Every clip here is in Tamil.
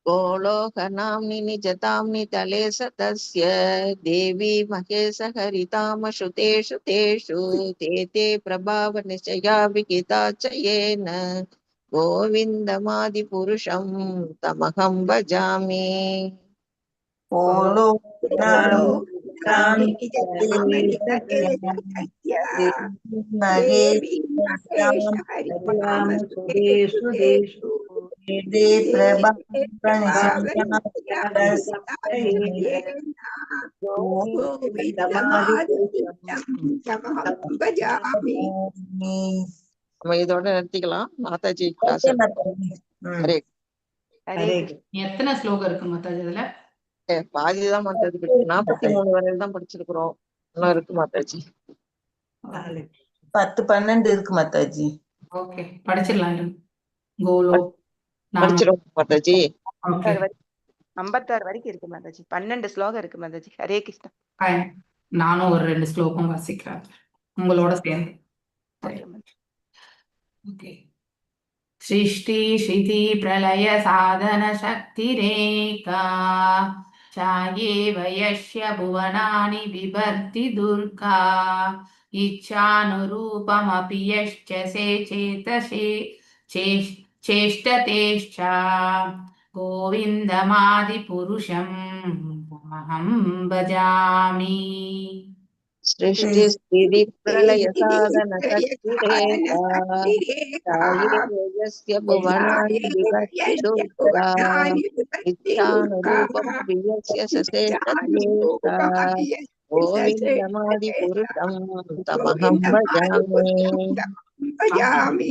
गोलोकनाम्नि निजताम्नि तले सतस्य देवी महेश हरितामश्रुतेषु तेषु ते ते प्रभावनिचया विहिता च येन गोविन्दमादिपुरुषं तमहं भजामि। देवी महेश हरितामश्रुतेषु तेषु ते இதோட நிறுத்திக்கலாம். மாதாஜி கிளாஸ் எத்தனை ஸ்லோகம் இருக்கு மாதாஜி? அதுல பாதிதான் மாதாஜி, 43 வரையில தான் படிச்சிருக்கிறோம். இன்னும் இருக்கு மாதாஜி. 10-12 இருக்கு மாதாஜி. ஓகே, படிச்சிடலாம். கோலோ படிச்சிடும் மாதாஜி. 56 வரைக்கும் இருக்கு மாதாஜி. 12 ஸ்லோகம் இருக்கு மாதாஜி. ஹரே கிருஷ்ணா. நானும் ஒரு 2 ஸ்லோகம் வாசிக்கிறேன் உங்களோட சேர்ந்து. ஓகே. सृष्टि क्षिति प्रलय साधन शक्तिरेका चायेव यस्य भुवनानि बिभर्ति दुर्गा इच्छानुरूपमपि यश्च से चेतसे चेष्टतेश्च गोविन्दमादिपुरुषं तमहं भजामि। सृष्टि स्थिति प्रलय साधन शक्तिरेका यस्य भुवनानि बिभर्ति दुर्गा इच्छानुरूपमपि यस्य सशेषतेष्टा गोविन्दमादिपुरुषं तमहं भजामि।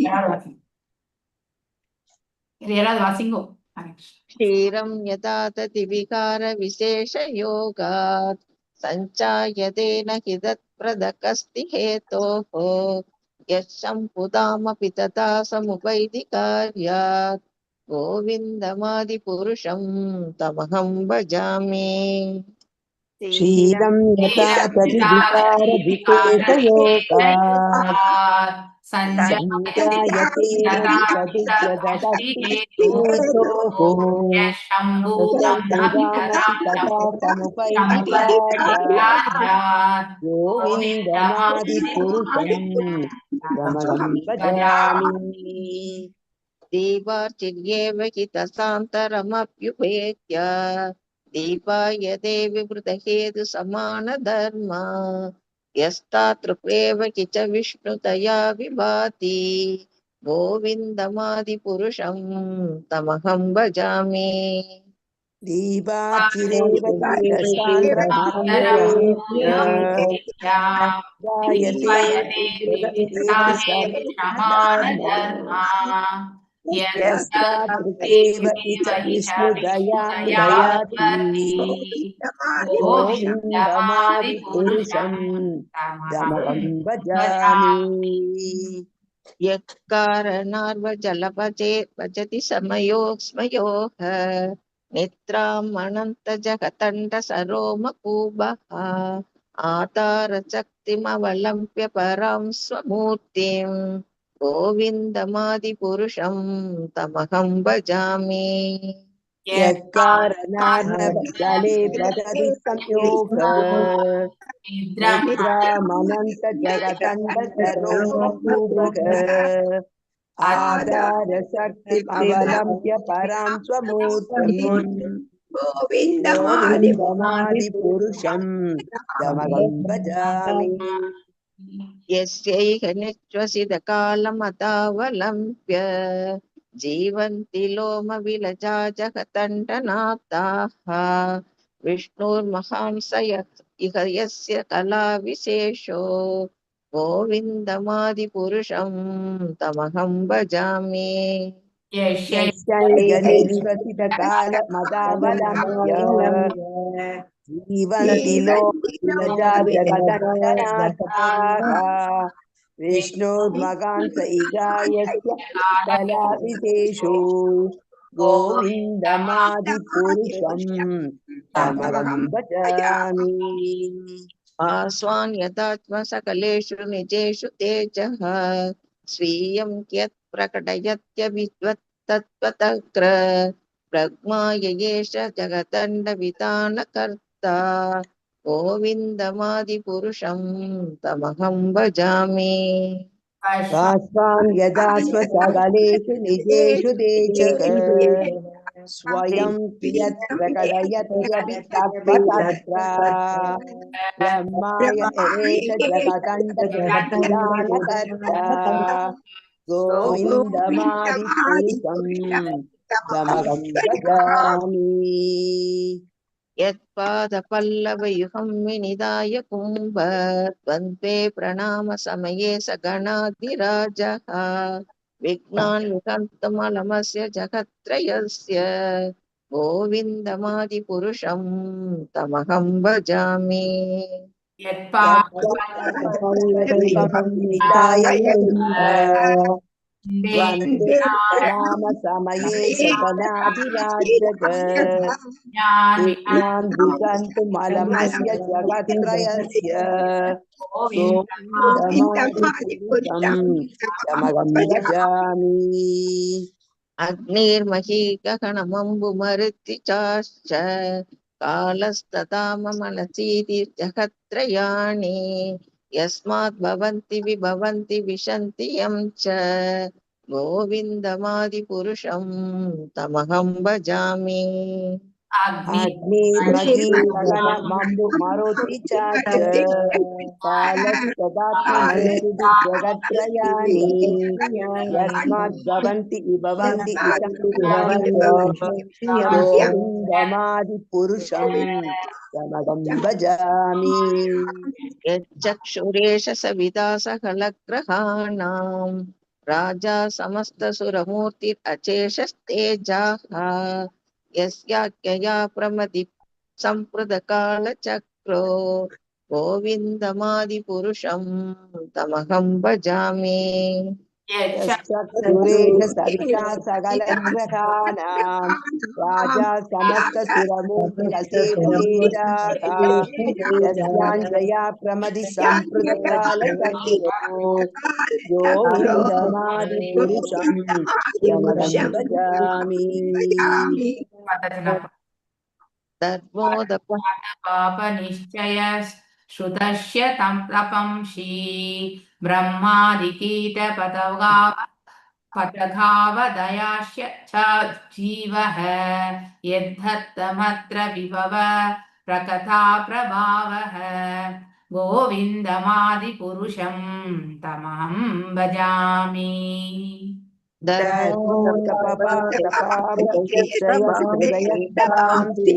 क्षीरं यथा ततिविकार विशेषयोगात् सञ्चायतेन हि तत्प्रदकस्ति हेतोः यशम्पुदामपि तथा समुपैति कार्यात् गोविन्दमादिपुरुषं तमहं भजामि। क्षीरं यथा ततिविकार विशेषयोगात् सञ्जायतेन हि तत्प्रदकस्ति हेतोः यशम्पुदामपि तथा समुपैति कार्यात् गोविन्दमादिपुरुषं तमहं भजामि। दीपार्चिर्येव हि तसान्तरमप्युपेत्य दीपाय देवि वृतहेतु समानधर्म यस्तातृप्रेव हि च विष्णुतया विभाति गोविन्दमादिपुरुषं तमहं भजामि। दीपार्चिरेव विष्णुदया दयाति गोविन्दमादिपुरुषं तमहं भजामि। यत्कारणार्वजलपचे भजति समयोस्मयोः निद्रामनन्तजगतण्डसरोमकूपः आधारशक्तिमवलम्ब्य परां स्वमूर्तिं गोविन्दमादिपुरुषं तमहं भजामि। यत्कारणार्णवजले भजति संयोगः निद्रामनन्तजगतण्डसरोमकूपः आधारशक्तिमवलम्ब्य परां स्वमूर्तिं गोविन्दमादिपुरुषं तमहं भजामि। यस्यैह निश्वसितकालमतावलम्ब्य जीवन्ति लोमविलजा जगतण्डनाथाः विष्णुर्महांस इह यस्य कलाविशेषो गोविन्दमादिपुरुषं तमहं भजामि। यस्यैर्गनिश्वसितकालमदावलम्ब्य जीवन्ति लोमविलजा जगतण्डनाथाः विष्णुर्महांस इगायस्य कलाविशेषो गोविन्दमादिपुरुषं तमहं भजामि। आस्वान् यथात्मसकलेषु निजेषु तेजः स्वीयं यत् प्रकटयत्यविद्वत्तत्त्वतग्र प्रज्ञाय एष जगदण्डवितानकर्ता गोविन्दमादिपुरुषं तमहं भजामि कास्वान् यदा स्वसकलेषु निजेषु देशक स्वयं यत् प्रकटयत्यपि तत्त्वतत्र ब्रह्माय एष जगदण्डविधानकर्ता गोविन्दमादिपुरुषं तमहं भजामि यत्पादपल्लवयुगं विनिधाय कुम्भ द्वन्द्वे प्रणामसमये स गणाधिराजः विघ्नान् विहन्तमलमस्य जगत्त्रयस्य गोविन्दमादिपुरुषं तमहं भजामि यत्पादपल्लवयुगं निधाय कुम्भ द्वन्द्वे प्रणामसमये सकलाधिराजक विज्ञान् विगन्तुमलमस्य जगत्त्रयस्य गोविन्दमादिपुरुषं तमहं भजामि अग्निर्महीगगणमम्बुमरुत्तिचाश्च कालस्तथा मम मनसीति जगत्त्रयाणि यस्मात् भवन्ति विभवन्ति विशन्ति यं च गोविन्दमादिपुरुषं तमहं भजामि अग्निर्महीगगणमम्बुमरुति च कालस्तदात्ममनसि जगत्त्रयाणि यस्मात् भवन्ति विभवन्ति विशन्ति गोविन्दमादिपुरुषं तमहं भजामि यच्चक्षुरेश सविता सकलग्रहाणां राजा समस्तसुरमूर्तिरचेशस्तेजाः यस्याज्ञया प्रमदि सम्प्रदकालचक्रो गोविन्दमादिपुरुषं तमहं भजामि यश्चक्षुरेण सविता सकलग्रहाणां राजा समस्तसुरमूर्तिरशेषतेजाः यस्याञ्जया प्रमदि सम्प्रदकालचक्रो गोविन्दमादिपुरुषं तमहं भजामि धर्मोदप पापनिश्चय श्रुतस्य तं तपंसि पटघावदयास्य च जीवः यद्धत्तमत्र विभव प्रकथा प्रभावः गोविन्दमादिपुरुषं तमहं भजामि धर्मोदपपादपाभक्षयहृदयस्तवांसि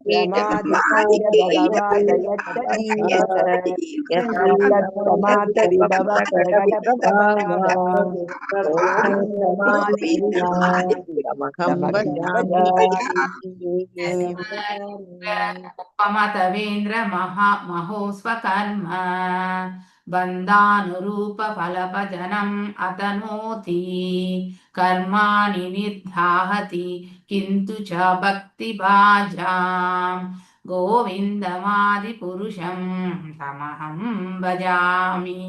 प्रमादिकायभगवादयच्च यत्तत्तमात्रविभव प्रकटप्रभावः तमहं भजामि उपमतवेन्द्र महोस्वकर्म बन्धानुरूप फलभजनम् अतनोति कर्माणि निर्धाहति किन्तु च भक्तिभाजां गोविन्दमादिपुरुषं तमहं भजामि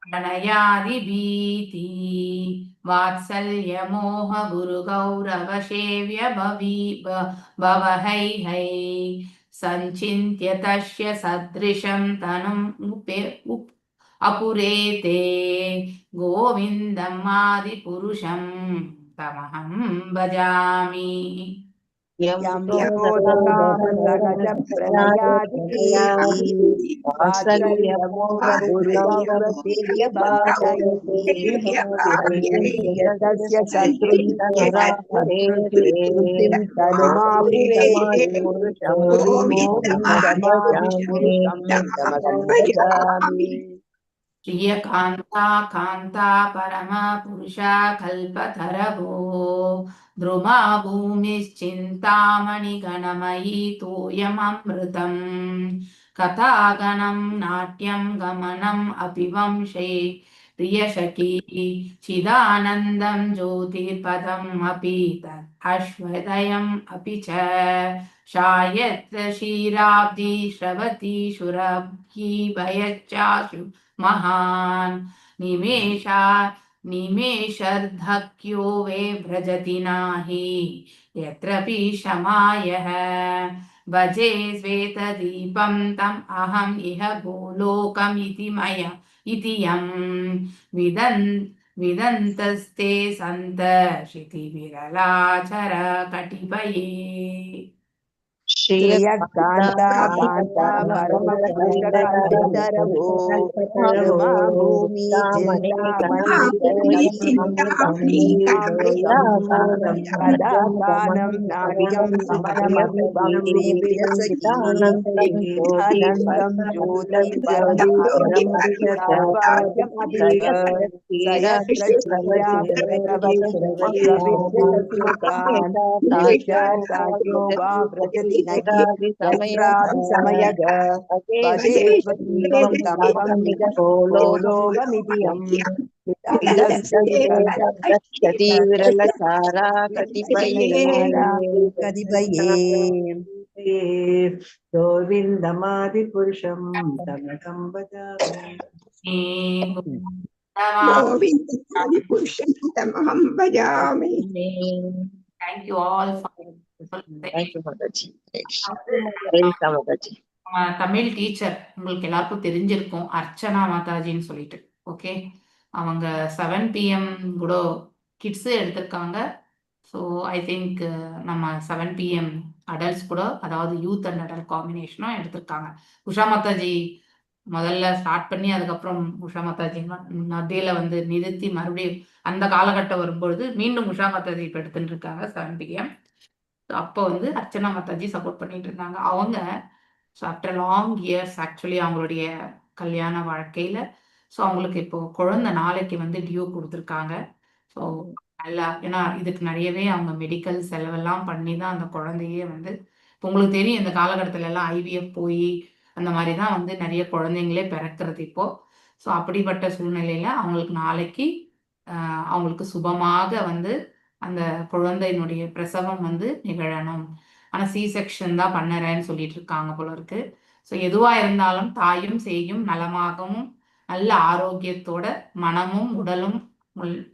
प्रणयादिभीति वात्सल्यमोह गुरुगौरवसेव्य भवहै सञ्चिन्त्य तस्य सदृशं तनुम् अपुरेते गोविन्दमादिपुरुषं तमहं भजामि श्रियकान्ता कान्ता परम पुरुषा कल्पतरवो ध्रुमा भूमिश्चिन्तामणि गणमयी तोयममृतम् कथागणं नाट्यं गमनम् अपि वंशे प्रियसखी चिदानन्दं ज्योतिर्पदम् अपि तत् अश्वदयम् अपि च शायत्र क्षीराब्धि श्रवति शुरब्धि भयच्चाशु महान् निमेषार्धक्यो वे व्रजति नाही यत्रपि शमायः भजे श्वेतदीपं तम् अहम् इह गोलोकमिति मया इति यं विदन्तस्ते सन्त क्षितिविरलाचर कटिपये श्रियकान्ता कान्ता परमपुरुषकल्पितरवो रमा भूमि चिन्तामणिगणमयीतोयमृतम् कदा गानं नाट्यं गमनमपि वन्दे प्रियसखी चिदानन्दं ज्योतिपदम् सर्वाद्यमपि स यत्र श्रिया प्रभवति साक्षात्कार्यो वा व्रजति समयग पदेष्वतीपं तमहं गोलोकमिति विरलचारा कतिपये गोविन्दमादिपुरुषं तमहं भजामि गोविन्दमादिपुरुषं तमहं भजामि. Thank you all for Thank you, Mataji. Welcome, Mataji. Tamil teacher உங்களுக்கு எல்லாருக்கும் தெரிஞ்சிருக்கும் அர்ச்சனா மாதாஜின்னு சொல்லிட்டு. ஓகே, அவங்க 7 PM கூட கிட்ஸு எடுத்திருக்காங்க. ஸோ ஐ திங்க் நம்ம 7 PM அடல்ட்ஸ் கூட, அதாவது யூத் அண்ட் அடல்ட் காம்பினேஷனும் எடுத்திருக்காங்க. உஷா மாதாஜி முதல்ல ஸ்டார்ட் பண்ணி அதுக்கப்புறம் உஷா மாதாஜி நதியில வந்து நிறுத்தி மறுபடியும் அந்த காலகட்டம் வரும்பொழுது மீண்டும் உஷா மாதாஜி இப்போ எடுத்துட்டு இருக்காங்க 7 PM. அப்போ வந்து அர்ச்சனா மாதாஜி சப்போர்ட் பண்ணிட்டு இருந்தாங்க. அவங்க so after long years actually அவங்களுடைய கல்யாண வாழ்க்கையில ஸோ அவங்களுக்கு இப்போ குழந்தை நாளைக்கு வந்து டியூ கொடுத்துருக்காங்க. ஸோ நல்லா, ஏன்னா இதுக்கு நிறையவே அவங்க மெடிக்கல் செலவெல்லாம் பண்ணி தான் அந்த குழந்தையே வந்து, இப்போ உங்களுக்கு தெரியும் இந்த காலகட்டத்துல எல்லாம் IVF போய் அந்த மாதிரி தான் வந்து நிறைய குழந்தைங்களே பிறக்கிறது இப்போ. ஸோ அப்படிப்பட்ட சூழ்நிலையில அவங்களுக்கு நாளைக்கு அவங்களுக்கு சுபமாக வந்து அந்த குழந்தையினுடைய பிரசவம் வந்து நிகழணும். ஆனால் C-செக்ஷன் தான் பண்ணுறேன்னு சொல்லிட்டு இருக்காங்க போல இருக்கு. ஸோ எதுவா இருந்தாலும் தாயும் சேயும் நலமாகவும் நல்ல ஆரோக்கியத்தோட மனமும் உடலும்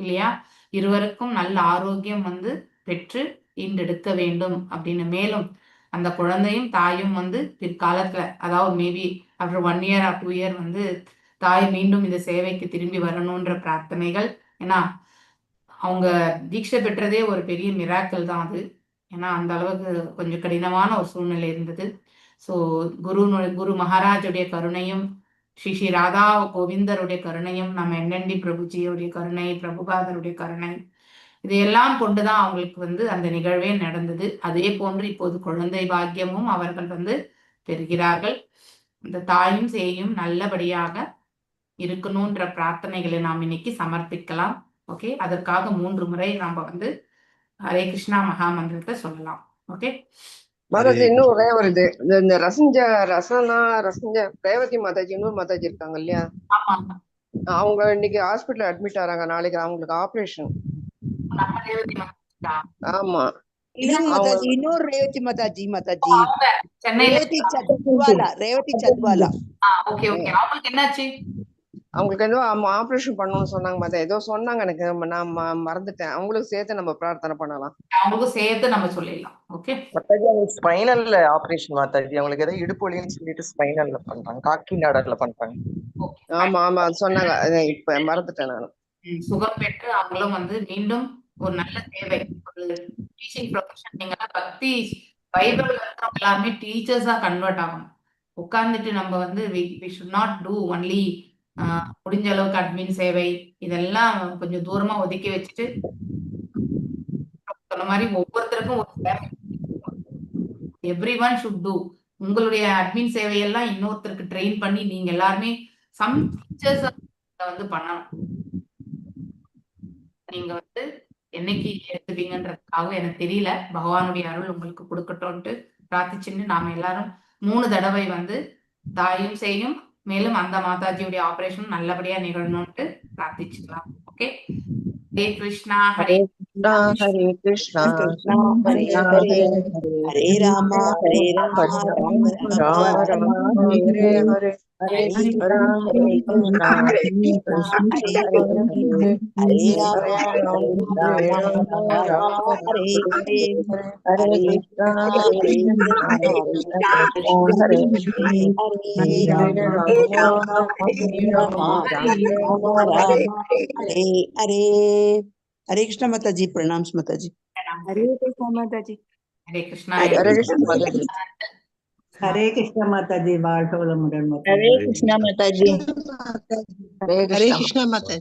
இல்லையா, இருவருக்கும் நல்ல ஆரோக்கியம் வந்து பெற்று ஈண்டெடுக்க வேண்டும் அப்படின்னு, மேலும் அந்த குழந்தையும் தாயும் வந்து பிற்காலத்துல, அதாவது maybe after 1 year or 2 year வந்து தாய் மீண்டும் இந்த சேவைக்கு திரும்பி வரணுன்ற பிரார்த்தனைகள். ஏன்னா அவங்க தீட்சை பெற்றதே ஒரு பெரிய மிராக்கிள் தான் அது. ஏன்னா அந்த அளவுக்கு கொஞ்சம் கடினமான ஒரு சூழ்நிலை இருந்தது. ஸோ குரு மகாராஜுடைய கருணையும் ஸ்ரீ ராதா கோவிந்தருடைய கருணையும் நம்ம NND பிரபுஜியுடைய கருணை, பிரபுபாதருடைய கருணை, இதையெல்லாம் கொண்டுதான் அவங்களுக்கு வந்து அந்த நிகழ்வே நடந்தது. அதே போன்று இப்போது குழந்தை பாக்கியமும் அவர்கள் வந்து பெறுகிறார்கள். இந்த தாயும் சேயும் நல்லபடியாக இருக்கணும்ன்ற பிரார்த்தனைகளை நாம் இன்னைக்கு சமர்ப்பிக்கலாம். ஓகே, அதற்காக 3 முறை நாம வந்து ஹரே கிருஷ்ணா மகா மந்திரத்தை சொல்லலாம். ஓகே மாதாஜி, இன்னும் ஒரே ஒரு இது, இந்த ரசனா ரேவதி மாதாஜி, இன்னொரு மாதாஜி இருக்காங்க இல்லையா, ஆமா, அவங்க இன்னைக்கு ஹாஸ்பிட்டல் அட்மிட் ஆறாங்க. நாளைக்கு அவங்களுக்கு ஆபரேஷன். நம்ம ரேவதி மாதா. ஆமா, இன்னொரு ரேவதி மாதாஜி அவங்க சென்னையில ரேவதி சத்வாலா. ஓகே ஓகே, அவங்களுக்கு என்னாச்சு? அவங்களுக்கு ஏதோ ஆபரேஷன் பண்ணணும்னு சொன்னாங்க மாதா, ஏதோ சொன்னாங்க, எனக்கு நான் மறந்துட்டேன். அவங்களுக்கு சேர்த்து நம்ம பிரார்த்தனை பண்ணலாம். அவங்களுக்கும் சேர்த்து நம்ம சொல்லிடலாம். ஓகே மாதாஜி, அவங்க ஸ்பைனல்ல ஆபரேஷன் மாதாஜி, அவங்களுக்கு ஏதோ இடுப்பு வலின்னு சொல்லிட்டு ஸ்பைனல்ல பண்றாங்க, காக்கிநாடர்ல பண்றாங்க. ஆமா ஆமா, அது சொன்னாங்க, இப்ப மறந்துட்டேன் நான். சுகம் பெற்று அவங்களும் வந்து மீண்டும் ஒரு நல்ல சேவை, ஒரு டீச்சிங் ப்ரொஃபஷன். நீங்க பக்தி பைபிள் இருக்கிறவங்க எல்லாருமே டீச்சர்ஸா கன்வெர்ட் ஆகணும். உட்கார்ந்துட்டு நம்ம வந்து we should not do only முடிஞ்ச அளவுக்கு அட்மின் சேவை இதெல்லாம் கொஞ்சம் தூரமா ஒதுக்கி வச்சுட்டு, சொன்ன மாதிரி ஒவ்வொருத்தருக்கும் ஒரு சேவை, எவ்ரி ஒன் ஷுட் டூ. உங்களுடைய அட்மின் சேவையெல்லாம் இன்னொருத்தருக்கு ட்ரெயின் பண்ணி நீங்க எல்லாருமே சம் டீச்சர்ஸ் வந்து பண்ணணும். நீங்க வந்து என்னைக்கு எடுத்துப்பீங்கன்றதுக்காக எனக்கு தெரியல. பகவானுடைய அருள் உங்களுக்கு கொடுக்கட்டும்ட்டு பிரார்த்திச்சுட்டு நாம எல்லாரும் 3 தடவை வந்து தாயும் செய்யும், மேலும் அந்த மாதாஜியுடைய ஆபரேஷன் நல்லபடியா நிகழணும்ட்டு பிரார்த்திச்சுக்கலாம். ஓகே. ஹரே கிருஷ்ணா ஹரே ஹரே கிருஷ்ணா கிருஷ்ணா ஹரே கிருஷ்ணா ஹரே ஹரே ஹரே ராமா ஹரே ராமா ராம ராமா ராம ஹரே ராம ஹரே ஹரே ஹரே ஹரே கிருஷ்ணா ஹரே கிருஷ்ணா ஹரே கிருஷ்ணா ஹரே ஹரே ஹரே ஹரே ஹரே ராமா ராம ஹரே ஹரே ராமா ராம ராம ராம ராம ஹரே ஹரே ஹரே ஹரே கிருஷ்ணா ஹரே கிருஷ்ணா கிருஷ்ணா கிருஷ்ணா ஹரே கிருஷ்ணா ஹரே ஹரே ஹரே ஹரே ராம ஹரே ராம ராமா ஹரே ஹரே ராம ராமா ராம ராம ராம ஹரே ஹரே हरे कृष्णा माता जी प्रणाम माता जी हरे कृष्णा माता जी ஹரே கிருஷ்ணா. हरे ஹரே கிருஷ்ணா மாதாஜி हरे कृष्ण माता जी बालठोल मुरन माता हरे जी कृष्णा माता जी ஹரே हरे கிருஷ்ணா कृष्णा माता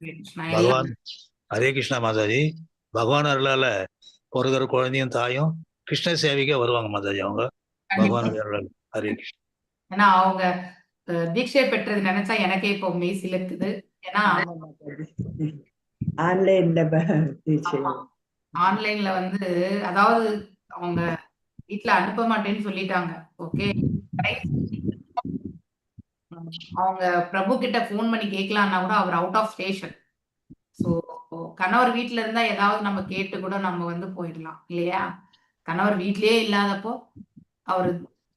ஹரே கிருஷ்ணா. எல்லாம் பகவான் ஹரே கிருஷ்ணா மாதாஜி. பகவான் அருளால பிறகுற குழந்தையும் தாயும் கிருஷ்ண சேவைக்கே வருவாங்க மாதாஜி. அவங்க பகவான் அருளால. ஹரே கிருஷ்ணா. ஏன்னா அவங்க தீட்சை பெற்றது நினைச்சா எனக்கே இப்போ மெய் சிலிர்க்குது. ஏன்னா ஆமா மாதாஜி ஆன்லைன்ல ஆமா, ஆன்லைன்ல வந்து அதாவது அவங்க வீட்ல அனுப்ப மாட்டேன்னு சொல்லிட்டாங்க. ஓகே. அவங்க பிரபு கிட்ட ஃபோன் பண்ணி கேட்கலான்னா கூட அவர் அவுட் ஆஃப் ஸ்டேஷன். ஸோ கணவர் வீட்ல இருந்தா ஏதாவது நம்ம கேட்டு கூட நம்ம வந்து போயிடலாம் இல்லையா? கணவர் வீட்லயே இல்லாதப்போ அவரு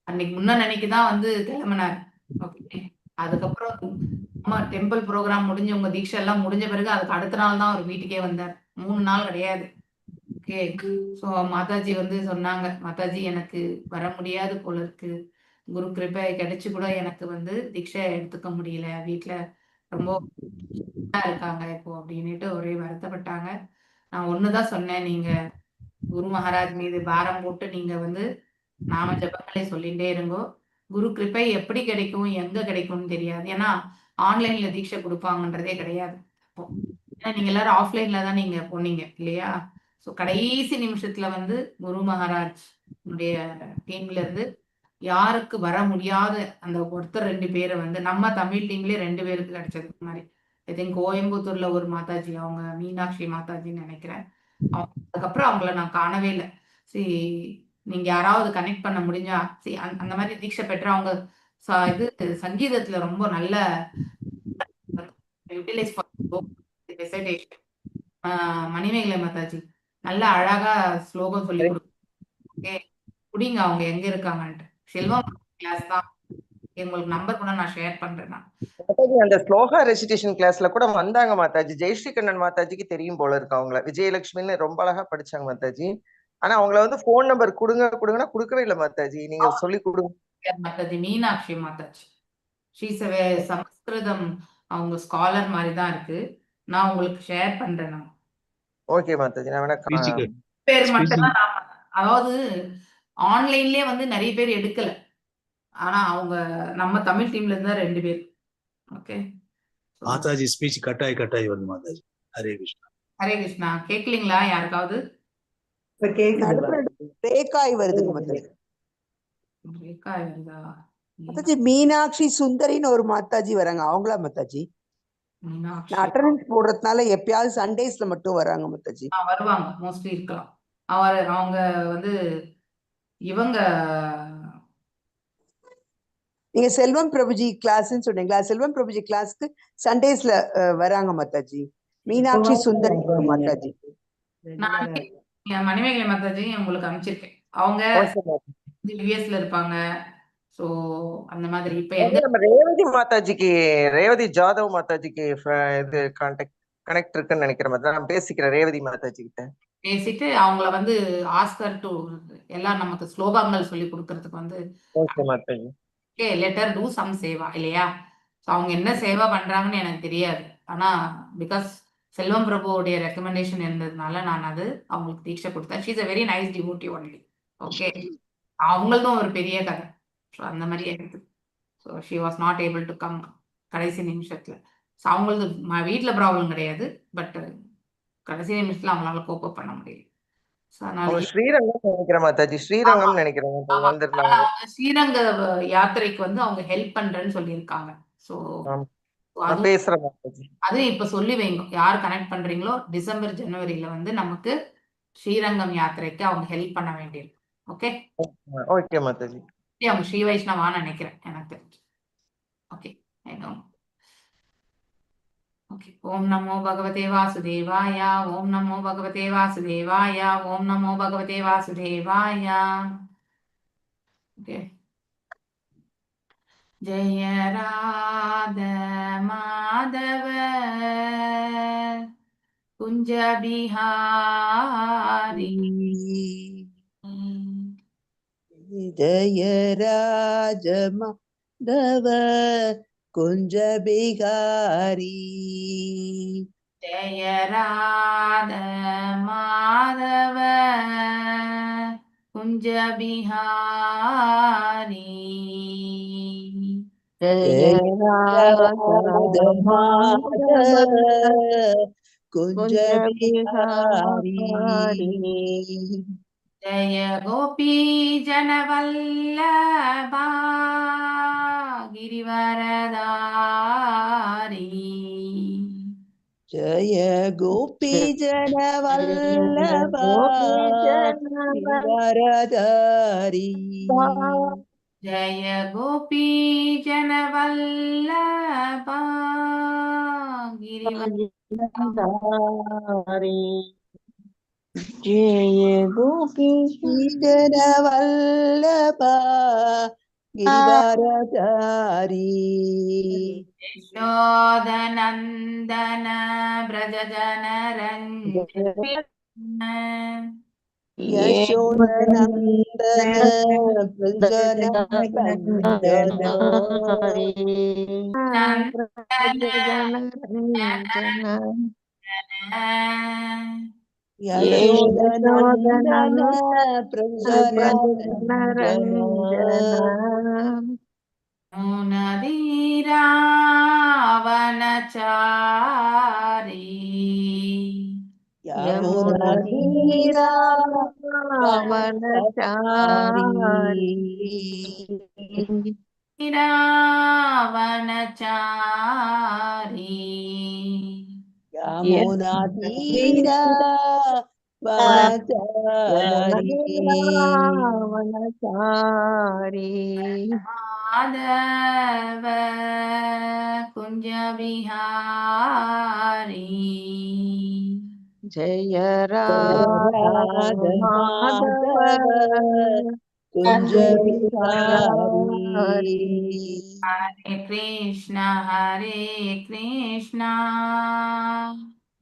அன்னைக்கு முன்னன்னைக்கு தான் வந்து கிளம்பினார். ஓகே. அதுக்கப்புறம் அம்மா டெம்பிள் ப்ரோக்ராம் முடிஞ்சு உங்க தீட்சை எல்லாம் முடிஞ்ச பிறகு அதுக்கு அடுத்த நாள் தான் அவர் வீட்டுக்கே வந்தார். 3 நாள் கிடையாது. ஓகே. ஸோ மாதாஜி வந்து சொன்னாங்க, மாதாஜி எனக்கு வர முடியாது போல இருக்கு. குரு கிருபை கிடைச்சு கூட எனக்கு வந்து தீட்சை எடுத்துக்க முடியல. வீட்ல ரொம்ப இருக்காங்க இப்போ அப்படின்னுட்டு ஒரே வருத்தப்பட்டாங்க. நான் ஒண்ணுதான் சொன்னேன், நீங்க குரு மகாராஜ் மீது பாரம் போட்டு நீங்க வந்து நாம ஜபங்களை சொல்லிட்டே இருங்கோ. குரு கிருபை எப்படி கிடைக்கும், எங்க கிடைக்கும்னு தெரியாது. ஏன்னா ஆன்லைன்ல தீட்சை கொடுப்பாங்கன்றதே கிடையாது. அப்போ ஏன்னா நீங்க எல்லாரும் ஆஃப்லைன்ல தான் நீங்க போனீங்க இல்லையா? ஸோ கடைசி நிமிஷத்துல வந்து குரு மகாராஜ் உடைய டீம்ல இருந்து யாருக்கு வர முடியாத அந்த ஒருத்தர் 2 பேரை வந்து நம்ம தமிழ் டீம்லயே 2 பேருக்கு கிடைச்சது மாதிரி. ஐ திங்க் கோயம்புத்தூர்ல ஒரு மாதாஜி, அவங்க மீனாட்சி மாதாஜின்னு நினைக்கிறேன். அதுக்கப்புறம் அவங்கள நான் காணவே இல்லை. சரி, நீங்க யாராவது கனெக்ட் பண்ண முடிஞ்சா சரி அந்த மாதிரி தீட்சை பெற்ற அவங்க இது சங்கீதத்துல ரொம்ப நல்ல யூட்டிலைஸ் மணிமேகலை மாதாஜி நல்ல அழகா ஸ்லோகம் சொல்லி கொடுங்க. குடிங்க அவங்க எங்க இருக்காங்கன்ட்டு. செல்வம் கிளாஸ் தான். உங்களுக்கு நம்பர் கூட நான் ஷேர் பண்றேன். மாதாஜி அந்த ஸ்லோகா ரெசிடேஷன் கிளாஸ்ல கூட வந்தாங்க மாதாஜி. ஜெயஸ்ரீ கண்ணன் மாதாஜிக்கு தெரியும் போல இருக்கு அவங்கள. விஜயலட்சுமின்னு ரொம்ப அழகா படிச்சாங்க மாதாஜி. ஆனா அவங்கள வந்து போன் நம்பர் கொடுங்கன்னா கொடுக்கவே இல்லை மாதாஜி. நீங்க சொல்லி கொடுங்க மாதாஜி. மீனாட்சி மாதாஜி சமஸ்கிருதம் அவங்க ஸ்காலர் மாதிரி தான் இருக்கு. நான் உங்களுக்கு ஷேர் பண்றேன். நான் ஓகே மாதாஜி. நான் வேணா பேர் மட்டும் தான் அதாவது ஆன்லைன்லயே வந்து நிறைய பேர் எடுக்கல. ஆனா அவங்க நம்ம தமிழ் டீம்ல இருந்தா 2 பேர். ஓகே. மாதாஜி ஸ்பீச் கட்டாய் வருது மாதாஜி. ஹரே கிருஷ்ணா. ஹரே கிருஷ்ணா. கேட்கலீங்களா யாருக்காவது? ரேகாய் வருதுங்க மாதாஜி. ரேகாய் வருதா? மாதாஜி மீனாட்சி சுந்தரின்னு ஒரு மாதாஜி வராங்க. அவங்களா மாதாஜி? மீனாட்சி நான் அட்டெண்டன்ஸ் போடுறதுனால எப்பயாவது சண்டேஸ்ல மட்டும் வராங்க மாதாஜி. வருவாங்க. மோஸ்ட்லி இருக்கலாம். அவங்க வந்து இவங்க நீங்க செல்வம் பிரபுஜி கிளாஸ்ன்னு சொன்னீங்களா? செல்வம் பிரபுஜி கிளாஸ்க்கு சண்டேஸ்ல வராங்க மாதாஜி. மீனாட்சி சுந்தரி ஒரு மாதாஜி. நான் மணிமேகலை மாதாஜி உங்களுக்கு அனுப்பிச்சிருக்கேன். அவங்க யுஎஸ்ல இருப்பாங்க. சோ அந்த மாதிரி இப்ப நம்ம ரேவதி மாதாஜிக்கு, ரேவதி ஜாதவ் மாதாஜிக்கு இது கனெக்ட் இருக்குன்னு நினைக்கிற மாதிரி நான் பேசிக்கிறேன் ரேவதி மாதாஜி கிட்ட பேசிட்டு அவங்கள வந்து ஆஸ்கர் டு எல்லாம் நமக்கு ஸ்லோகங்கள் சொல்லி கொடுக்கறதுக்கு வந்து okay Mataji. Okay, let her do some seva இல்லையா? ஸோ அவங்க என்ன சேவா பண்றாங்கன்னு எனக்கு தெரியாது. ஆனா பிகாஸ் செல்வம் பிரபுவோடைய ரெக்கமெண்டேஷன் இருந்ததுனால நான் அது அவங்களுக்கு தீட்சை கொடுத்தேன். She's a very nice devotee only. Okay. அவங்களதும் ஒரு பெரிய கதை. ஸோ அந்த மாதிரி ஆயிடுது. So she was not able to come கடைசி நிமிஷத்துல. ஸோ அவங்களது வீட்டில் ப்ராப்ளம் கிடையாது. பட் கடைசி நிமிஷத்துல அவங்களால கோப்பப் பண்ண முடியல. ஸ்ரீரங்கம் நினைக்கிறேன் மாதாஜி. ஸ்ரீரங்கம் நினைக்கிறேன் வந்திருந்தாங்க. ஸ்ரீரங்க யாத்திரைக்கு வந்து அவங்க ஹெல்ப் பண்றேன்னு சொல்லியிருக்காங்க. ஸோ அதுவும் பேசுறேன் மாதாஜி. அதுவும் இப்ப சொல்லி வைங்க. யார் கனெக்ட் பண்றீங்களோ டிசம்பர் ஜனவரியில வந்து நமக்கு ஸ்ரீரங்கம் யாத்திரைக்கு அவங்க ஹெல்ப் பண்ண வேண்டியிருக்கு. Okay, okay Mataji. அவங்க ஸ்ரீ வைஷ்ணவான்னு நினைக்கிறேன் எனக்கு தெரிஞ்சு. Okay, okay. ஓம் நமோ பகவதே வாசுதேவாய. ஓம் நமோ பகவதே வாசுதேவாய. ஓம் நமோ பகவதே வாசுதேவாய. ஓகே. ஜெய ராத மாதவ குஞ்ச பிஹாரி. ஜய ராஜ மாதவ குஞ்ச பிகாரி. ஜெய ராத மாதவ குஞ்ச பிஹாரி. ஜெய ராத மாதவ குஞ்ச பிகாரி. ஜய கோபி ஜனவல்லபா கிரிவரதாரி. ஜய கோபி ஜனவல்லபா கிரிவரதாரி. ஜய கோபி ஜனவல்லபா கிரிவரதாரி. ஜெய கோபி ஜனவல்லபா கிரிவரதாரி. யசோதநந்தன பிரஜஜன ரஞ்சன. யசோதநந்தன பிரஜன ரஞ்சன. யசோதநந்தன பிரஜன ரஞ்சன. நதீராவனச்சாரி. யமுனதீராவனச்சாரி. ராவணச்சாரி. யமுனதீராவனச்சாரி. மாதவ குஞ்ச பிஹாரி. ஜெய ராத மாதவ குஞ்ச பிஹாரி. ஹரே கிருஷ்ணா ஹரே கிருஷ்ணா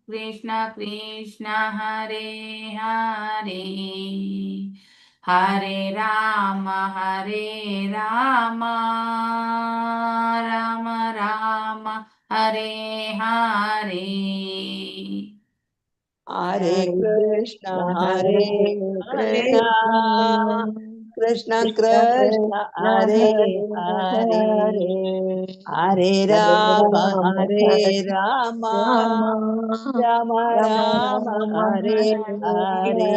கிருஷ்ண கிருஷ்ண ஹரே ஹரே. ஹரே ராம ராம ராம ஹரே ஹரே. ஹரே கிருஷ்ணா கிருஷ்ணா கிருஷ்ண கிருஷ்ண ஹரே ஹரே. ஹரே ராம ராம ராம ஹரே ஹரே.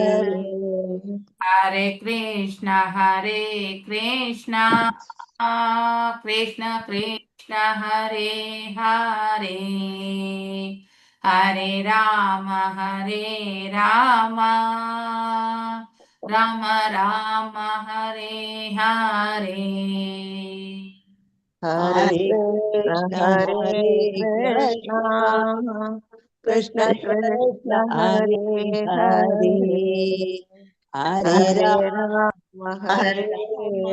ஹரே கிருஷ்ணா கிருஷ்ண கிருஷ்ண ஹரே ஹரே. ஹரே ராம ராம ராம ஹரே ஹரே. ஹரே கிருஷ்ண கிருஷ்ண கிருஷ்ண கிருஷ்ண ஹரே ஹரே. ஹரே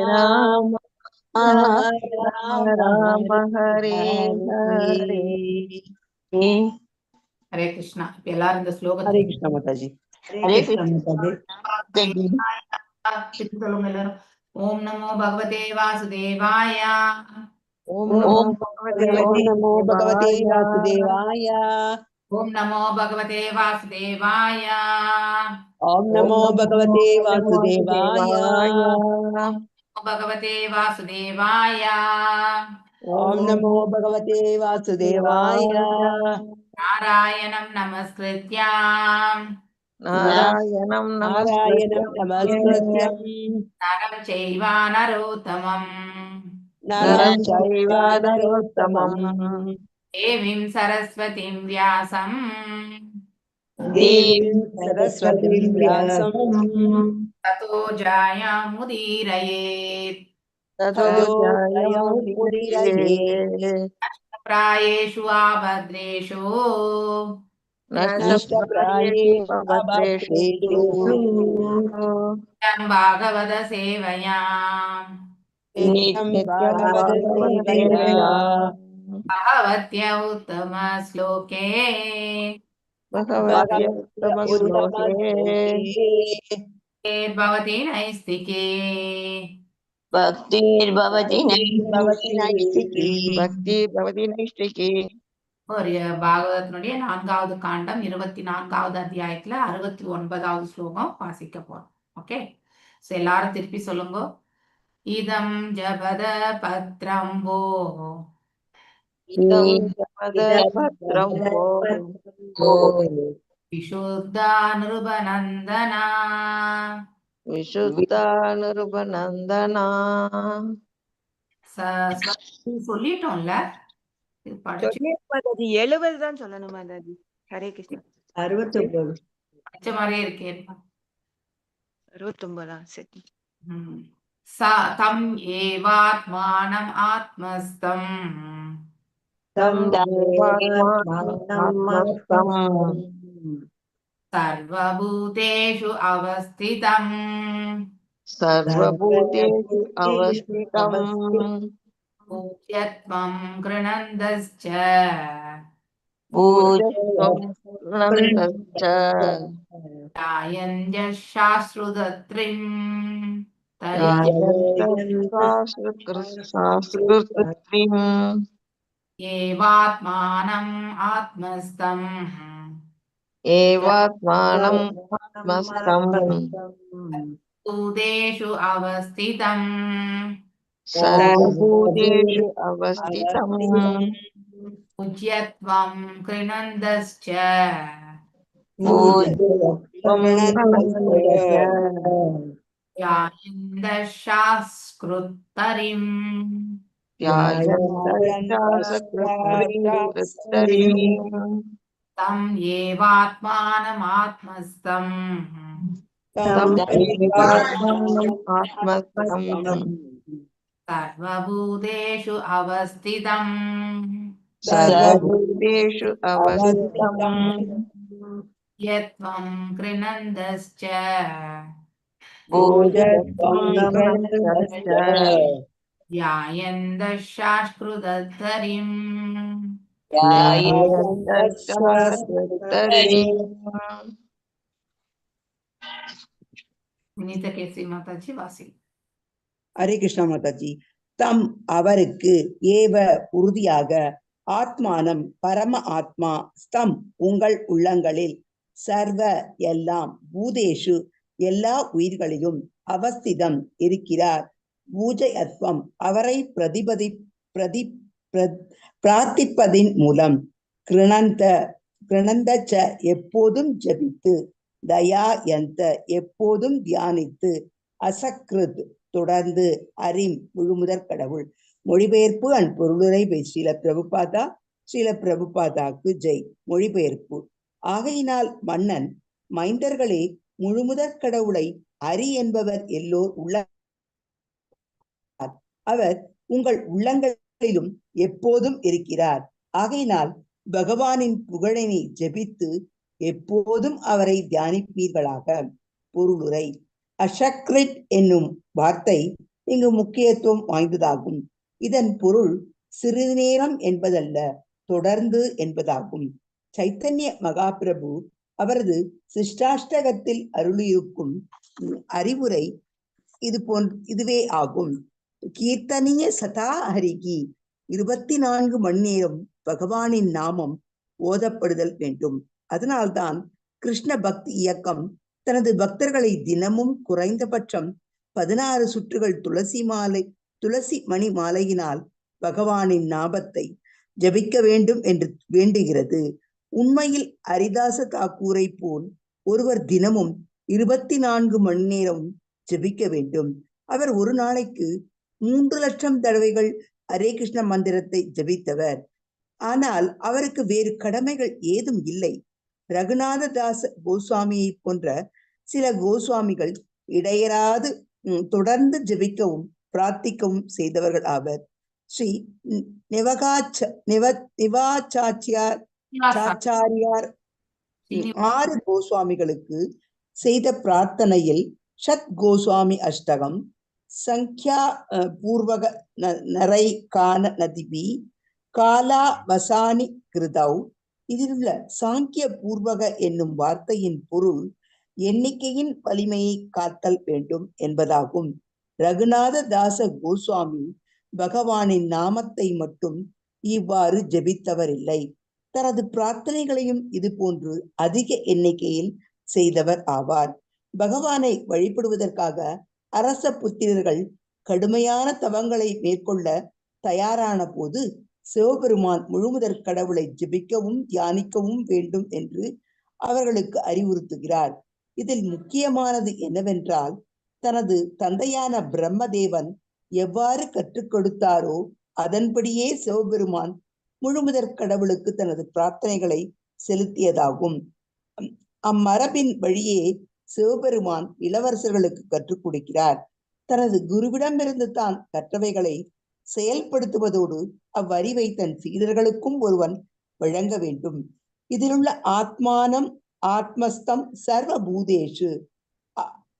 ராம ராம ராம ஹரே ஹரே. ஹரே கிருஷ்ணா. இப்ப எல்லாரும் இந்த ஹரே ஸ்லோகத்தை கிருஷ்ண மாதாஜி. ஹரே கிருஷ்ண மாதாஜி. சொல்லுங்க எல்லாரும். ஓம் நமோ பகவதே வாசுதேவாய. ஓம் ஓம் நமோ பகவதே வாசுதேவாய. ஓம் நமோ பகவதே வாசுதேவாய. ஓம் நமோ பகவதே வாசுதேவாய. பகவதே வாசுதேவாய. ஓம் நமோ பகவதே வாசுதேவாய. நாராயணம் நமஸ்கிருத்யாம் நாராயணம் நாராயணம் நமஸ்கிருத்யம் நரம் செய்வ நரோத்தமம் நரம் சைவ நரோத்தமம் தேவீம் சரஸ்வதிம் வியாசம் தேவீம் சரஸ்வதிம் வியாசம் ததோ ஜாயாமுதீரயேத் ततो ஜாயமுதீரயே பிராயேஷு ஆபத்ரேஷு नष्टप्रायेषु अभद्रेषु பாகவத சேவையாம் நித்யம் பாகவத சேவையா பகவத்ய உத்தம ஸ்லோகே भगवत्य उत्तमश्लोके भवति नैस्तिके भक्तिर्भवति நைஷ்டிகி भक्ति भवति नैष्टिकी ஒரு பாகவதத்தினுடைய 4வது காண்டம் 24வது அத்தியாயத்துல 69வது ஸ்லோகம் வாசிக்க போறோம். ஓகே, சோ எல்லாரும் திருப்பி சொல்லுங்க. இதம் ஜபத பத்ரம் வோ इदं भद्रं वो विशुद्धानुरूपनन्दना विशुद्धानुरूपनन्दना சொல்லிட்டோம்ல, இது படிச்சு மாதாஜி 70 தான் சொல்லணும் மாதாஜி. ஹரே கிருஷ்ணா. 69. படிச்ச மாதிரியே இருக்கே. 69 சரி. தம் ஏவாத்மானம் ஆத்மஸ்தம் சர்வபூதேஷு அவஸ்திதம் सर्वभूतेषु अवस्थितं பூஜ்யத்வம் கிருணந்தஸ்ச पूज्यत्वं யாயஞ்ச சாஸ்ருதத்ரிம் संस्कृतिम् ஏவாத்மானம் ஆத்மஸ்தம் एवात्मानम् आत्मस्थम् பூதேஷு அவஸ்திதம் सर्वभूतेषु अवस्थितम् பூஜ்யத்வம் கிருணந்தஸ்ச पूज्यत्वं யாயந்த சாஸ்கிருத்தரிம் தம் ஏவாத்மானம் ஆத்மஸ்தம் சர்வபூதேஷு அவஸ்திதம் सर्वभूतेषु अवस्थितम् யத்வம் கிருணந்தஸ்ச யாயந்த சாஸ்கிருதத்தரிம் வினித கேசி மாதாஜி வாசி. ஹரே கிருஷ்ணா மாதாஜி. தம் அவருக்கு ஏவ உறுதியாக ஆத்மானம் பரம ஆத்மா ஸ்தம் உங்கள் உள்ளங்களில் சர்வ எல்லாம் பூதேஷு எல்லா உயிர்களிலும் அவஸ்திதம் இருக்கிறார். பூஜயத்வம் அவரை பிரார்த்திப்பதின் மூலம் கிருணந்த எப்போதும் ஜபித்து தயா எந்த எப்போதும் தியானித்து அசக்ருத் தொடர்ந்து அரிம் முழுமுதற் கடவுள். மொழிபெயர்ப்பு அண்ட் பொருளுரை பை ஸ்ரீல பிரபுபாதாக்கு ஜெய். மொழிபெயர்ப்பு. ஆகையினால் மன்னன் மைந்தர்களே, முழுமுதற் கடவுளை அரி என்பவர் எல்லோர் அவர் உங்கள் உள்ளங்களிலும் எப்போதும் இருக்கிறார். ஆகையினால் பகவானின் புகழினை ஜெபித்து எப்போதும் அவரை தியானிப்பீர்களாக. பொருளுரை. அஷக்ரிட் என்னும் வார்த்தை இங்கு முக்கியத்துவம் வாய்ந்ததாகும். இதன் பொருள் சிறிது நேரம் என்பதல்ல, தொடர்ந்து என்பதாகும். சைத்தன்ய மகாபிரபு அவரது சிஷ்டாஷ்டகத்தில் அருளியிருக்கும் அறிவுரை இதுவே ஆகும். கீர்த்தனிய சதா ஹரிகி 24 மணி நேரம் பகவானின் நாமம் ஓதப்படுதல் வேண்டும். அதனால்தான் கிருஷ்ண பக்தி இயக்கம் தனது பக்தர்களை தினமும் குறைந்தபட்சம் 16 சுற்றுகள் துளசி மணி மாலையினால் பகவானின் நாமத்தை ஜபிக்க வேண்டும் என்று வேண்டுகிறது. உண்மையில் ஹரிதாச தாக்கூரை போல் ஒருவர் தினமும் 24 மணி நேரம் ஜபிக்க வேண்டும். அவர் ஒரு நாளைக்கு 3 லட்சம் தடவைகள் ஹரே கிருஷ்ண மந்திரத்தை ஜபித்தவர். ஆனால் அவருக்கு வேறு கடமைகள் ஏதும் இல்லை. ரகுநாததாச கோஸ்வாமியை போன்ற சில கோஸ்வாமிகள் இடையராது தொடர்ந்து ஜெபிக்கவும் பிரார்த்திக்கவும் செய்தவர்கள் ஆவர். ஸ்ரீ நிவாச்சாரியார் 6 கோஸ்வாமிகளுக்கு செய்த பிரார்த்தனையில் ஷத் கோஸ்வாமி அஷ்டகம், சங்கியா பூர்வக நரை கான நதிபி, காலா வசானி கிருதௌ. இதில் உள்ள சாங்கிய பூர்வக என்னும் வார்த்தையின் பொருள் எண்ணிக்கையின் வலிமையை காத்தல் வேண்டும் என்பதாகும். ரகுநாத தாச கோஸ்வாமி பகவானின் நாமத்தை மட்டும் இவ்வாறு ஜெபித்தவர் இல்லை, தனது பிரார்த்தனைகளையும் இது போன்று அதிக எண்ணிக்கையில் செய்தவர் ஆவார். பகவானை வழிபடுவதற்காக அரச புத்திரர்கள் கடுமையான தவங்களை மேற்கொள்ள தயாரான போது சிவபெருமான் முழுமுதற் கடவுளை ஜெபிக்கவும் தியானிக்கவும் வேண்டும் என்று அவர்களுக்கு அறிவுறுத்துகிறார். இதில் முக்கியமானது என்னவென்றால், தனது தந்தையான பிரம்மதேவன் எவ்வாறு கற்றுக் கொடுத்தாரோ அதன்படியே சிவபெருமான் முழுமுதற் கடவுளுக்கு தனது பிரார்த்தனைகளை செலுத்தியதாகும். அம்மரபின் வழியே சிவபெருமான் இளவரசர்களுக்கு கற்றுக் கொடுக்கிறார். தனது குருவிடமிருந்து தான் கற்றவைகளை செயல்படுத்துவதோடு அவ்வறிவை தன் சீடர்களுக்கும் ஒருவன் வழங்க வேண்டும். இதிலுள்ள ஆத்மானம் ஆத்மஸ்தம் சர்வ பூதேஷு,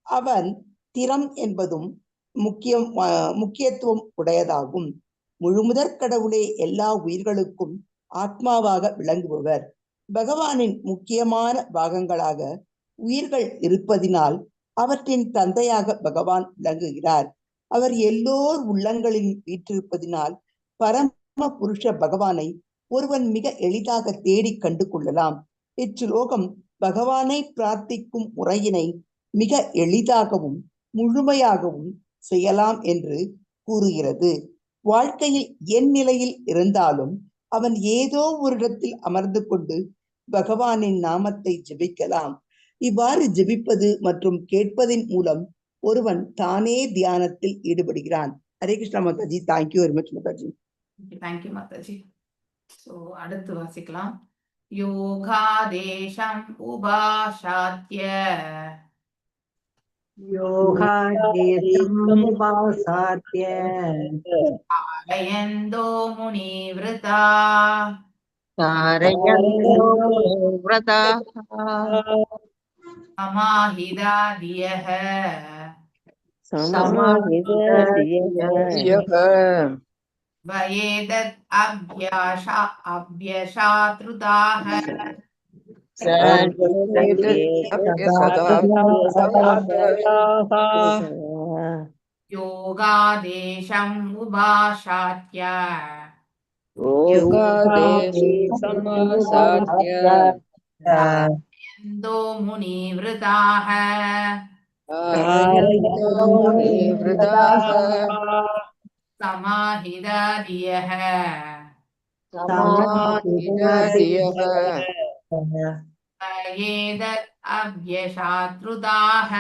அவன் திறம் என்பதும் முக்கியத்துவம் உடையதாகும். முழுமுதற் கடவுளே எல்லா உயிர்களுக்கும் ஆத்மாவாக விளங்குபவர். பகவானின் முக்கியமான பாகங்களாக உயிர்கள் இருப்பதினால் அவற்றின் தந்தையாக பகவான் விளங்குகிறார். அவர் எல்லோர் உள்ளங்களில் வீற்றிருப்பதினால் பரம புருஷ பகவானை ஒருவன் மிக எளிதாக தேடி கண்டு கொள்ளலாம். இச்சுலோகம் பகவானை பிரார்த்திக்கும் முறையினை மிக எளிதாகவும் முழுமையாகவும் செய்யலாம் என்று கூறுகிறது. வாழ்க்கையில் என் நிலையில் இருந்தாலும் அவன் ஏதோ ஒரு இடத்தில் அமர்ந்து கொண்டு பகவானின் நாமத்தை ஜெபிக்கலாம். இவ்வாறு ஜெபிப்பது மற்றும் கேட்பதின் மூலம் ஒருவன் தானே தியானத்தில் ஈடுபடுகிறான். Hare Krishna Mataji. Thank you very much Mataji. Thank you Mataji. So அடுத்து வாசிக்கலாம். யோகாதேசம் உபாசாத்ய தாரயந்தோ முனிவ்ருதா சமாஹிதாதியஹ வயேதத் அப்யசாத்ருதாஹ யோகாதேசம் உபாசாத்ய தாரயந்தோ முனிவ்ருதாஹ சமாஹிதாதியஹ வயேதத் அப்யசாத்ருதாஹ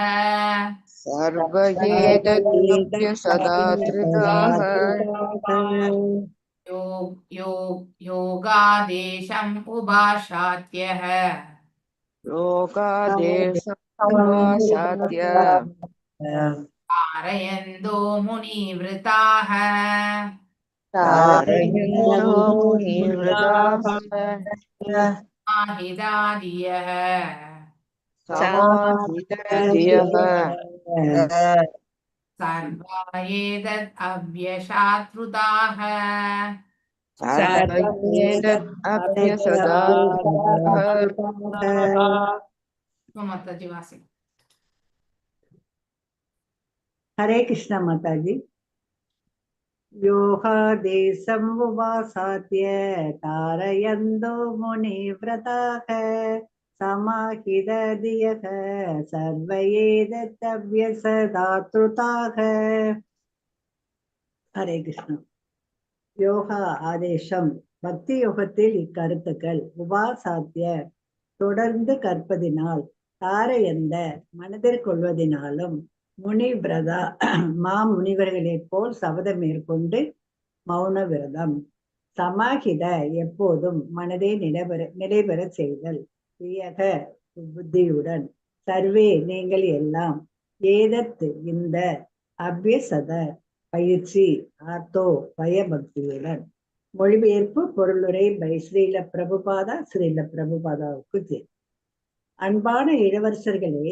யோகாதேசம் உபாசாத்யஹ தாரயந்தோ முனிவ்ருதாஹ சமாஹிதாதியஹ சர்வயேதத் அப்யசாத்ருதாஹ மாதாஜி வாசி. हरे कृष्णा माताजी. योगादेशं उपासाद्य तारयन्दो मुनिव्रताः समाहितधियः सर्वैर्दत्तव्यसदातृताः. हरे कृष्णा. யோகா ஆதேசம் பக்தி யோகத்தில் இக்கருத்துக்கள் உபாசாத்திய தொடர்ந்து கற்பதினால், தாரையந்த மனதில் கொள்வதினாலும், முனிவிரதா முனிவர்களைப் போல் சபதம் மேற்கொண்டு மௌன விரதம், சமாஹித எப்போதும் மனதை நிலைபெற செய்தல். வியக புத்தியுடன். சர்வே நீங்கள் எல்லாம். ஏதத் இந்த. அபியசத பயிற்சி. ஆத்தோ பயபக்தியுடன். மொழிபெயர்ப்பு பொருளுரை பை ஸ்ரீல பிரபுபாதா. ஸ்ரீல பிரபுபாதாவுக்கு ஜெய். அன்பான இளவரசர்களே,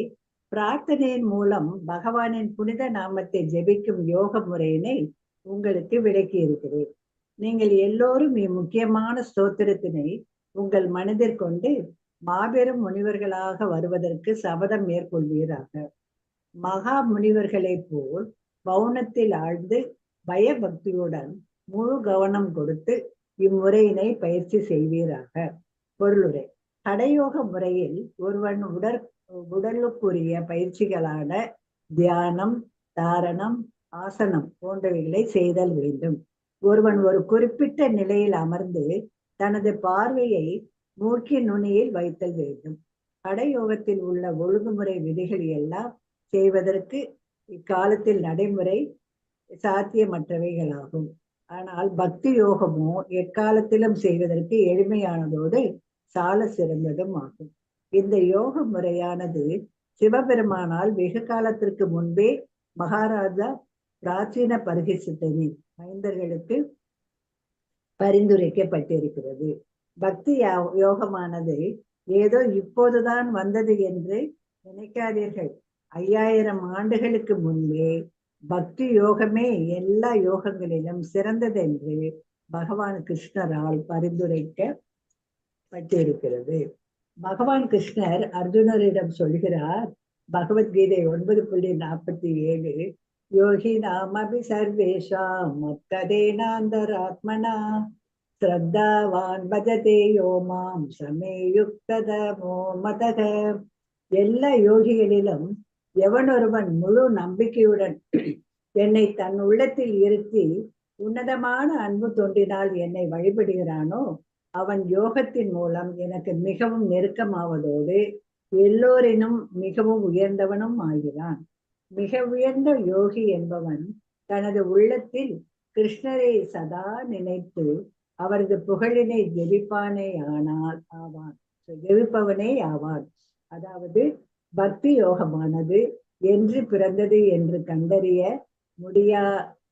பிரார்த்தனையின் மூலம் பகவானின் புனித நாமத்தை ஜெபிக்கும் யோக முறையினை உங்களுக்கு விளக்கி இருக்கிறேன். நீங்கள் எல்லோரும் இம்முக்கியமான ஸ்தோத்திரத்தினை உங்கள் மனதிற்கொண்டு மாபெரும் முனிவர்களாக வருவதற்கு சபதம் மேற்கொள்வீராக. மகா முனிவர்களைப் போல் மௌனத்தில் ஆழ்ந்து பயபக்தியுடன் முழு கவனம் கொடுத்து இம்முறையினை பயிற்சி செய்வீராக. பொருளுரை. கடயோக முறையில் ஒருவன் உடலுக்குரிய பயிற்சிகளான தியானம், தாரணம், ஆசனம் போன்றவைகளை செய்தல் வேண்டும். ஒருவன் ஒரு குறிப்பிட்ட நிலையில் அமர்ந்து தனது பார்வையை மூக்கின் நுனியில் வைத்தல் வேண்டும். கடயோகத்தில் உள்ள ஒழுங்குமுறை விதிகள் எல்லாம் செய்வதற்கு இக்காலத்தில் நடைமுறை சாத்தியமற்றவைகளாகும். ஆனால் பக்தி யோகமோ எக்காலத்திலும் செய்வதற்கு எளிமையானதோடு சால சிறந்ததும் ஆகும். இந்த யோக முறையானது சிவபெருமானால் வெகு காலத்திற்கு முன்பே மகாராஜா பிராச்சீன பரிகிஷ்டனின் மைந்தர்களுக்கு பரிந்துரைக்கப்பட்டிருக்கிறது. பக்தி யோகமானது ஏதோ இப்போதுதான் வந்தது என்று நினைக்காதீர்கள். 5000 ஆண்டுகளுக்கு முன்பே பக்தி யோகமே எல்லா யோகங்களிலும் சிறந்ததென்று பகவான் கிருஷ்ணரால் பரிந்துரைக்கப்பட்டிருக்கிறது. பகவான் கிருஷ்ணர் அர்ஜுனரிடம் சொல்கிறார், பகவத்கீதை 9.47, யோகி நாமபி சர்வேஷாம் மத்ததேனாந்தராத்மனா ஸ்ரத்தாவான் பஜதே யோமாம் சமேயுக்ததமோ மதக. எல்லா யோகிகளிலும் எவனொருவன் முழு நம்பிக்கையுடன் என்னை தன் உள்ளத்தில் இருத்தி உன்னதமான அன்பு தொண்டினால் என்னை வழிபடுகிறானோ அவன் யோகத்தின் மூலம் எனக்கு மிகவும் நெருக்கமாவதோடு எல்லோரினும் மிகவும் உயர்ந்தவனும் ஆகிறான். மிக உயர்ந்த யோகி என்பவன் தனது உள்ளத்தில் கிருஷ்ணரை சதா நினைத்து அவரது புகழினை ஜெபிப்பவனே ஆவான். அதாவது பக்தி யோகமானது என்று பிறந்தது என்று கண்டறிய முடியா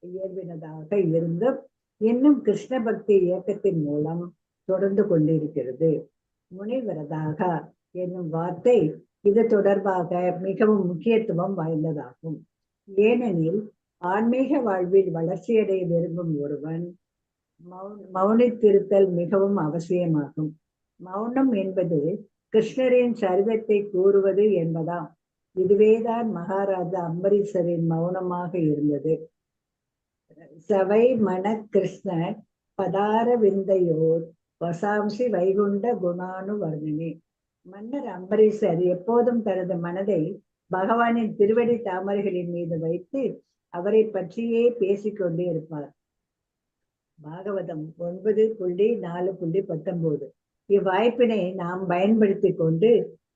இயல்பினதாக இருந்தும் இன்னும் கிருஷ்ண பக்தி இயக்கத்தின் மூலம் தொடர்ந்து கொண்டிருக்கிறது. முனிவரதாக என்னும் வார்த்தை இது தொடர்பாக மிகவும் முக்கியத்துவம் வாய்ந்ததாகும். ஏனெனில் ஆன்மீக வாழ்வில் வளர்ச்சியடைய விரும்பும் ஒருவன் மௌனித்திருத்தல் மிகவும் அவசியமாகும். மௌனம் என்பது கிருஷ்ணரின் சரிதத்தை கூறுவது என்பதாம். இதுவேதான் மகாராஜா அம்பரீஷரின் மௌனமாக இருந்தது. சவை மன கிருஷ்ண பதார விந்தையோர் வசாம்சி வைகுண்ட குணானு வர்ணனே. மன்னர் அம்பரீஷர் எப்போதும் தனது மனதை பகவானின் திருவடி தாமரைகளின் மீது வைத்து அவரை பற்றியே பேசிக்கொண்டே இருப்பார். பாகவதம் 9.4.19. இவ்வாய்ப்பினை நாம் பயன்படுத்தி கொண்டு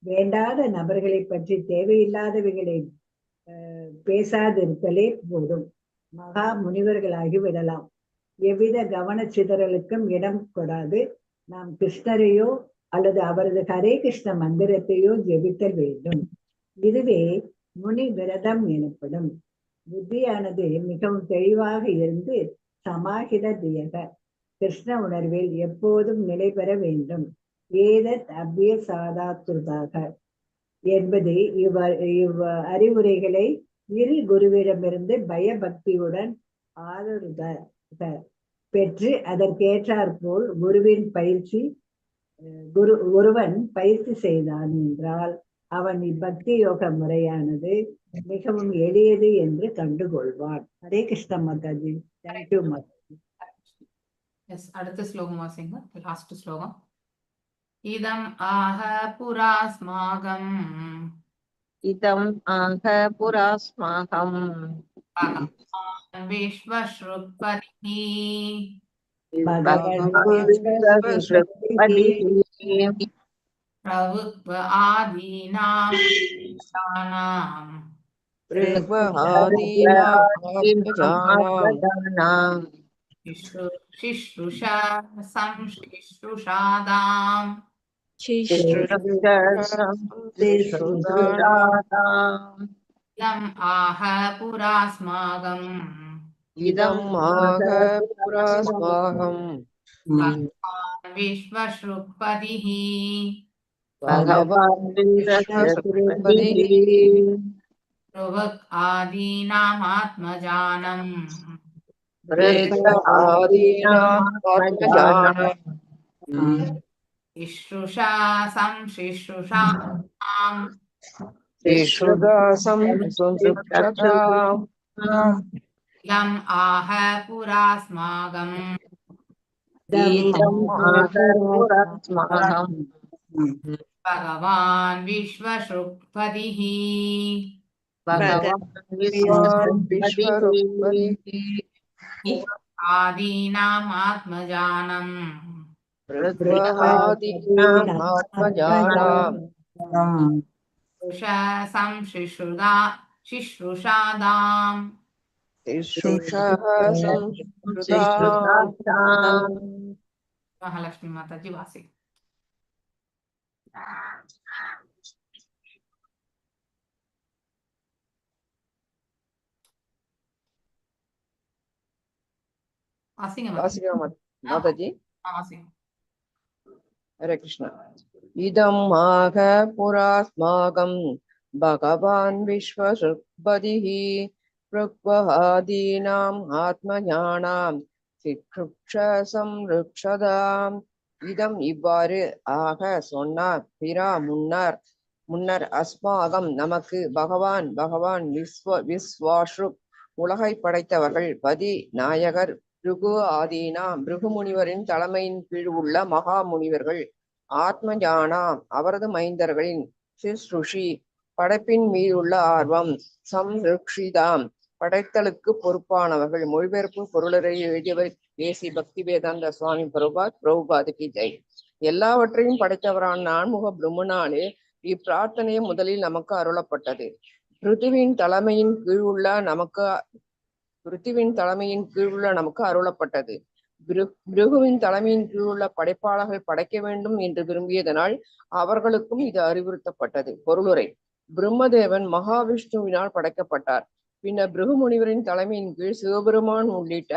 வேண்டாத நபர்களை பற்றி தேவையில்லாதவைகளை பேசாதிருத்தலே போதும். மகா முனிவர்களாகி விடலாம். எவ்வித கவனச்சிதறலுக்கும் இடம் கொடாது நாம் கிருஷ்ணரையோ அல்லது அவரது ஹரே கிருஷ்ண மந்திரத்தையோ ஜெபித்தல் வேண்டும். இதுவே முனி விரதம் எனப்படும். புத்தியானது மிகவும் தெளிவாக இருந்து சமாஹித தியக கிருஷ்ண உணர்வில் எப்போதும் நிலை பெற வேண்டும். ஏதத் அபியசாதாத்ருதாக என்பது இவ் அறிவுரைகளை இரு குருவிடமிருந்து பயபக்தியுடன் ஆதருத பெற்று அதற்கேற்றாற்போல் ஒருவன் பயிற்சி செய்தான் என்றால் அவன் இப்பக்தி யோக முறையானது மிகவும் எளியது என்று கண்டுகொள்வான். ஹரே கிருஷ்ண மாதாஜி. தேங்க்யூ மாதாஜி. அடுத்த ஸ்லோகம் வாசிங்க. லாஸ்ட் ஸ்லோகம். இதம் ஆஹ புராஸ்மாகம் விஸ்வஸ்ருப்பரிஹி பிரவுக்வ ஆதீனாம் शिश्रुषा संशिश्रुषादाम् इदम् आह पुरास्माकम् இதம் ஆக புராஸ்மாகம் भगवान् विश्वशृक्पतिः பகவான் விஸ்வசுருபதி ऋवक् आदीनाम् आत्मजानम् ஆதீனாம் ஆத்மஜானம் शिश्रुषा संशिश्रुषाम् ஸ்ரீஸ்ருதாசம் சும்சுப்ஷதாம் इदम् आह पुरास्माकम् भगवान् विश्वशृक्पतिः आदीनाम् आत्मजानम् ஆதீனாம் ஆத்மஜானம் शिश्रुषा शिश्रुषादाम् ஸ்ரீஸ்ருஷः சம்ஸ்ருதாம் महालक्ष्मी माता जी वासी वासिंग வாசிகா மாதாஜி वासिंग ஹரே கிருஷ்ணா இதம் ஆக புராஸ்மாகம் பகவான் விஸ்வசுக்பதிஹி ருக்வஹாதீனாம் ஆத்மஞானாம் சிக்ஷுக்ஷ சம்ருக்ஷதாம் இதம் இவ்வாறு ஆக சொன்னார் பிரா முன்னர் அஸ்மாகம் நமக்கு பகவான் விஸ்வாஸ்ருக் உலகை படைத்தவர்கள் பதி நாயகர் பிருகு ஆதீனாம் பிருகு முனிவரின் தலைமையின் கீழ் உள்ள மகா முனிவர்கள் ஆத்மஞானாம் அவரது மைந்தர்களின் சிஸ்ருஷி படைப்பின் மீதுள்ள ஆர்வம் சம்ருக்ஷிதாம் படைத்தலுக்கு பொறுப்பானவர்கள். மொழிபெயர்ப்பு பொருளரை எழுதியவர் தேசி பக்தி வேதாந்த சுவாமி பிரபுபாதுக்கு ஜெய். எல்லாவற்றையும் படைத்தவரான நான்முக பிரம்மனாலே இப்பிரார்த்தனையை முதலில் நமக்கு அருளப்பட்டது. பிருத்திவின் தலைமையின் கீழுள்ள நமக்கு அருளப்பட்டது. பிருகுவின் தலைமையின் கீழுள்ள படைப்பாளர்கள் படைக்க வேண்டும் என்று விரும்பியதனால் அவர்களுக்கும் இது அறிவுறுத்தப்பட்டது. பொருளுரை: பிரம்மதேவன் மகாவிஷ்ணுவினால் படைக்கப்பட்டார். பின்னர் பிருகு முனிவரின் தலைமையின் கீழ் சிவபெருமான் உள்ளிட்ட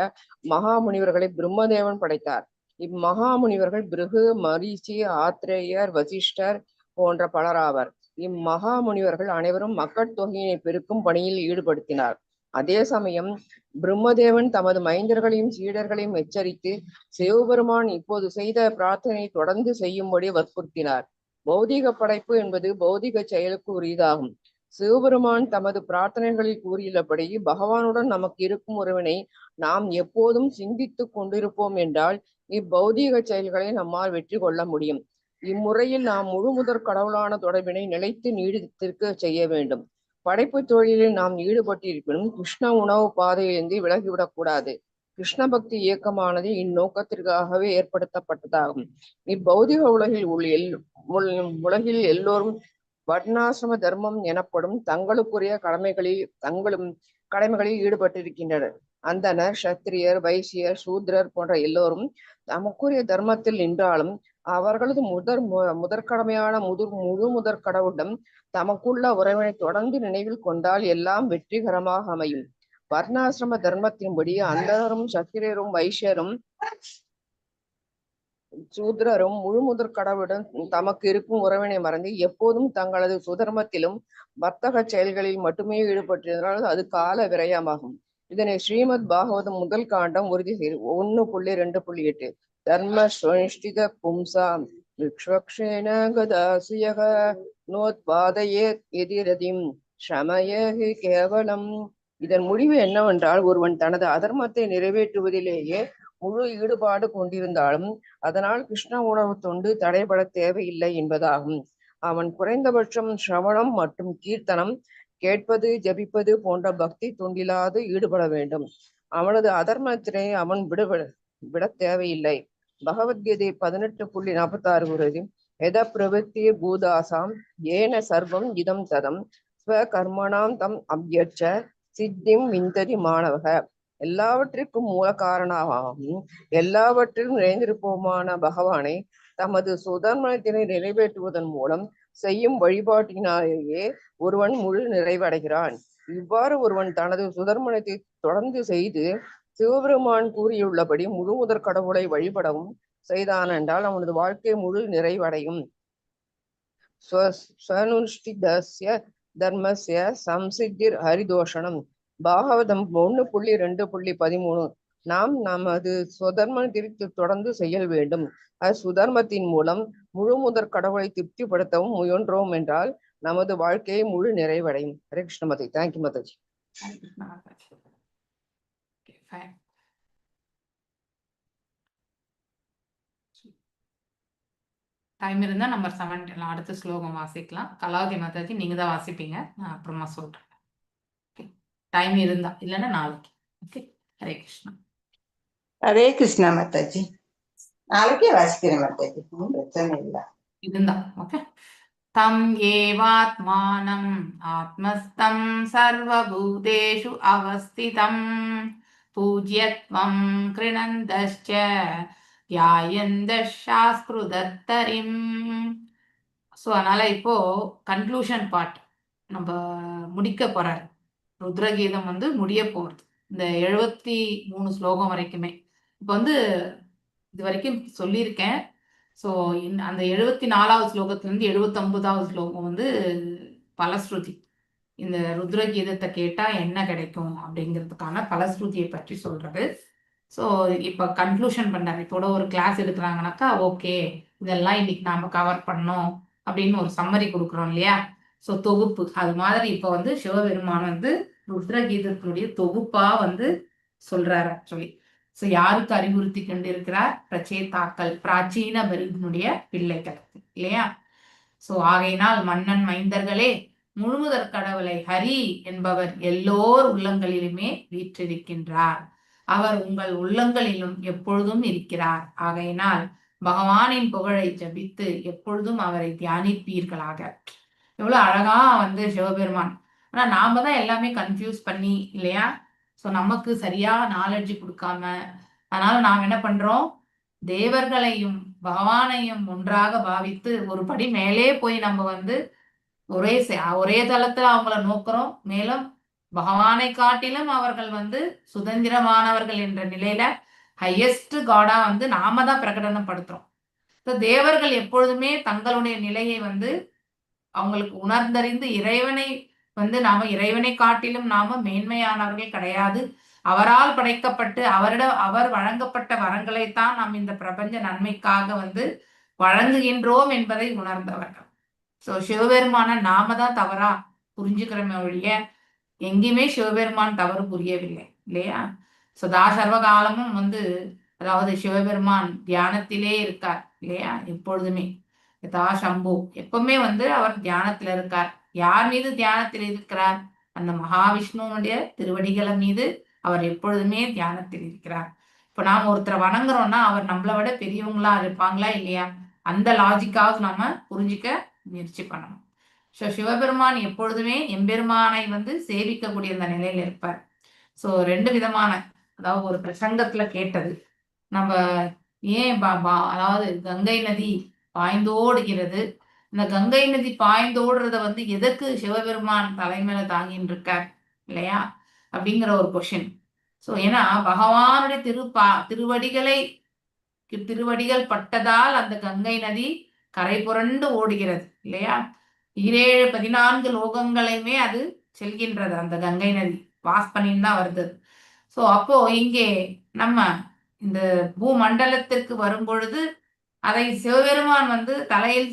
மகா முனிவர்களை பிரம்மதேவன் படைத்தார். இம்மகா முனிவர்கள் பிருகு, மரீச்சி, ஆத்ரேயர், வசிஷ்டர் போன்ற பலராவர். இம்மகா முனிவர்கள் அனைவரும் மக்கட் தொகையினை பெருக்கும் பணியில் ஈடுபடுத்தினார். அதே சமயம் பிரம்மதேவன் தமது மைந்தர்களையும் சீடர்களையும் எச்சரித்து சிவபெருமான் இப்போது செய்த பிரார்த்தனை தொடர்ந்து செய்யும்படி வற்புறுத்தினார். பௌதிக படைப்பு என்பது பௌதிக செயலுக்கு உரியதாகும். சிவபெருமான் தமது பிரார்த்தனைகளில் கூறியுள்ளபடி பகவானுடன் நமக்கு இருக்கும் உறவினை நாம் எப்போதும் சிந்தித்து கொண்டிருப்போம் என்றால் இப்பௌதீக செயல்களை நம்மால் வெற்றி கொள்ள முடியும். இம்முறையில் நாம் முழு முதற் கடவுளான தொடர்பினை நிலைத்து நீடித்திருக்க செய்ய வேண்டும். படைப்பு தொழிலில் நாம் ஈடுபட்டிருப்பினும் கிருஷ்ண உணவு பாதையிலிருந்து விலகிவிடக்கூடாது. கிருஷ்ண பக்தி இயக்கமானது இந்நோக்கத்திற்காகவே ஏற்படுத்தப்பட்டதாகும். இப்பௌதிக உலகில் எல்லோரும் வர்ணாசிரம தர்மம் எனப்படும் தங்களுக்குரிய கடமைகளில் ஈடுபட்டிருக்கின்றனர். அந்தனர், சத்திரியர், வைசியர், சூத்ரர் போன்ற எல்லோரும் தமக்குரிய தர்மத்தில் நின்றாலும் அவர்களது முதற்கடமையான முழு முதற் கடவுளிடம் தமக்குள்ள உறவினை தொடர்ந்து நினைவில் கொண்டால் எல்லாம் வெற்றிகரமாக அமையும். வர்ணாசிரம தர்மத்தின்படி அந்தனரும் சத்திரியரும் வைசியரும் சூத்ரரும் முழு முதற் கடவுளுடன் தமக்கு இருக்கும் உறவினை மறந்து எப்போதும் தங்களது சுதர்மத்திலும் வர்த்தக செயல்களில் மட்டுமே ஈடுபட்டிருந்தால் அது கால விரயமாகும். இதனை ஸ்ரீமத் பாகவதம் முதல் காண்டம் உறுதி செய்து 1.2.8 தர்ம ஸ்வனிஷ்டித பும்சாம் விக்ஷ்வக்ஷேன கதாசியக நோத்பாதயேத் எதிரதிம் ஷமயஹி கேவலம். இதன் முடிவு என்னவென்றால், ஒருவன் தனது அதர்மத்தை நிறைவேற்றுவதிலேயே முழு ஈடுபாடு கொண்டிருந்தாலும் அதனால் கிருஷ்ண உணவு தொண்டு தடைபட தேவையில்லை என்பதாகும். அவன் குறைந்தபட்சம் சிரவணம் மற்றும் கீர்த்தனம், கேட்பது, ஜபிப்பது போன்ற பக்தி தொண்டிலாது ஈடுபட வேண்டும். அவனது அதர்மத்தினை அவன் விட தேவையில்லை. பகவத்கீதை 18.46 கூறுவது: எத பிரவೃತ್ತಿ பூதாசாம் ஏன சர்வம் இதம் ததம் ஸ்வ கர்மணாம் தம் அவ்யட்ச சித்திம் விந்ததி மாணவக. எல்லாவற்றிற்கும் மூல காரணமாகவும் எல்லாவற்றிலும் நிறைந்திருப்போமான பகவானை தமது சுதர்மனத்தினை நிறைவேற்றுவதன் மூலம் செய்யும் வழிபாட்டினாலேயே ஒருவன் முழு நிறைவடைகிறான். இவ்வாறு ஒருவன் தனது சுதர்மனத்தை தொடர்ந்து செய்து சிவபெருமான் கூறியுள்ளபடி முழு முதற் கடவுளை வழிபடவும் செய்தான் அவனது வாழ்க்கை முழு நிறைவடையும். ஸ்வனுஷ்டிதஸ்ய தர்மஸ்ய சம்சித்திர் ஹரிதோஷணம். பாகவதம் 1.2.13. நாம் நமது சுதர்மத்திற்கு தொடர்ந்து செய்ய வேண்டும். சுதர்மத்தின் மூலம் முழு முதற் கடவுளை திருப்திப்படுத்தவும் முயன்றோம் என்றால் நமது வாழ்க்கையை முழு நிறைவடையும். ஹரே கிருஷ்ண மாதாஜி. தேங்க்யூ மாதாஜி. டைம் இருந்தா நம்பர் 7 அடுத்த ஸ்லோகம் வாசிக்கலாம். கலாவதி மாதாஜி நீங்க தான் வாசிப்பீங்க, நான் அப்புறமா சொல்றேன். டைம் இருந்தா, இல்லைன்னா நாளைக்கு. ஓகே, ஹரே கிருஷ்ணா. ஹரே கிருஷ்ணா மாதாஜி. நாளைக்கே வாசிக்கிறேன் மாதாஜி, பிரச்சனை இல்லை. இருந்தா ஓகே. தம் ஏவாத்மானம் ஆத்மஸ்தம் சர்வபூதேஷு அவஸ்திதம் பூஜ்யத்வம் கிருணந்தஸ்ச தியாயந்தசாஸ்கிருதத்தரிம். ஸோ அதனால இப்போ கன்க்ளூஷன் பார்ட் நம்ம முடிக்க போறாரு. ருத்ரகீதம் முடிய போகுது இந்த 73 ஸ்லோகம் வரைக்குமே. இப்போ இது வரைக்கும் சொல்லியிருக்கேன். ஸோ அந்த 74வது ஸ்லோகத்திலிருந்து 79வது ஸ்லோகம் பலஸ்ருதி. இந்த ருத்ரகீதத்தை கேட்டா என்ன கிடைக்கும் அப்படிங்கிறதுக்கான பலஸ்ருதியை பற்றி சொல்றது. ஸோ இப்போ கன்க்ளூஷன் பண்றாரு. இப்போ ஒரு கிளாஸ் எடுக்கிறாங்கனாக்கா ஓகே இதெல்லாம் இன்னைக்கு நாம கவர் பண்ணோம் அப்படின்னு ஒரு சம்மரி கொடுக்குறோம் இல்லையா. ஸோ தொகுப்பு அது மாதிரி இப்போ சிவபெருமான் ருத்ரகீதத்தினுடைய தொகுப்பா சொல்றாரு ஆக்சுவலி. ஸோ யாருக்கு அறிவுறுத்தி கொண்டிருக்கிறார்? பிரச்சேதாக்கள், பிராச்சீன பரிதனுடைய பிள்ளைகள் இல்லையா. ஸோ ஆகையினால் மன்னன் மைந்தர்களே, முழுமுதற் கடவுளை ஹரி என்பவர் எல்லோர் உள்ளங்களிலுமே வீற்றிருக்கின்றார். அவர் உங்கள் உள்ளங்களிலும் எப்பொழுதும் இருக்கிறார். ஆகையினால் பகவானின் புகழை ஜபித்து எப்பொழுதும் அவரை தியானிப்பீர்களாக. எவ்வளவு அழகா சிவபெருமான். ஆனா நாம தான் எல்லாமே கன்ஃபியூஸ் பண்ணி இல்லையா. ஸோ நமக்கு சரியா நாலெட்ஜ் கொடுக்காம, அதனால நாம் என்ன பண்றோம்? தேவர்களையும் பகவானையும் ஒன்றாக பாவித்து ஒரு படி மேலே போய் நம்ம ஒரே தளத்துல அவங்கள நோக்கிறோம். மேலும் பகவானை காட்டிலும் அவர்கள் சுதந்திரமானவர்கள் என்ற நிலையில ஹையஸ்ட் காடா நாம தான் பிரகடனப்படுத்துறோம். தேவர்கள் எப்பொழுதுமே தங்களுடைய நிலையை அவங்களுக்கு உணர்ந்தறிந்து இறைவனை நாம இறைவனை காட்டிலும் நாம மேன்மையானவர்கள் கிடையாது. அவரால் படைக்கப்பட்டு அவர் வழங்கப்பட்ட வரங்களைத்தான் நாம் இந்த பிரபஞ்ச நன்மைக்காக வழங்குகின்றோம் என்பதை உணர்ந்தவர்கள். ஸோ சிவபெருமான நாம தான் தவறா புரிஞ்சுக்கிறோமே ஒழிய எங்கேயுமே சிவபெருமான் தவறு புரியவில்லை இல்லையா. சதா சர்வ காலமும் அதாவது சிவபெருமான் தியானத்திலே இருக்கார் இல்லையா. எப்பொழுதுமே யதா சம்பு எப்பவுமே அவர் தியானத்துல இருக்கார். யார் மீது தியானத்தில் இருக்கிறார்? அந்த மகாவிஷ்ணுவனுடைய திருவடிகளை மீது அவர் எப்பொழுதுமே தியானத்தில் இருக்கிறார். இப்போ நாம் ஒருத்தரை வணங்குறோம்னா அவர் நம்மளை விட பெரியவங்களா இருப்பாங்களா இல்லையா? அந்த லாஜிக்காவது நாம புரிஞ்சுக்க முயற்சி பண்ணணும். ஸோ சிவபெருமான் எப்பொழுதுமே எம்பெருமானை சேவிக்கக்கூடிய அந்த நிலையில இருப்பார். ஸோ 2 விதமான, அதாவது ஒரு பிரசங்கத்துல கேட்டது நம்ம ஏன் அதாவது கங்கை நதி பாய்ந்தோடுகிறது. இந்த கங்கை நதி பாய்ந்தோடுறத எதற்கு சிவபெருமான் தலைமையில தாங்கின்னு இருக்கார் இல்லையா அப்படிங்கிற ஒரு கொஸ்டின். ஸோ ஏன்னா பகவானுடைய திருவடிகள் பட்டதால் அந்த கங்கை நதி கரை புரண்டு ஓடுகிறது இல்லையா. 14 லோகங்களையுமே அது செல்கின்றது. அந்த கங்கை நதி பாஸ் பண்ணின்னு தான் வருது. ஸோ அப்போ இங்கே நம்ம இந்த பூமண்டலத்திற்கு வரும் பொழுது அதை சிவபெருமான் தலையில்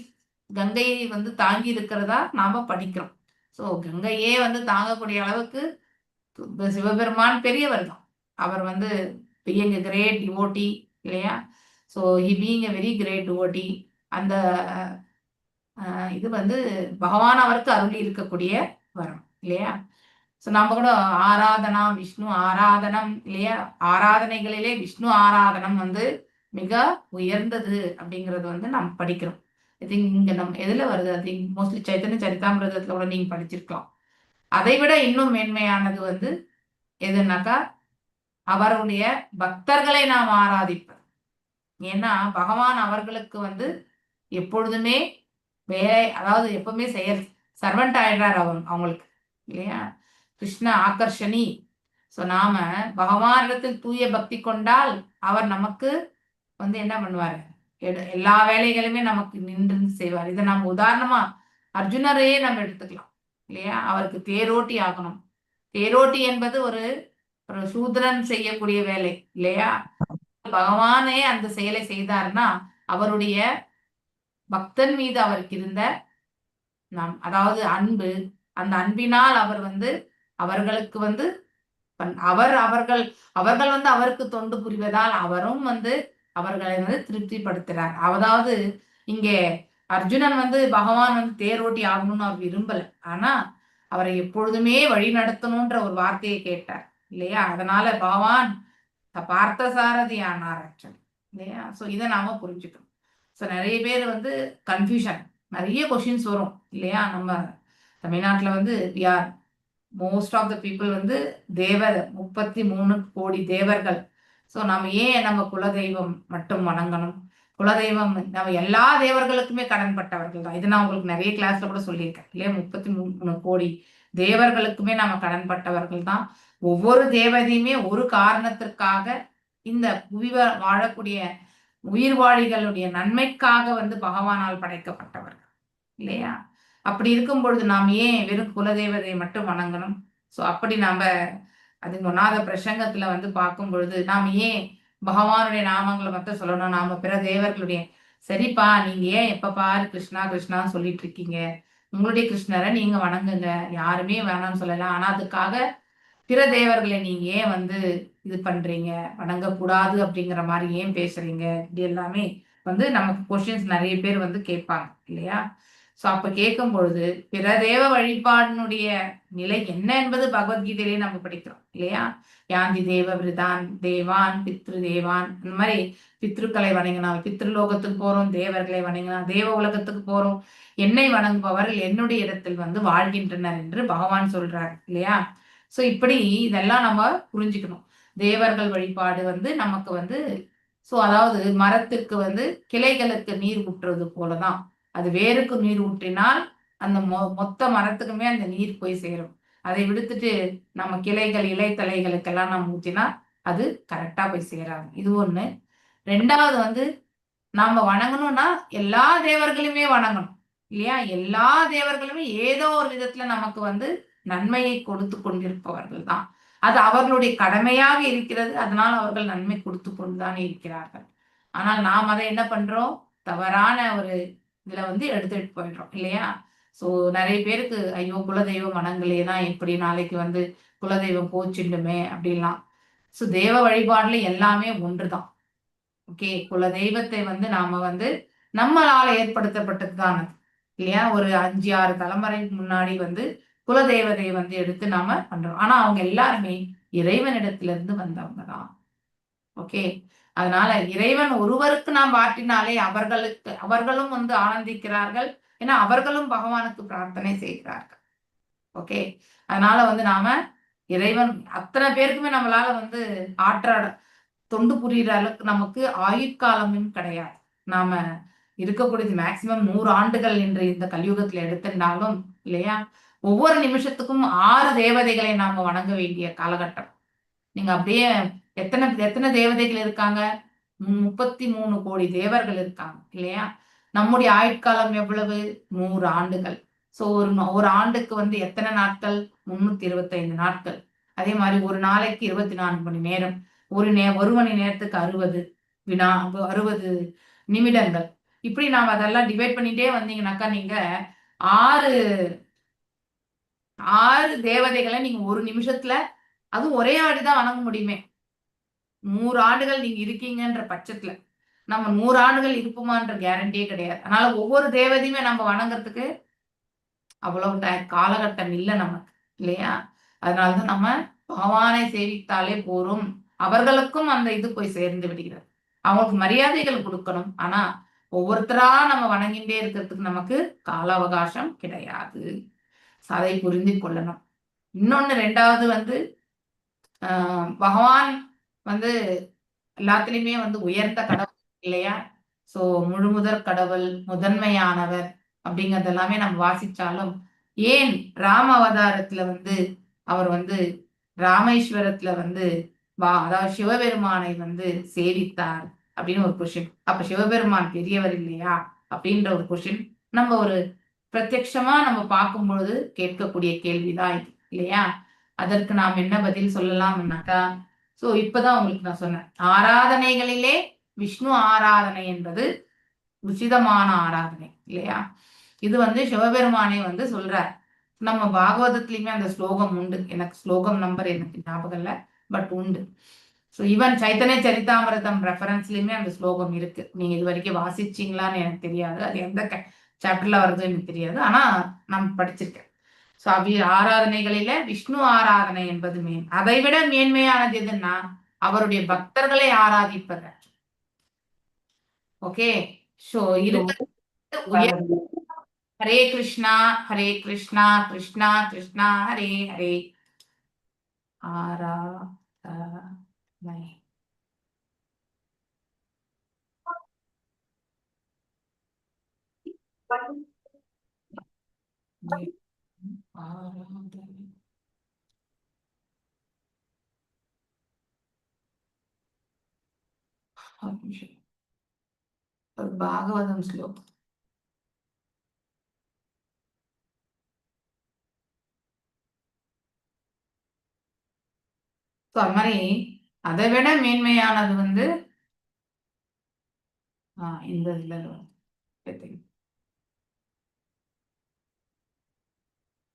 கங்கையை தாங்கி இருக்கிறதா நாம படிக்கிறோம். ஸோ கங்கையே தாங்கக்கூடிய அளவுக்கு சிவபெருமான் பெரியவர் தான். அவர் பீயிங் எ கிரேட் டிவோட்டி இல்லையா. So he being a very great devotee. அந்த இது பகவான் அவருக்கு அருளி இருக்கக்கூடிய வரம் இல்லையா. ஸோ நம்ம கூட ஆராதனா விஷ்ணு ஆராதனம் இல்லையா. ஆராதனைகளிலே விஷ்ணு ஆராதனம் மிக உயர்ந்தது அப்படிங்கிறது நம்ம படிக்கிறோம். ஐ திங்க் இங்க நம்ம எதுல வருது? ஐ திங்க் மோஸ்ட்லி சைத்தன்ய சரிதாமிரதத்துல கூட நீங்க படிச்சிருக்கலாம். அதை விட இன்னும் மேன்மையானது எதுனாக்கா அவருடைய பக்தர்களை நாம் ஆராதிப்பது. ஏன்னா பகவான் அவர்களுக்கு வந்து எப்பொழுதுமே வேலை, அதாவது எப்பவுமே செயல் சர்வெண்ட் ஆயிடுறாரு அவங்களுக்கு இல்லையா. கிருஷ்ண ஆகர்ஷணி. ஸோ நாம பகவானிடத்தில் தூய பக்தி கொண்டால் அவர் நமக்கு வந்து என்ன பண்ணுவாரு, எல்லா வேலைகளுமே நமக்கு நின்று செய்வார். இதை நம்ம உதாரணமா அர்ஜுனரையே நம்ம எடுத்துக்கலாம் இல்லையா. அவருக்கு தேரோட்டி ஆகணும். தேரோட்டி என்பது ஒரு சூத்திரன் செய்யக்கூடிய வேலை இல்லையா. பகவானே அந்த செயலை செய்தார்னா அவருடைய பக்தன் மீது அவருக்கு இருந்த அதாவது அன்பு, அந்த அன்பினால் அவர் வந்து அவர்களுக்கு வந்து அவர்கள் வந்து அவருக்கு தொண்டு புரிவதால் அவரும் வந்து அவர்களை வந்து திருப்திப்படுத்துறார். அதாவது இங்கே அர்ஜுனன் வந்து பகவான் வந்து தேரோட்டி ஆகணும்னு அவர் விரும்பல, ஆனா அவரை எப்பொழுதுமே வழி நடத்தணும்ன்ற ஒரு வார்த்தையை கேட்டார் இல்லையா. அதனால பகவான் பார்த்த சாரதி ஆனார் இல்லையா. ஸோ இதை நாம புரிஞ்சுக்கணும். ஸோ நிறைய பேர் வந்து கன்ஃபியூஷன், நிறைய கொஷின்ஸ் வரும் இல்லையா. நம்ம தமிழ்நாட்டில் வந்து மோஸ்ட் ஆஃப் த பீப்புள் வந்து 33 கோடி தேவர்கள். ஸோ நம்ம ஏன் நம்ம குலதெய்வம் மட்டும் வணங்கணும்? குலதெய்வம் நம்ம எல்லா தேவர்களுக்குமே கடன்பட்டவர்கள் தான். இது நான் உங்களுக்கு நிறைய கிளாஸ்ல கூட சொல்லியிருக்கேன் இல்லையா. 33 கோடி தேவர்களுக்குமே நம்ம கடன்பட்டவர்கள் தான். ஒவ்வொரு தேவதையுமே ஒரு காரணத்திற்காக இந்த புவி வாழக்கூடிய உயிர்வாழிகளுடைய நன்மைக்காக வந்து பகவானால் படைக்கப்பட்டவர்கள் இல்லையா. அப்படி இருக்கும் பொழுது நாம் ஏன் வெறும் குலதெய்வத்தை மட்டும் வணங்கணும்? ஸோ அப்படி நாம அது ஒன்னாத பிரசங்கத்துல வந்து பார்க்கும் பொழுது நாம் ஏன் பகவானுடைய நாமங்களை மட்டும் சொல்லணும்? நாம பிற தேவர்களுடைய சரிப்பா, நீங்க ஏன் எப்ப பாரு கிருஷ்ணா கிருஷ்ணான்னு சொல்லிட்டு இருக்கீங்க? உங்களுடைய கிருஷ்ணரை நீங்க வணங்குங்க, யாருமே வேணாம்னு சொல்லலாம். ஆனா அதுக்காக பிற தேவர்களை நீங்க ஏன் வந்து இது பண்றீங்க, வணங்கக்கூடாது அப்படிங்கிற மாதிரி ஏன் பேசுறீங்க? இப்படி எல்லாமே வந்து நமக்கு கொஸ்டின்ஸ் நிறைய பேர் வந்து கேட்பாங்க இல்லையா. ஸோ அப்ப கேட்கும் பொழுது பிற தேவ வழிபாடினுடைய நிலை என்ன என்பது பகவத்கீதையிலேயே நம்ம படிக்கிறோம் இல்லையா. யாந்தி தேவ விருதான் தேவான் பித்ரு தேவான், இந்த மாதிரி பித்ருக்களை வணங்கினால் பித்ருலோகத்துக்கு போறோம், தேவர்களை வணங்கினால் தேவ உலகத்துக்கு போறோம், என்னை வணங்குபவர்கள் என்னுடைய இடத்தில் வந்து வாழ்கின்றனர் என்று பகவான் சொல்றார் இல்லையா. ஸோ இப்படி இதெல்லாம் நம்ம புரிஞ்சுக்கணும். தேவர்கள் வழிபாடு வந்து நமக்கு வந்து ஸோ அதாவது மரத்திற்கு வந்து கிளைகளுக்கு நீர் ஊற்றுறது போலதான், அது வேருக்கு நீர் ஊற்றினால் அந்த மொத்த மரத்துக்குமே அந்த நீர் போய் சேரும். அதை விடுத்துட்டு நம்ம கிளைகள் இலைத்தலைகளுக்கெல்லாம் நம்ம ஊற்றினா அது கரெக்டா போய் சேராது. இது ஒண்ணு. ரெண்டாவது வந்து நாம வணங்கணும்னா எல்லா தேவர்களுமே வணங்கணும் இல்லையா. எல்லா தேவர்களுமே ஏதோ ஒரு விதத்துல நமக்கு வந்து நன்மையை கொடுத்து கொண்டிருப்பவர்கள் தான். அது அவர்களுடைய கடமையாக இருக்கிறது. அதனால் அவர்கள் நன்மை கொடுத்து கொண்டுதானே இருக்கிறார்கள். ஆனால் நாம் அதை என்ன பண்றோம், தவறான ஒரு இதுல வந்து எடுத்துட்டு போயிடுறோம் இல்லையா. ஸோ நிறைய பேருக்கு ஐயோ குலதெய்வம் வணங்கலைன்னா எப்படி நாளைக்கு வந்து குலதெய்வம் போச்சுண்டுமே அப்படின்லாம். ஸோ தேவ வழிபாடுல எல்லாமே ஒன்றுதான். ஓகே, குலதெய்வத்தை வந்து நாம வந்து நம்மளால ஏற்படுத்தப்பட்டது தான் இல்லையா. ஒரு 5-6 தலைமுறைக்கு முன்னாடி வந்து குலதெய்வத்தை வந்து எடுத்து நாம பண்றோம். ஆனா அவங்க எல்லாருமே இறைவனிடத்திலிருந்து வந்தவங்க தான். ஓகே, அதனால இறைவன் ஒருவருக்கு நாம் வாட்டினாலே அவர்களும் வந்து ஆனந்திக்கிறார்கள். ஏன்னா அவர்களும் பகவானுக்கு பிரார்த்தனை செய்கிறார்கள். ஓகே, அதனால வந்து நாம இறைவன் அத்தனை பேருக்குமே நம்மளால வந்து தொண்டு புரியுற அளவுக்கு நமக்கு ஆயுட்காலமும் கிடையாது. நாம இருக்கக்கூடியது மேக்சிமம் 100 ஆண்டுகள் என்று இந்த கலியுகத்துல எடுத்திருந்தாலும் இல்லையா, ஒவ்வொரு நிமிஷத்துக்கும் 6 தேவதைகளை நாம வணங்க வேண்டிய காலகட்டம். நீங்க அப்படியே எத்தனை தேவதைகள் இருக்காங்க? 33 கோடி தேவர்கள் இருக்காங்க இல்லையா. நம்முடைய ஆயுட்காலம் எவ்வளவு? 100 ஆண்டுகள். சோ ஒரு ஆண்டுக்கு வந்து எத்தனை நாட்கள்? 325 நாட்கள். அதே மாதிரி ஒரு நாளைக்கு 24 மணி நேரம். ஒரு மணி நேரத்துக்கு 60 நிமிடங்கள். இப்படி நாம அதெல்லாம் டிவைட் பண்ணிட்டே வந்தீங்கன்னாக்கா நீங்க 6 தேவதைகளை நீங்க ஒரு நிமிஷத்துல, அதுவும் ஒரே ஆடுதான் வணங்க முடியுமே. 100 ஆண்டுகள் நீங்க இருக்கீங்கன்ற பட்சத்துல நம்ம 100 ஆண்டுகள் இருப்போமான்ற கேரண்டியே கிடையாது. அதனால ஒவ்வொரு தேவதையுமே நம்ம வணங்குறதுக்கு அவ்வளவு காலகட்டம் இல்லை நமக்கு இல்லையா. அதனாலதான் நம்ம பகவானை சேவித்தாலே போரும். அவர்களுக்கும் அந்த இது போய் சேர்ந்து விடுகிறது. அவங்களுக்கு மரியாதைகள் கொடுக்கணும். ஆனா ஒவ்வொருத்தரா நம்ம வணங்கிட்டே இருக்கிறதுக்கு நமக்கு கால அவகாசம் கிடையாது. அதை புரிந்து கொள்ளணும். இன்னொன்னு ரெண்டாவது வந்து பகவான் வந்து எல்லாத்துலயுமே வந்து உயர்ந்த கடவுள் இல்லையா? சோ முழுமுதற் கடவுள், முதன்மையானவர் அப்படிங்கறது எல்லாமே நம்ம வாசிச்சாலும், ஏன் ராம அவதாரத்துல வந்து அவர் வந்து ராமேஸ்வரத்துல வந்து அதாவது சிவபெருமானை வந்து சேவித்தார் அப்படின்னு ஒரு கொஸ்டின். அப்ப சிவபெருமான் பெரியவர் இல்லையா அப்படின்ற ஒரு கொஸ்டின் நம்ம ஒரு பிரத்யட்சமா நம்ம பார்க்கும்பொழுது கேட்கக்கூடிய கேள்விதான் இது இல்லையா? அதற்கு நாம் என்ன பதில் சொல்லலாம்னாக்கா, சோ இப்பதான் உங்களுக்கு நான் சொன்னேன், ஆராதனைகளிலே விஷ்ணு ஆராதனை என்பது உச்சிதமான ஆராதனை இல்லையா? இது வந்து சிவபெருமானை வந்து சொல்றார். நம்ம பாகவதத்திலயுமே அந்த ஸ்லோகம் உண்டு. எனக்கு ஸ்லோகம் நம்பர் எனக்கு ஞாபகம் இல்ல, பட் உண்டு. ஸோ ஈவன் சைத்தன்ய சரிதாமிரதம் ரெஃபரன்ஸ்லயுமே அந்த ஸ்லோகம் இருக்கு. நீங்க இது வரைக்கும் வாசிச்சீங்களான்னு எனக்கு தெரியாது. அது எந்த சாப்டர்ல வருது எனக்கு தெரியாது. ஆனா நான் படிச்சிருக்கேன். ஸோ ஆராதனைகளில விஷ்ணு ஆராதனை என்பது அதை விட மேன்மையானது எதுன்னா அவருடைய பக்தர்களை ஆராதிப்பது. ஓகே, ஸோ இருக்கிறது ஹரே கிருஷ்ணா கிருஷ்ணா கிருஷ்ணா ஹரே ஹரே. ஆராதனை பாகவதம் ஸ்லோகம். அது மாதிரி அதை விட மேன்மையானது வந்து இந்த இதுல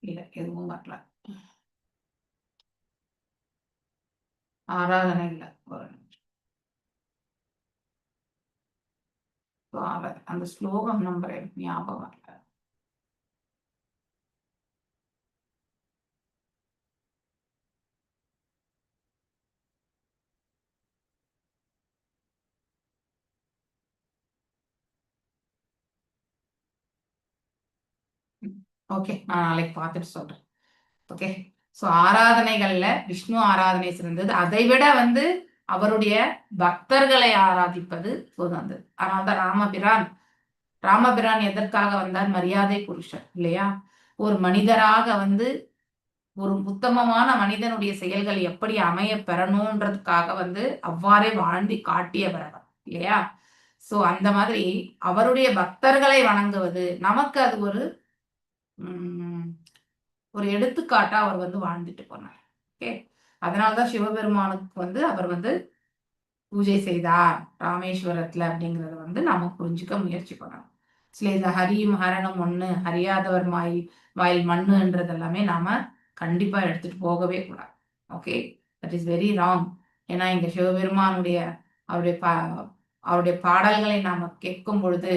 இல்ல எதுவும் வரல. ஆராதனை இல்ல, அந்த ஸ்லோகம் நம்பர் எனக்கு ஞாபகம் வரல. ஓகே, நான் நாளைக்கு பார்த்துட்டு சொல்றேன். ஓகே, சோ ஆராதனைகள்ல விஷ்ணு ஆராதனை சிறந்தது. அதை விட வந்து அவருடைய பக்தர்களை ஆராதிப்பது சிறந்தது. அதனால்தான் ராமபிரான் எதற்காக வந்தார்? மரியாதை புருஷன் இல்லையா? ஒரு மனிதராக வந்து ஒரு உத்தமமான மனிதனுடைய செயல்கள் எப்படி அமைய பெறணும்ன்றதுக்காக வந்து அவ்வாறே வாழ்ந்து காட்டியவர் அவர் இல்லையா? சோ அந்த மாதிரி அவருடைய பக்தர்களை வணங்குவது நமக்கு அது ஒரு எடுத்துக்காட்டா அவர் வந்து வாழ்ந்துட்டு போனார். ஓகே, அதனாலதான் சிவபெருமானுக்கு வந்து அவர் வந்து பூஜை செய்தார் ராமேஸ்வரத்துல அப்படிங்கறத வந்து நாம புரிஞ்சுக்க முயற்சி பண்ணணும். சில இந்த ஹரியும் ஹரணம் ஒண்ணு, அறியாதவர் வாயில் மண்ணுன்றது எல்லாமே நாம கண்டிப்பா எடுத்துட்டு போகவே கூடாது. Okay, that is very wrong. ஏன்னா இங்க சிவபெருமானுடைய அவருடைய பாடல்களை நாம கேட்கும் பொழுது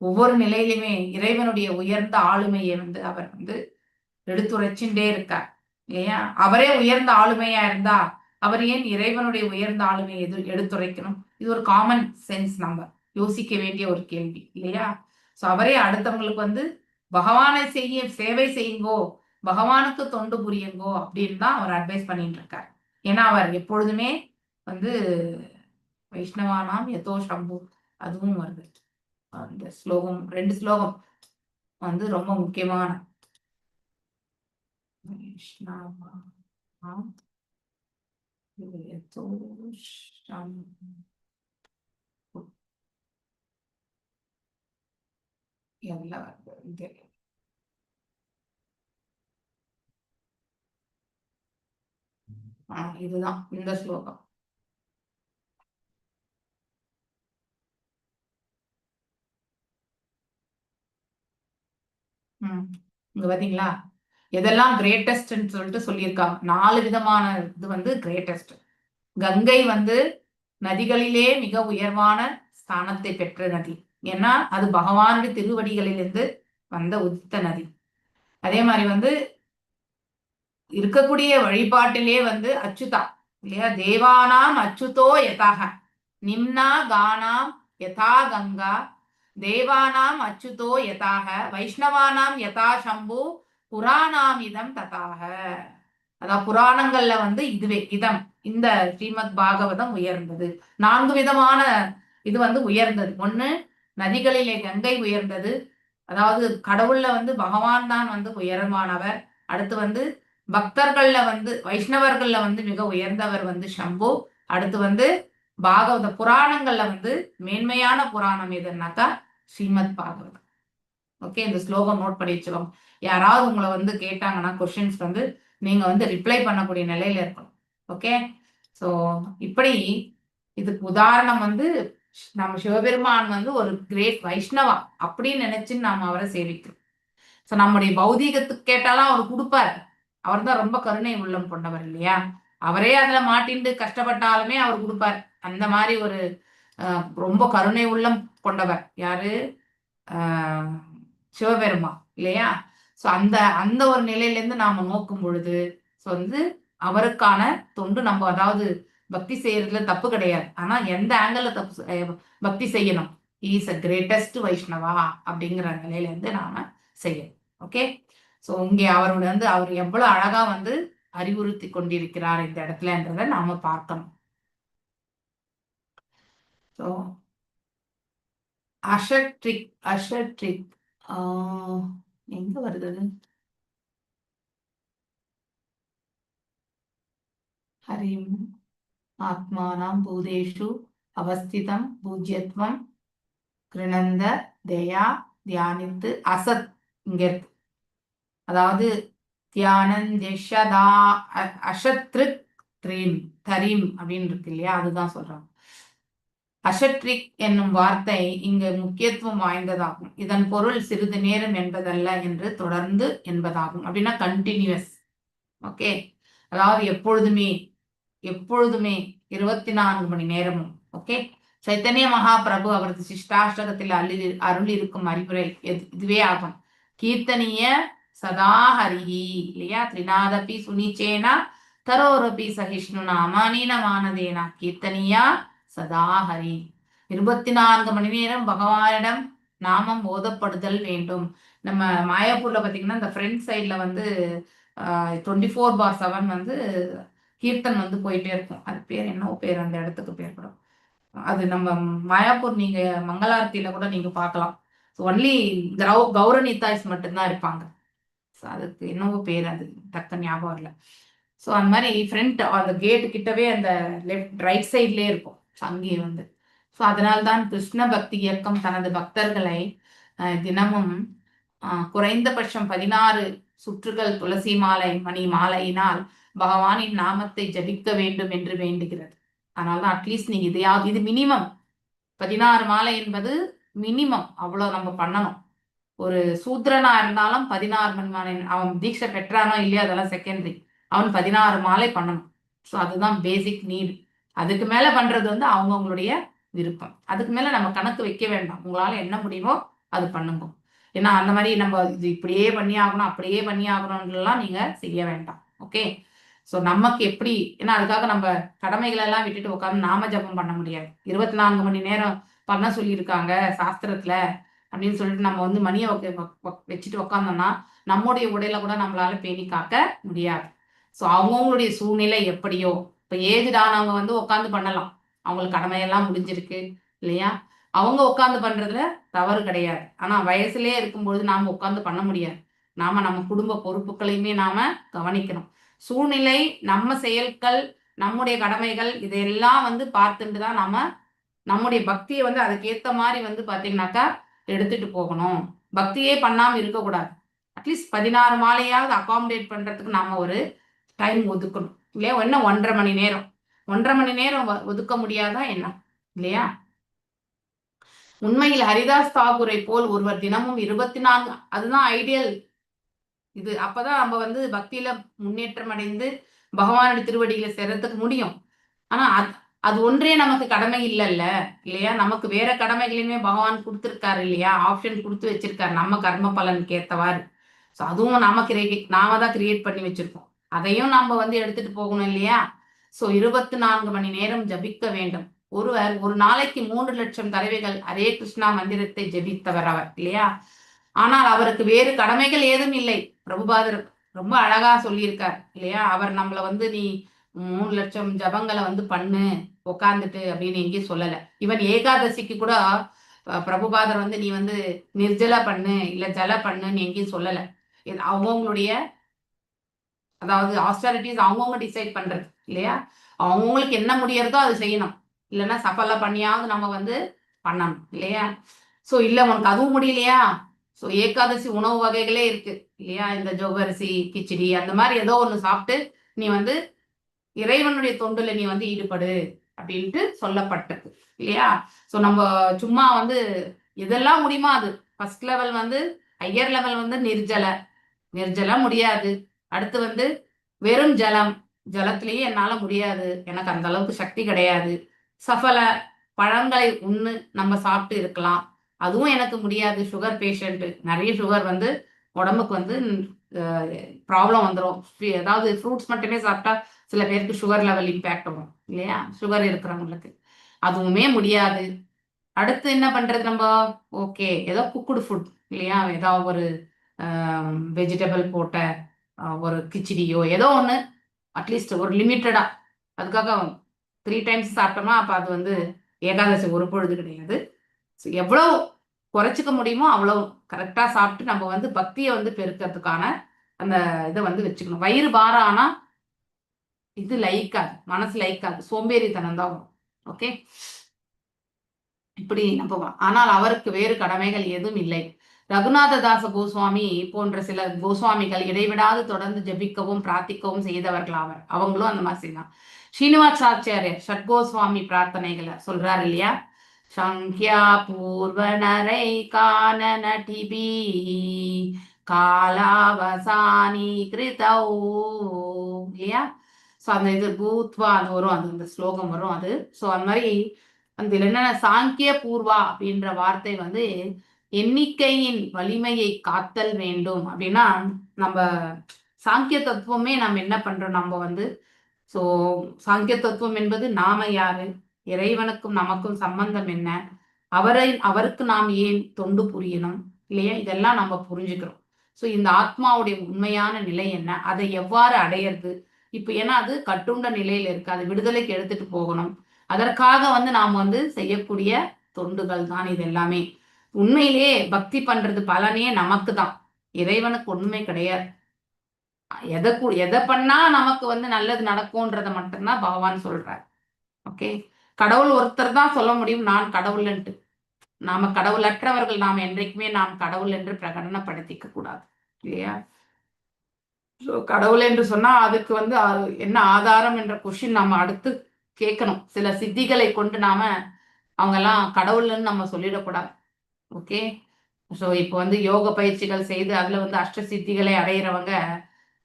ஒவ்வொரு நிலையிலுமே இறைவனுடைய உயர்ந்த ஆளுமையை வந்து அவர் வந்து எடுத்துரைச்சுட்டே இருக்கார் இல்லையா? அவரே உயர்ந்த ஆளுமையா இருந்தா அவர் ஏன் இறைவனுடைய உயர்ந்த ஆளுமையை எடுத்துரைக்கணும்? இது ஒரு காமன் சென்ஸ், நம்ம யோசிக்க வேண்டிய ஒரு கேள்வி இல்லையா? சோ அவரே அடுத்தவங்களுக்கு வந்து பகவானை சேவை செய்யுங்கோ, பகவானுக்கு தொண்டு புரியுங்கோ அப்படின்னு தான் அவர் அட்வைஸ் பண்ணிட்டு இருக்கார். ஏன்னா அவர் எப்பொழுதுமே வந்து வைஷ்ணவானாம் யதோ சம்பு, அதுவும் வருது. அந்த ஸ்லோகம் 2 ஸ்லோகம் வந்து ரொம்ப முக்கியமான வைஷ்ணவானாம் யதோ சம்பு இதுதான் இந்த ஸ்லோகம். இங்க பாத்தீங்களா, எதெல்லாம் கிரேட்டஸ்ட்ன்னு சொல்லிட்டு சொல்லியிருக்காங்க. 4 விதமான இது வந்து கிரேட்டஸ்ட். கங்கை வந்து நதிகளிலே மிக உயர்வான ஸ்தானத்தை பெற்ற நதி. ஏன்னா அது பகவானுடைய திருவடிகளிலிருந்து வந்த உதித்த நதி. அதே மாதிரி வந்து இருக்கக்கூடிய வழிபாட்டிலே வந்து அச்சுதா இல்லையா? தேவானாம் அச்சுதோ யதாக நிம்னா கானாம் யதா கங்கா தேவானாம் அச்சுதோ யதாக வைஷ்ணவானாம் யதா சம்பு புராணாம் இதம் ததாக. அதாவது புராணங்கள்ல வந்து இதுவே இதம் இந்த ஸ்ரீமத் பாகவதம் உயர்ந்தது. 4 விதமான இது வந்து உயர்ந்தது. ஒண்ணு, நதிகளிலே கங்கை உயர்ந்தது. அதாவது கடவுள்ல வந்து பகவான் தான் வந்து உயரமானவர். அடுத்து வந்து பக்தர்கள்ல வந்து வைஷ்ணவர்கள்ல வந்து மிக உயர்ந்தவர் வந்து சம்பு. அடுத்து வந்து பாகவத புராணங்கள்ல வந்து மேன்மையான புராணம் எதுன்னாக்கா ஸ்ரீமத் பாகவதம். ஓகே, இந்த ஸ்லோகம் நோட் பண்ணி வச்சுக்கோங்க. யாராவது உங்களை வந்து கேட்டாங்கன்னா கொஸ்டின்ஸ் வந்து நீங்க வந்து ரிப்ளை பண்ணக்கூடிய நிலையில இருக்கணும். ஓகே, ஸோ இப்படி இதுக்கு உதாரணம் வந்து நம்ம சிவபெருமான் வந்து ஒரு கிரேட் வைஷ்ணவா அப்படின்னு நினைச்சு நாம அவரை சேவிக்கிறோம். ஸோ நம்முடைய பௌதீகத்துக்கு கேட்டாலும் அவர் கொடுப்பார். அவர் தான் ரொம்ப கருணை உள்ளம் கொண்டவர் இல்லையா? அவரே அதுல மாட்டிண்டு கஷ்டப்பட்டாலுமே அவர் கொடுப்பார். அந்த மாதிரி ஒரு ரொம்ப கருணை உள்ளம் கொண்டவர் யாரு? சிவபெருமான் இல்லையா? ஸோ அந்த அந்த ஒரு நிலையிலேருந்து நாம நோக்கும் பொழுது ஸோ வந்து அவருக்கான தொண்டு நம்ம அதாவது பக்தி செய்யறதுல தப்பு கிடையாது. ஆனா எந்த ஆங்கிள் பக்தி செய்யணும்? இஸ் அ கிரேட்டஸ்ட் வைஷ்ணவா அப்படிங்கிற நிலையில இருந்து நாம செய்யணும். ஓகே, ஸோ இங்கே அவரோட வந்து அவர் எவ்வளவு அழகா வந்து அறிவுறுத்தி கொண்டிருக்கிறார் இந்த இடத்துலன்றதை நாம பார்க்கணும். ஸோ அஷட்ரிக் எங்க வருது? ஹரிம் ஆத்மானாம் பூதேஷு அவஸ்திதம் பூஜ்யத்வம் கிருணந்த தயா தியானித்து அசத் இங்க இருக்கு. அதாவது தியானந்தா அஷத்ரிக் த்ரீம் தரீம் அப்படின்னு இருக்கு இல்லையா? அதுதான் சொல்றாங்க. அஷட்ரிக் என்னும் வார்த்தை இங்கு முக்கியத்துவம் வாய்ந்ததாகும். இதன் பொருள் சிறிது நேரம் என்பதல்ல என்று தொடர்ந்து என்பதாகும். அப்படின்னா கண்டினியூஸ். ஓகே, அதாவது எப்பொழுதுமே 24 மணி நேரமும். ஓகே, சைத்தன்ய மகாபிரபு அவரது சிஷ்டாஷ்டகத்தில் அருள் இருக்கும் அறிவுரை இதுவே ஆகும். கீர்த்தனிய சதா ஹரிஹி இல்லையா? திரிநாதபி சுனிச்சேனா தரோரபி சகிஷ்ணுனா அமானீனமானதேனா கீர்த்தனியா சதா ஹரி. 24 மணி நேரம் பகவானிடம் நாமம் ஓதப்படுதல் வேண்டும். நம்ம மாயாப்பூர்ல பாத்தீங்கன்னா இந்த ஃப்ரண்ட் சைட்ல வந்து 24/7 வந்து கீர்த்தன் வந்து போயிட்டே இருக்கும். அது பேர் என்ன பேர்? அந்த இடத்துக்கு பேர் கூட அது நம்ம மாயாப்பூர் நீங்க மங்களாரத்தியில கூட நீங்க பார்க்கலாம். ஒன்லி கௌரனிதாய்ஸ் மட்டும்தான் இருப்பாங்க. ஸோ அதுக்கு என்னவோ பேர், அது டக்கு ஞாபகம் இல்லை. ஸோ அந்த மாதிரி ஃப்ரண்ட் அந்த கேட்டு கிட்டவே அந்த ரைட் சைட்லேயே இருக்கும். ஸோ அங்கேயே வந்து ஸோ அதனால்தான் கிருஷ்ண பக்தி இயக்கம் தனது பக்தர்களை தினமும் குறைந்தபட்சம் 16 சுற்றுகள் துளசி மணி மாலையினால் பகவானின் நாமத்தை ஜபிக்க வேண்டும் என்று வேண்டுகிறது. அதனால்தான் அட்லீஸ்ட் நீங்க இதையாவது, இது மினிமம் 16 மாலை என்பது மினிமம், அவ்வளவு நம்ம பண்ணணும். ஒரு சூத்ரனா இருந்தாலும் 16 மணி மாலை, அவன் தீட்சை பெற்றானோ இல்லையோ அதெல்லாம் செகண்டரி, அவன் 16 மாலை பண்ணணும். ஸோ அதுதான் பேசிக் நீடு. அதுக்கு மேல பண்றது வந்து அவங்கவுங்களுடைய விருப்பம். அதுக்கு மேல நம்ம கணக்கு வைக்க வேண்டாம். உங்களால என்ன முடியுமோ அது பண்ணுங்க. ஏன்னா அந்த மாதிரி நம்ம இது இப்படியே பண்ணி ஆகணும் அப்படியே பண்ணி ஆகணும்லாம் நீங்க செய்ய வேண்டாம். ஓகே, ஸோ நமக்கு எப்படி, ஏன்னா அதுக்காக நம்ம கடமைகளை எல்லாம் விட்டுட்டு உட்காந்து நாம ஜபம் பண்ண முடியாது. 24 மணி நேரம் பண்ண சொல்லியிருக்காங்க சாஸ்திரத்துல அப்படின்னு சொல்லிட்டு நம்ம வந்து மணியை வச்சுட்டு உக்காந்தோம்னா நம்முடைய உடையில கூட நம்மளால பேணி காக்க முடியாது. ஸோ அவங்கவுங்களுடைய சூழ்நிலை எப்படியோ, இப்போ ஏஜ்டானவங்க வந்து உட்காந்து பண்ணலாம், அவங்களுக்கு கடமையெல்லாம் முடிஞ்சிருக்கு இல்லையா? அவங்க உட்காந்து பண்றதுல தவறு கிடையாது. ஆனா வயசுலயே இருக்கும்பொழுது நாம உட்காந்து பண்ண முடியாது. நம்ம குடும்ப பொறுப்புகளையுமே நாம கவனிக்கணும். சூழ்நிலை, நம்ம செயல்கள், நம்முடைய கடமைகள் இதையெல்லாம் வந்து பார்த்துட்டு தான் நாம நம்முடைய பக்தியை வந்து அதுக்கேற்ற மாதிரி வந்து பாத்தீங்கன்னாக்கா எடுத்துட்டு போகணும். பக்தியே பண்ணாம இருக்கக்கூடாது. அட்லீஸ்ட் 16 மாலையாவது அகாமடேட் பண்றதுக்கு நாம ஒரு டைம் ஒதுக்கணும் இல்லையா? என்ன 1.5 மணி நேரம், 1.5 மணி நேரம் ஒதுக்க முடியாதா என்ன இல்லையா? உண்மையில் ஹரிதாஸ் தாகூரை போல் ஒருவர் தினமும் 24, அதுதான் ஐடியல் இது. அப்பதான் நம்ம வந்து பக்தியில முன்னேற்றம் அடைந்து பகவானுடைய திருவடியில சேர்றதுக்கு முடியும். ஆனா அது ஒன்றே நமக்கு கடமை இல்லைல்ல இல்லையா? நமக்கு வேற கடமைகளையுமே பகவான் கொடுத்துருக்காரு இல்லையா? ஆப்ஷன் கொடுத்து வச்சிருக்காரு நம்ம கர்ம பலனுக்கு ஏத்தவாறு. ஸோ அதுவும் நாம தான் கிரியேட் பண்ணி வச்சிருக்கோம். அதையும் நாம வந்து எடுத்துட்டு போகணும் இல்லையா? ஸோ 24 மணி நேரம் ஜபிக்க வேண்டும். ஒருவர் ஒரு நாளைக்கு 3 லட்சம் தடவைகள் ஹரே கிருஷ்ணா மந்திரத்தை ஜபித்தவர் அவர் இல்லையா? ஆனால் அவருக்கு வேறு கடமைகள் ஏதும் இல்லை. ரொம்ப அழகா சொல்லியிருக்கார் இல்லையா? அவர் நம்மள வந்து நீ 3 லட்சம் ஜபங்களை வந்து பண்ணு உட்காந்துட்டு அப்படின்னு எங்கேயும் சொல்லல. ஈவன் ஏகாதசிக்கு கூட பிரபுபாதர் வந்து நீ வந்து நிர்ஜல பண்ணு இல்ல ஜல பண்ணுன்னு எங்கேயும் சொல்லல. இது அவங்கவுங்களுடைய அதாவது ஆஸ்டாரிட்டிஸ் அவங்கவுங்க டிசைட் பண்றது இல்லையா? அவங்கவுங்களுக்கு என்ன முடியறதோ அது செய்யணும். இல்லைன்னா சஃபலா பண்ணியாவது நம்ம வந்து பண்ணணும் இல்லையா? ஸோ இல்லை உனக்கு அதுவும் முடியலையா? ஸோ ஏகாதசி உணவு வகைகளே இருக்கு இல்லையா? இந்த ஜவ்வரிசி கிச்சடி அந்த மாதிரி ஏதோ ஒன்று சாப்பிட்டு நீ வந்து இறைவனுடைய தொண்டுல நீ வந்து ஈடுபடு அப்படின்ட்டு சொல்லப்பட்டது இல்லையா? ஸோ நம்ம சும்மா வந்து எதெல்லாம் முடியுமா அது ஃபர்ஸ்ட் லெவல் வந்து ஹையர் லெவல் வந்து நிர்ஜலம் முடியாது. அடுத்து வந்து வெறும் ஜலம், ஜலத்திலேயே என்னால முடியாது, எனக்கு அந்த அளவுக்கு சக்தி கிடையாது. சஃபல பழங்களை உண்ணு நம்ம சாப்பிட்டு இருக்கலாம், அதுவும் எனக்கு முடியாது. சுகர் பேஷண்ட், நிறைய சுகர் வந்து உடம்புக்கு வந்து ப்ராப்ளம் வந்துடும். ஏதாவது ஃப்ரூட்ஸ் மட்டுமே சாப்பிட்டா சில பேருக்கு சுகர் லெவல் இம்பேக்ட் வரும் இல்லையா? சுகர் இருக்கிறவங்களுக்கு அதுவுமே முடியாது. அடுத்து என்ன பண்றது நம்ம? ஓகே, ஏதோ குக்குடு ஃபுட் இல்லையா? ஏதாவது ஒரு வெஜிடபிள் போட்ட ஒரு கிச்சடியோ ஏதோ ஒன்று அட்லீஸ்ட் ஒரு லிமிட்டடா, அதுக்காக 3 டைம்ஸ் சாப்பிட்டோம்னா அப்போ அது வந்து ஏகாதசி ஒரு பொழுது கிடையாது. ஸோ எவ்வளோ குறைச்சிக்க முடியுமோ அவ்வளோ கரெக்டாக சாப்பிட்டு நம்ம வந்து பக்தியை வந்து பெருக்கிறதுக்கான அந்த இதை வந்து வச்சுக்கணும். வயிறு பாரம் ஆனால் இது லைக்காது, மனசு லைக்காது, சோம்பேறித்தனம் தான் வரும். ஓகே, இப்படி நம்ம ஆனால் அவருக்கு வேறு கடமைகள் எதுவும் இல்லை. ரகுநாததாச கோஸ்வாமி போன்ற சில கோஸ்வாமிகள் இடைவிடாது தொடர்ந்து ஜபிக்கவும் பிரார்த்திக்கவும் செய்தவர்கள் அவர். அவங்களும் அந்த மாதிரி செய்யலாம். ஸ்ரீனிவாசாச்சாரியர் ஷட்கோஸ்வாமி பிரார்த்தனைகளை சொல்றாரு இல்லையா? சங்கியா பூர்வ நரை கான நடிபி காலாவசானி கிருதௌ இல்லையா? ஸோ அந்த இது பூத்வா அது வரும், அது அந்த ஸ்லோகம் வரும் அது. ஸோ அந்த மாதிரி அந்த என்னென்ன சாங்கிய பூர்வா அப்படின்ற வார்த்தை வந்து எண்ணிக்கையின் வலிமையை காத்தல் வேண்டும் அப்படின்னா, நம்ம சாங்கிய தத்துவமே நம்ம என்ன பண்றோம்? நம்ம வந்து ஸோ சாங்கிய தத்துவம் என்பது நாம யாரு, இறைவனுக்கும் நமக்கும் சம்பந்தம் என்ன, அவருக்கு நாம் ஏன் தொண்டு புரியணும் இல்லையா? இதெல்லாம் நம்ம புரிஞ்சுக்கிறோம். ஸோ இந்த ஆத்மாவுடைய உண்மையான நிலை என்ன, அதை எவ்வாறு அடையிறது? இப்போ ஏன்னா அது கட்டுண்ட நிலையில இருக்கு, அது விடுதலைக்கு எடுத்துட்டு போகணும். அதற்காக வந்து நாம் வந்து செய்யக்கூடிய தொண்டுகள் தான் இது எல்லாமே. உண்மையிலேயே பக்தி பண்றது பலனே நமக்கு தான், இறைவனுக்கு ஒண்ணுமே கிடையாது. எதை பண்ணா நமக்கு வந்து நல்லது நடக்கும்ன்றத மட்டும்தான் பகவான் சொல்றார். ஓகே, கடவுள் ஒருத்தர் தான் சொல்ல முடியும் நான் கடவுள்ன்ட்டு. நாம கடவுளற்றவர்கள், நாம் என்றைக்குமே நாம் கடவுள் என்று பிரகடனப்படுத்திக்க கூடாது இல்லையா? ஸோ கடவுள் என்று சொன்னா அதுக்கு வந்து என்ன ஆதாரம் என்ற கொஸ்டின் நம்ம அடுத்து கேட்கணும். சில சித்திகளை கொண்டு நாம அவங்கெல்லாம் கடவுள்னு நம்ம சொல்லிடக்கூடாது. ஓகே, ஸோ இப்போ வந்து யோக பயிற்சிகள் செய்து அதுல வந்து அஷ்ட சித்திகளை அடையிறவங்க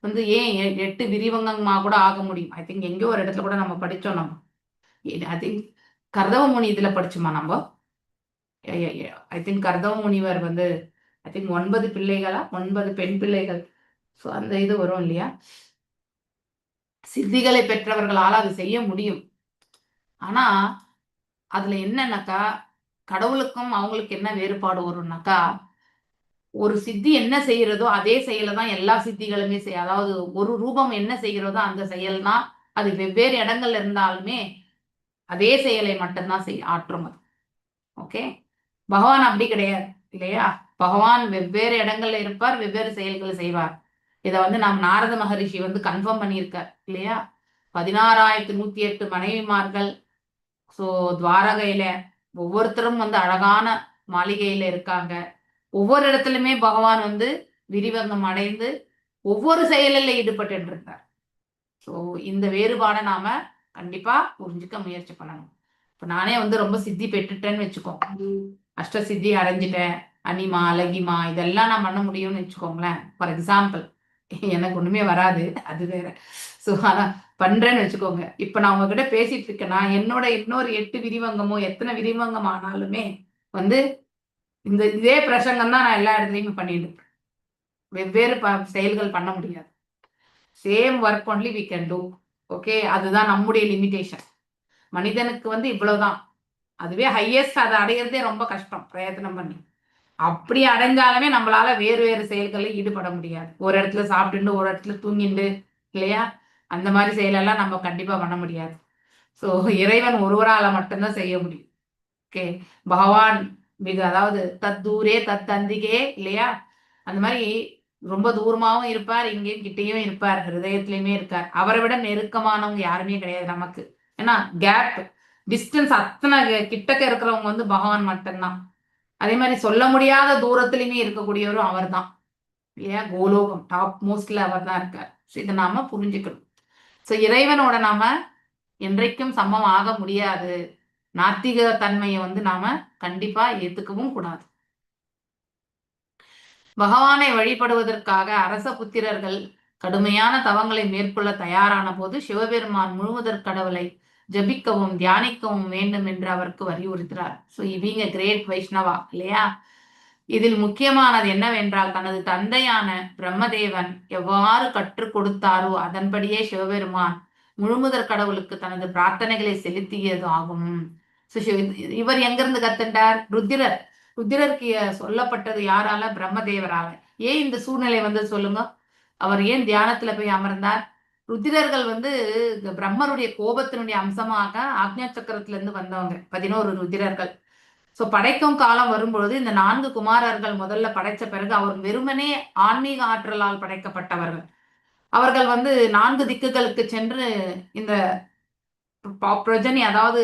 வந்து ஏன் 8 விரிவங்கமா கூட ஆக முடியும். ஐ திங்க் எங்கேயோ ஒரு இடத்துல கூட நம்ம படிச்சோம். நம்ம ஐ திங்க் கர்தவ முனி இதுல படிச்சுமா நம்ம? ஐ திங்க் கர்தவ முனிவர் வந்து ஐ திங்க் 9 பிள்ளைகளா, 9 பெண் பிள்ளைகள். ஸோ அந்த இது வரும் இல்லையா? சித்திகளை பெற்றவர்களால் அது செய்ய முடியும். ஆனா அதுல என்னன்னாக்கா கடவுளுக்கும் அவங்களுக்கு என்ன வேறுபாடு வரும்னாக்கா, ஒரு சித்தி என்ன செய்யறதோ அதே செயலை தான் எல்லா சித்திகளுமே செய்ய. அதாவது ஒரு ரூபம் என்ன செய்கிறதோ அந்த செயல் தான், அது வெவ்வேறு இடங்கள்ல இருந்தாலுமே அதே செயலை மட்டும்தான் ஆற்றும் அது. ஓகே, பகவான் அப்படி கிடையாது இல்லையா? பகவான் வெவ்வேறு இடங்கள்ல இருப்பார், வெவ்வேறு செயல்களை செய்வார். இதை வந்து நாம் நாரத மகரிஷி வந்து கன்ஃபார்ம் பண்ணியிருக்கார் இல்லையா? 16,108 மனைவிமார்கள். ஸோ துவாரகையில ஒவ்வொருத்தரும் வந்து அழகான மாளிகையில இருக்காங்க. ஒவ்வொரு இடத்துலயுமே பகவான் வந்து விரிவங்கம் அடைந்து ஒவ்வொரு செயலில் ஈடுபட்டு இருக்கார். ஸோ இந்த வேறுபாடை நாம கண்டிப்பா புரிஞ்சுக்க முயற்சி பண்ணணும். இப்போ நானே வந்து ரொம்ப சித்தி பெற்றுட்டேன்னு வச்சுக்கோ, அஷ்ட சித்தி அடைஞ்சிட்டேன், அனிமா அழகிமா இதெல்லாம் நான் பண்ண முடியும்னு வச்சுக்கோங்களேன். ஃபார் எக்ஸாம்பிள், எனக்கு ஒண்ணுமே வராது, அது வேற. ஸோ ஆனா பண்றேன்னு வச்சுக்கோங்க. இப்ப நான் உங்ககிட்ட பேசிட்டு இருக்கேன்னா என்னோட இன்னொரு 8 விரிவங்கமோ எத்தனை விரிவங்கம் ஆனாலுமே வந்து இதே பிரசங்கம் தான் நான் எல்லா இடத்துலையுமே பண்ணிட்டு இருக்கேன். வெவ்வேறு செயல்கள் பண்ண முடியாது. Same work only we can do. Okay, அதுதான் நம்முடைய லிமிடேஷன். மனிதனுக்கு வந்து இவ்வளவுதான், அதுவே ஹையஸ்ட், அதை அடையிறதே ரொம்ப கஷ்டம் பிரயத்தனம் பண்ணி. அப்படி அடைஞ்சாலுமே நம்மளால வேறு வேறு செயல்களில் ஈடுபட முடியாது. ஒரு இடத்துல சாப்பிட்டுட்டு ஒரு இடத்துல தூங்கிண்டு இல்லையா, அந்த மாதிரி செயலெல்லாம் நம்ம கண்டிப்பா பண்ண முடியாது. ஸோ இறைவன் ஒருவரால மட்டும்தான் செய்ய முடியும். ஓகே, பகவான் மிக அதாவது தூரே தந்திகே இல்லையா, அந்த மாதிரி ரொம்ப தூரமாவும் இருப்பார், இங்கே கிட்டேயும் இருப்பார், ஹிருதயத்திலயுமே இருக்கார். அவரை விட நெருக்கமானவங்க யாருமே கிடையாது நமக்கு. ஏன்னா கேப் டிஸ்டன்ஸ் அத்தனை கிட்டக்க இருக்கிறவங்க வந்து பகவான் மட்டும்தான். அதே மாதிரி சொல்ல முடியாத தூரத்திலுமே இருக்கக்கூடியவரும் அவர் தான் இல்லையா. கோலோகம் டாப் மோஸ்ட்ல அவர் தான் இருக்கார். இதை நாம புரிஞ்சுக்கணும். ஸோ இறைவனோட நாம என்றைக்கும் சமம் ஆக முடியாது. நாத்திக தன்மையை வந்து நாம கண்டிப்பா ஏத்துக்கவும் கூடாது. பகவானை வழிபடுவதற்காக அரச புத்திரர்கள் கடுமையான தவங்களை மேற்கொள்ள தயாரான போது சிவபெருமான் முழுமுதற் கடவுளை ஜபிக்கவும் தியானிக்கவும் வேண்டும் என்று அவருக்கு வலியுறுத்தினார். So being a great Vaishnava இல்லையா, இதில் முக்கியமானது என்னவென்றால் தனது தந்தையான பிரம்மதேவன் எவ்வாறு கற்றுக் கொடுத்தாரோ அதன்படியே சிவபெருமான் முழுமுதற் கடவுளுக்கு தனது பிரார்த்தனைகளை செலுத்தியது ஆகும். இவர் எங்கிருந்து கத்துட்டார்? ருத்திரர். ருத்திரருக்கு சொல்லப்பட்டது யாரால? பிரம்மதேவரால. ஏன் இந்த சூழ்நிலை வந்து சொல்லுங்க, அவர் ஏன் தியானத்துல போய் அமர்ந்தார்? ருத்திரர்கள் வந்து பிரம்மருடைய கோபத்தினுடைய அம்சமாக ஆக்ஞா சக்கரத்துல இருந்து வந்தவங்க 11 ருத்திரர்கள். சோ படைக்கும் காலம் வரும்பொழுது இந்த 4 குமாரர்கள் முதல்ல படைச்ச பிறகு அவர் வெறுமனே ஆன்மீக ஆற்றலால் படைக்கப்பட்டவர்கள். அவர்கள் வந்து 4 திக்குகளுக்கு சென்று இந்த பிரஜனி அதாவது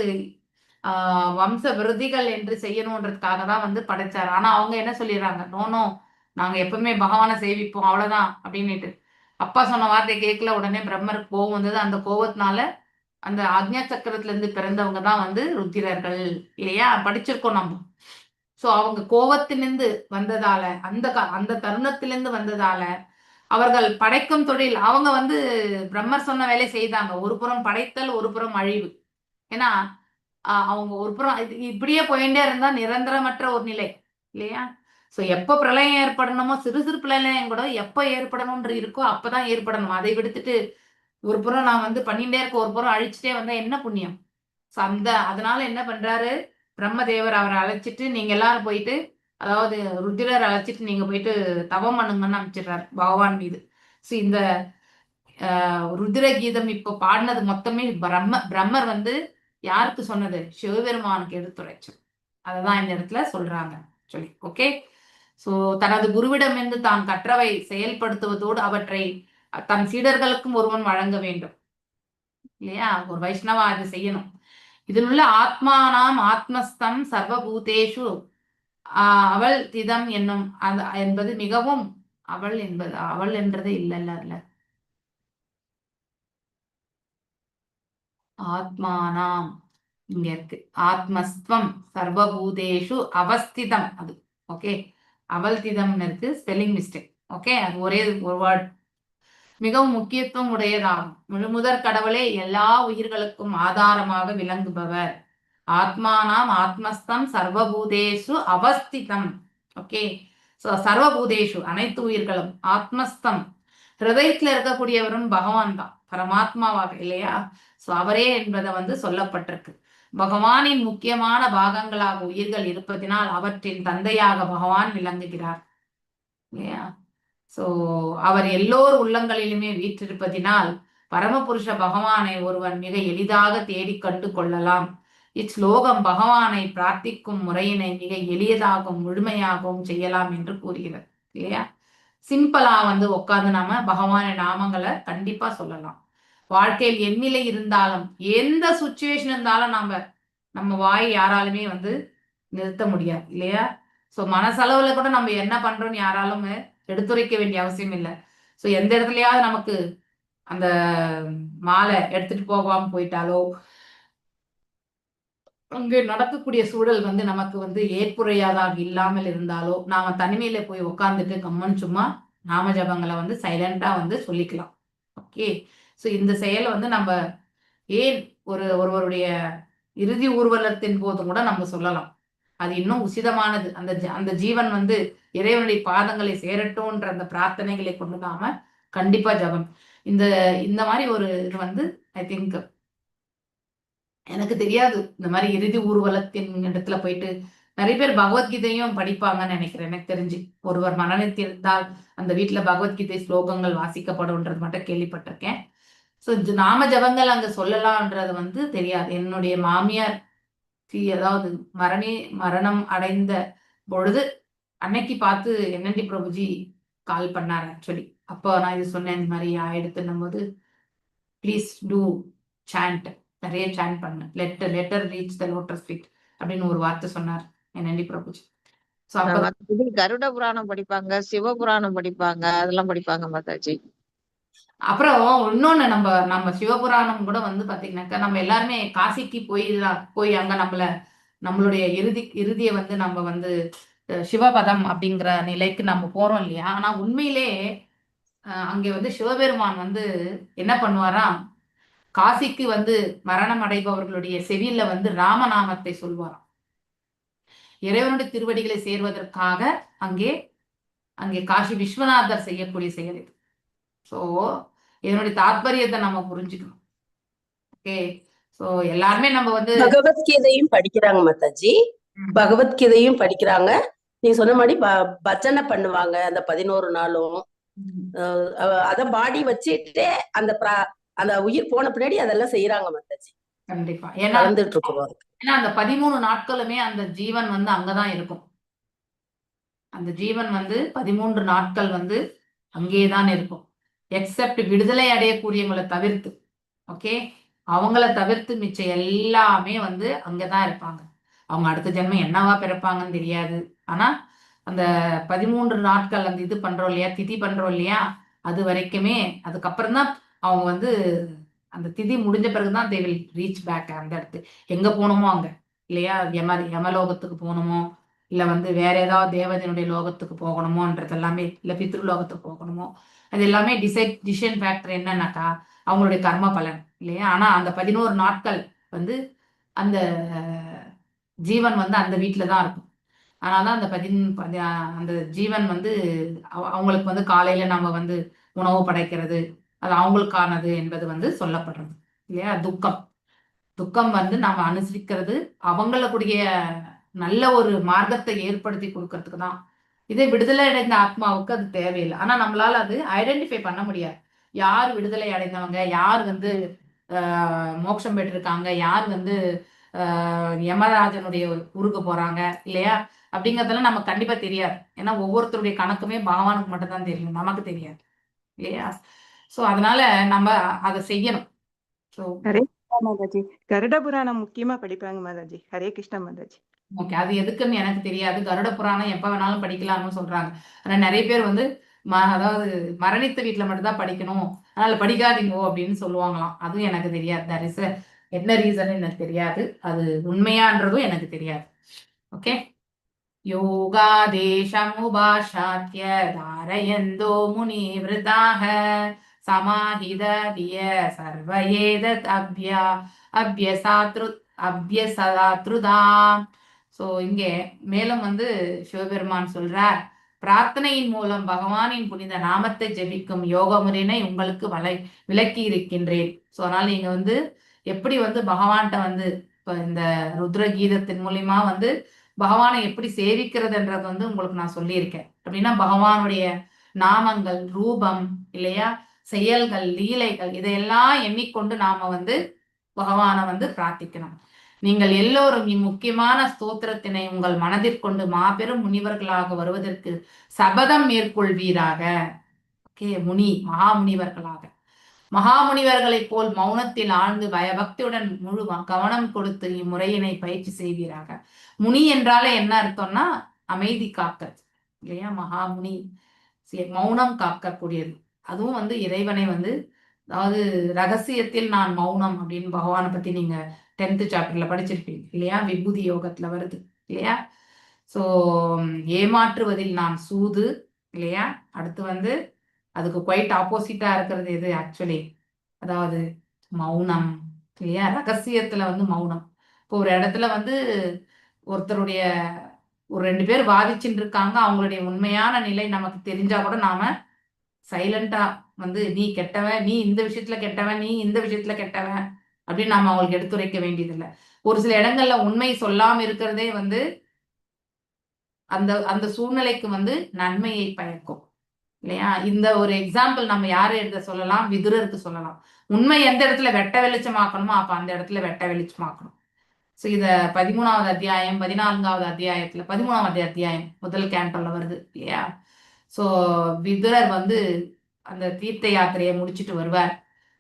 வம்ச விருதிகள் என்று செய்யணுன்றதுக்காக தான் வந்து படைச்சார். ஆனா அவங்க என்ன சொல்லிடுறாங்க, நோ நாங்க எப்பவுமே பகவானை சேவிப்போம் அவ்வளவுதான் அப்படின்னுட்டு. அப்பா சொன்ன வார்த்தை கேட்கல. உடனே பிரம்மருக்கு கோபம் வந்தது. அந்த கோபத்தினால அந்த ஆக்ஞா சக்கரத்துல இருந்து பிறந்தவங்க தான் வந்து ருத்திரர்கள் இல்லையா, படிச்சிருக்கோம் நம்ம. சோ அவங்க கோபத்திலிருந்து வந்ததால அந்த தருணத்திலிருந்து வந்ததால அவர்கள் படைக்கும் தொழில் அவங்க வந்து பிரம்மர் சொன்ன வேலை செய்தாங்க. ஒரு புறம் படைத்தல், ஒரு புறம் அழிவு. ஏன்னா அவங்க ஒரு புறம் இப்படியே போயிட்டே இருந்தா நிரந்தரமற்ற ஒரு நிலை இல்லையா. சோ எப்ப பிரளயம் ஏற்படணுமோ, சிறு சிறு பிரளயம் கூட எப்ப ஏற்படணும்ன்ற இருக்கோ அப்பதான் ஏற்படணும். அதை விடுத்துட்டு ஒரு புறம் நான் வந்து பண்ணிட்டே இருக்க, ஒரு புறம் அழிச்சுட்டே வந்தா என்ன புண்ணியம். சோ அதனால என்ன பண்றாரு பிரம்மதேவர், அவரை அழைச்சிட்டு நீங்க எல்லாரும் போயிட்டு, அதாவது ருத்திரர் அழைச்சிட்டு நீங்க போயிட்டு தவம் பண்ணுங்கன்னு அமைச்சிடுறாரு பகவான் மீது. சோ இந்த ருத்ர கீதம் இப்ப பாடினது மொத்தமே பிரம்மர் வந்து யாருக்கு சொன்னது? சிவபெருமானுக்கு எடுத்துரைச்சு. அததான் இந்த இடத்துல சொல்றாங்க சொல்லி. ஓகே, சோ தனது குருவிடமிருந்து தான் கற்றவை செயல்படுத்துவதோடு அவற்றை தன் சீடர்களுக்கும் ஒருவன் வழங்க வேண்டும் இல்லையா. ஒரு வைஷ்ணவா அது செய்யணும். இதில் உள்ள ஆத்மானாம் ஆத்மஸ்தம் சர்வபூதேஷு அவள் திதம் என்னும் என்பது மிகவும் அவள் என்றது இல்ல ஆத்மானாம் இங்க இருக்கு. ஆத்மஸ்துவம் சர்வபூதேஷு அவஸ்திதம். அது ஓகே, அவல்திதம் இருக்கு, ஸ்பெல்லிங் மிஸ்டேக். ஓகே, அது ஒரே ஒரு வேர்ட். மிகவும் முக்கியத்துவம் உடையதாகும். முழுமுதற் கடவுளே எல்லா உயிர்களுக்கும் ஆதாரமாக விளங்குபவர். ஆத்மானாம் ஆத்மஸ்தம் சர்வபூதேஷு அவஸ்திதம். ஓகே, சோ சர்வபூதேஷு அனைத்து உயிர்களும், ஆத்மஸ்தம் ஹிருதயத்துல இருக்கக்கூடியவரும் பகவான் தான், பரமாத்மாவாக இல்லையா. சோ அவரே என்பதை வந்து சொல்லப்பட்டிருக்கு. பகவானின் முக்கியமான பாகங்களாக உயிர்கள் இருப்பதினால் அவற்றின் தந்தையாக பகவான் விளங்குகிறார் இல்லையா. சோ அவர் எல்லோர் உள்ளங்களிலுமே வீற்றிருப்பதினால் பரமபுருஷ பகவானை ஒருவன் மிக எளிதாக தேடி கண்டு கொள்ளலாம். இச்லோகம் பகவானை பிரார்த்திக்கும் முறையினை மிக எளியதாகவும் முழுமையாகவும் செய்யலாம் என்று கூறுகிறது இல்லையா. சிம்பிளா வந்து உட்கார்ந்து நாம பகவானின் நாமங்களை கண்டிப்பா சொல்லலாம். வாழ்க்கையில் எந்நிலை இருந்தாலும் எந்த சுச்சுவேஷன் இருந்தாலும் நம்ம வாய் யாராலுமே வந்து நிறுத்த முடியாது இல்லையா. சோ மனசளவுல கூட நம்ம என்ன பண்றோம்னு யாராலும் எடுத்துரைக்க வேண்டிய அவசியம் இல்லை. சோ எந்த இடத்துலயாவது நமக்கு அந்த மாலை எடுத்துட்டு போகாம போயிட்டாலோ, அங்கு நடக்கக்கூடிய சூழல் வந்து நமக்கு வந்து ஏற்புரையாதாக இல்லாமல் இருந்தாலோ, நாம தனிமையில போய் உட்கார்ந்துட்டு கம்மன் சும்மா நாம ஜபங்களை வந்து சைலண்டா வந்து சொல்லிக்கலாம். ஓகே, சோ இந்த செயலை வந்து நம்ம ஏன் ஒருவருடைய இறுதி ஊர்வலத்தின் போது கூட நம்ம சொல்லலாம். அது இன்னும் உசிதமானது. அந்த ஜீவன் வந்து இறைவனுடைய பாதங்களை சேரட்டும்ன்ற அந்த பிரார்த்தனைகளை கொண்டு நாம கண்டிப்பா ஜபம். இந்த மாதிரி ஒரு இது வந்து ஐ திங்க் எனக்கு தெரியாது. இந்த மாதிரி இறுதி ஊர்வலத்தின் இடத்துல போயிட்டு நிறைய பேர் பகவத்கீதையும் படிப்பாங்கன்னு நினைக்கிறேன். எனக்கு தெரிஞ்சு ஒருவர் மரணத்திருந்தால் அந்த வீட்டுல பகவத்கீதை ஸ்லோகங்கள் வாசிக்கப்படும்ன்றது மட்டும் கேள்விப்பட்டிருக்கேன். ஸோ நாம ஜபங்கள் அங்க சொல்லலாம்ன்றது வந்து தெரியாது. என்னுடைய மாமியார் அதாவது மரணம் அடைந்த பொழுது அன்னைக்கு பார்த்து என்என்டி பிரபுஜி கால் பண்ணார் ஆக்சுவலி. அப்போ நான் இது சொன்னேன், இந்த மாதிரி ஆயிடுத்துன்னும் போது ப்ளீஸ் டூ சாண்ட், நிறைய சாண்ட் பண்ணு, let her reach the lotus feet அப்படின்னு ஒரு வார்த்தை சொன்னார் என்என்டி பிரபுஜி. ஸோ அப்போ மத்தபடி கருட புராணம் படிப்பாங்க, சிவபுராணம் படிப்பாங்க, அதெல்லாம் படிப்பாங்க மாதாஜி. அப்புறம் இன்னொன்னு நம்ம சிவபுராணம் கூட வந்து பாத்தீங்கன்னாக்கா நம்ம எல்லாருமே காசிக்கு போய் அங்க நம்மளுடைய இறுதியை வந்து நம்ம வந்து சிவபதம் அப்படிங்கிற நிலைக்கு நம்ம போறோம் இல்லையா. ஆனா உண்மையிலே அங்கே வந்து சிவபெருமான் வந்து என்ன பண்ணுவாராம், காசிக்கு வந்து மரணம் அடைபவர்களுடைய செவியில வந்து ராமநாமத்தை சொல்வாராம். இறைவனுடைய திருவடிகளை சேர்வதற்காக அங்கே காசி விஸ்வநாதர் செய்யக்கூடிய செயல் இது. ஸோ இதனுடைய தாத்பரியத்தை நம்ம புரிஞ்சுக்கணும். ஓகே, ஸோ எல்லாருமே நம்ம வந்து பகவத்கீதையும் படிக்கிறாங்க மாதாஜி, பகவத்கீதையும் படிக்கிறாங்க. நீங்க சொன்ன மாதிரி பஜனை பண்ணுவாங்க அந்த 11 நாளும். அத பாடி வச்சுட்டு அந்த உயிர் போன பின்னாடி அதெல்லாம் செய்யறாங்க மாதாஜி. கண்டிப்பா, கலந்துட்டு இருக்கிறோம். ஏன்னா அந்த 13 நாட்களுமே அந்த ஜீவன் வந்து அங்கதான் இருக்கும். அந்த ஜீவன் வந்து 13 நாட்கள் வந்து அங்கேதான் இருக்கும். எக்ஸப்ட் விடுதலை அடையக்கூடியவங்களை தவிர்த்து, ஓகே, அவங்கள தவிர்த்து மிச்சம் எல்லாமே வந்து அங்கதான் இருப்பாங்க. அவங்க அடுத்த ஜென்மம் என்னவா பிறப்பாங்கன்னு தெரியாது. ஆனா அந்த 13 நாட்கள் அந்த இது பண்றோம் இல்லையா, திதி பண்றோம் இல்லையா, அது வரைக்குமே, அதுக்கப்புறம் தான் அவங்க வந்து அந்த திதி முடிஞ்ச பிறகுதான் தே வில் ரீச் பேக். அந்த இடத்து எங்க போகணுமோ அங்க இல்லையா, யமலோகத்துக்கு போகணுமோ, இல்ல வந்து வேற ஏதாவது தேவதையினுடைய லோகத்துக்கு போகணுமோன்றது எல்லாமே, இல்ல பித்ருலோகத்துக்கு போகணுமோ, அது எல்லாமே டிசிஷன் ஃபேக்டர் என்னன்னாக்கா அவங்களுடைய கர்ம பலன் இல்லையா. ஆனா அந்த 11 நாட்கள் வந்து அந்த ஜீவன் வந்து அந்த வீட்டுல தான் இருக்கும். அதனாலதான் அந்த ஜீவன் வந்து அவங்களுக்கு வந்து காலையில நம்ம வந்து உணவு படைக்கிறது, அது அவங்களுக்கானது என்பது வந்து சொல்லப்படுறது இல்லையா. துக்கம் வந்து நாம அனுசரிக்கிறது அவங்களுடைய நல்ல ஒரு மார்க்கத்தை ஏற்படுத்தி கொடுக்கறதுக்கு தான். இதே விடுதலை அடைந்த ஆத்மாவுக்கு அது தேவையில்லை. ஆனா நம்மளால அது ஐடென்டிஃபை பண்ண முடியாது. யார் விடுதலை அடைந்தவங்க, யார் வந்து மோட்சம் பெற்றிருக்காங்க, யார் வந்து யமராஜனுடைய ஊருக்கு போறாங்க இல்லையா, அப்படிங்கறதெல்லாம் நமக்கு கண்டிப்பா தெரியாது. ஏன்னா ஒவ்வொருத்தருடைய கணக்குமே பகவானுக்கு மட்டும் தான் தெரியும், நமக்கு தெரியாது இல்லையா. சோ அதனால நம்ம அதை செய்யணும். ஸோ ஹரே மாதாஜி, கருட புராணம் முக்கியமா படிப்பாங்க மாதாஜி. ஹரே கிருஷ்ணா மாதாஜி. ஓகே, அது எதுக்குன்னு எனக்கு தெரியாது. கருட புராணம் எப்ப வேணாலும் படிக்கலாம்னு சொல்றாங்க. ஆனா நிறைய பேர் வந்து அதாவது மரணித்த வீட்டுல மட்டும்தான் படிக்கணும், அதனால படிக்காதீங்கோ அப்படின்னு சொல்லுவாங்களாம். அதுவும் எனக்கு தெரியாது. என்ன ரீசன் எனக்கு தெரியாது, அது உண்மையான்றதும் எனக்கு தெரியாது. ஓகே, யோகாதேசமுபாஷாத்ய தாரயந்தோ முனிவ்ருதாக சமாஹிததிய சர்வயேதத் அப்யசாத்ருதாம். ஸோ இங்கே மேலும் வந்து சிவபெருமான் சொல்றார், பிரார்த்தனையின் மூலம் பகவானின் புனித நாமத்தை ஜெபிக்கும் யோக முறையினை உங்களுக்கு விளக்கி இருக்கின்றேன். ஸோ அதனால நீங்க வந்து எப்படி வந்து பகவான்கிட்ட வந்து இப்போ இந்த ருத்ர கீதத்தின் மூலியமா வந்து பகவானை எப்படி சேவிக்கிறதுன்றது வந்து உங்களுக்கு நான் சொல்லியிருக்கேன். அப்படின்னா பகவானுடைய நாமங்கள், ரூபம் இல்லையா, செயல்கள், லீலைகள், இதையெல்லாம் எண்ணிக்கொண்டு நாம வந்து பகவானை வந்து பிரார்த்திக்கணும். நீங்கள் எல்லோரும் இம்முக்கியமான ஸ்தோத்திரத்தினை உங்கள் மனதிற்கொண்டு மாபெரும் முனிவர்களாக வருவதற்கு சபதம் மேற்கொள்வீராக. ஓகே, மகாமுனிவர்களைப் போல் மௌனத்தில் ஆழ்ந்து பயபக்தியுடன் முழு கவனம் கொடுத்து இம்முறையினை பயிற்சி செய்வீராக. முனி என்றாலே என்ன அர்த்தம்னா அமைதி காக்கிறது இல்லையா. மகாமுனி மௌனம் காக்கக்கூடியது. அதுவும் வந்து இறைவனை வந்து, அதாவது ரகசியத்தில் நான் மௌனம் அப்படின்னு பகவானை பத்தி நீங்க 10th சாப்டர்ல படிச்சிருப்பீங்க இல்லையா, விபூதி யோகத்துல வருது இல்லையா. ஸோ ஏமாற்றுவதில் நான் சூது இல்லையா. அடுத்து வந்து அதுக்கு குவைட் ஆப்போசிட்டா இருக்கிறது எது ஆக்சுவலி, அதாவது மௌனம் இல்லையா. ரகசியத்துல வந்து மௌனம். இப்போ ஒரு இடத்துல வந்து ஒருத்தருடைய ஒரு 2 பேர் வாதிச்சுட்டு இருக்காங்க, அவங்களுடைய உண்மையான நிலை நமக்கு தெரிஞ்சா கூட நாம சைலண்டா வந்து நீ கெட்டவன், நீ இந்த விஷயத்துல கெட்டவன், நீ இந்த விஷயத்துல கெட்டவன் அப்படின்னு நாம அவங்களுக்கு எடுத்துரைக்க வேண்டியதில்லை. ஒரு சில இடங்கள்ல உண்மை சொல்லாம இருக்கிறதே வந்து அந்த அந்த சூழ்நிலைக்கு வந்து நன்மையை பயக்கும் இல்லையா? இந்த ஒரு எக்ஸாம்பிள் நம்ம யாரை எடுத்த சொல்லலாம்? விதுரருக்கு சொல்லலாம். உண்மை எந்த இடத்துல வெட்ட வெளிச்சமாக்கணுமோ அப்ப அந்த இடத்துல வெட்ட வெளிச்சமாக்கணும். ஸோ இத 13வது அத்தியாயம் 14வது அத்தியாயத்துல 13வது அத்தியாயம் முதல் கேண்டோல வருது இல்லையா? ஸோ விதுரர் வந்து அந்த தீர்த்த யாத்திரையை முடிச்சுட்டு வருவார்.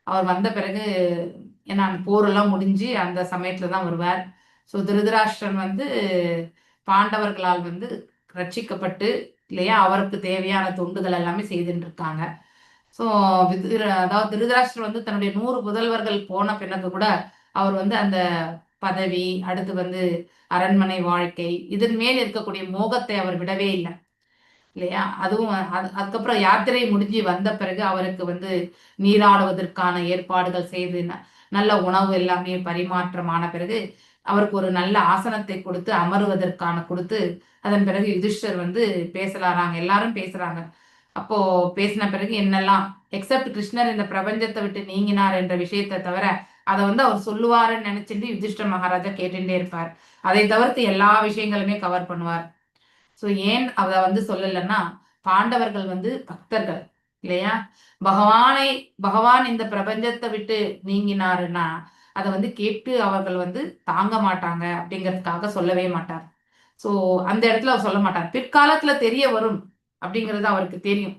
அவர் வந்த பிறகு ஏன்னா போரெல்லாம் முடிஞ்சு அந்த சமயத்துல தான் வருவார். ஸோ திருதராஷ்டிரன் வந்து பாண்டவர்களால் வந்து ரட்சிக்கப்பட்டு இல்லையா அவருக்கு தேவையான தொண்டுகள் எல்லாமே செய்துட்டு இருக்காங்க. ஸோ அதாவது திருதராஷ்டிரன் வந்து தன்னுடைய 100 புதல்வர்கள் போன பிறகு கூட அவர் வந்து அந்த பதவி அடுத்து வந்து அரண்மனை வாழ்க்கை இதன் மேல் இருக்கக்கூடிய மோகத்தை அவர் விடவே இல்லை இல்லையா? அதுவும் அதுக்கப்புறம் யாத்திரை முடிஞ்சு வந்த பிறகு அவருக்கு வந்து நீராடுவதற்கான ஏற்பாடுகள் செய்து நல்ல உணவு எல்லாமே பரிமாற்றமான பிறகு அவருக்கு ஒரு நல்ல ஆசனத்தை கொடுத்து அமருவதற்கான கொடுத்து அதன் பிறகு யுதிஷ்டர் வந்து பேசலாறாங்க, எல்லாரும் பேசுறாங்க. அப்போ பேசின பிறகு என்னெல்லாம் எக்ஸப்ட் கிருஷ்ணர் இந்த பிரபஞ்சத்தை விட்டு நீங்கினார் என்ற விஷயத்தை தவிர அதை வந்து அவர் சொல்லுவாருன்னு நினைச்சிட்டு யுதிஷ்டர் மகாராஜா கேட்டுட்டே இருப்பார். அதை தவிர்த்து எல்லா விஷயங்களுமே கவர் பண்ணுவார். ஸோ ஏன் அதை வந்து சொல்லலைன்னா பாண்டவர்கள் வந்து பக்தர்கள் இல்லையா? பகவான் இந்த பிரபஞ்சத்தை விட்டு நீங்கினாருன்னா அதை வந்து கேட்டு அவர்கள் வந்து தாங்க மாட்டாங்க அப்படிங்கிறதுக்காக சொல்லவே மாட்டார். ஸோ அந்த இடத்துல அவர் சொல்ல மாட்டார். பிற்காலத்துல தெரிய வரும் அப்படிங்கிறது அவருக்கு தெரியும்.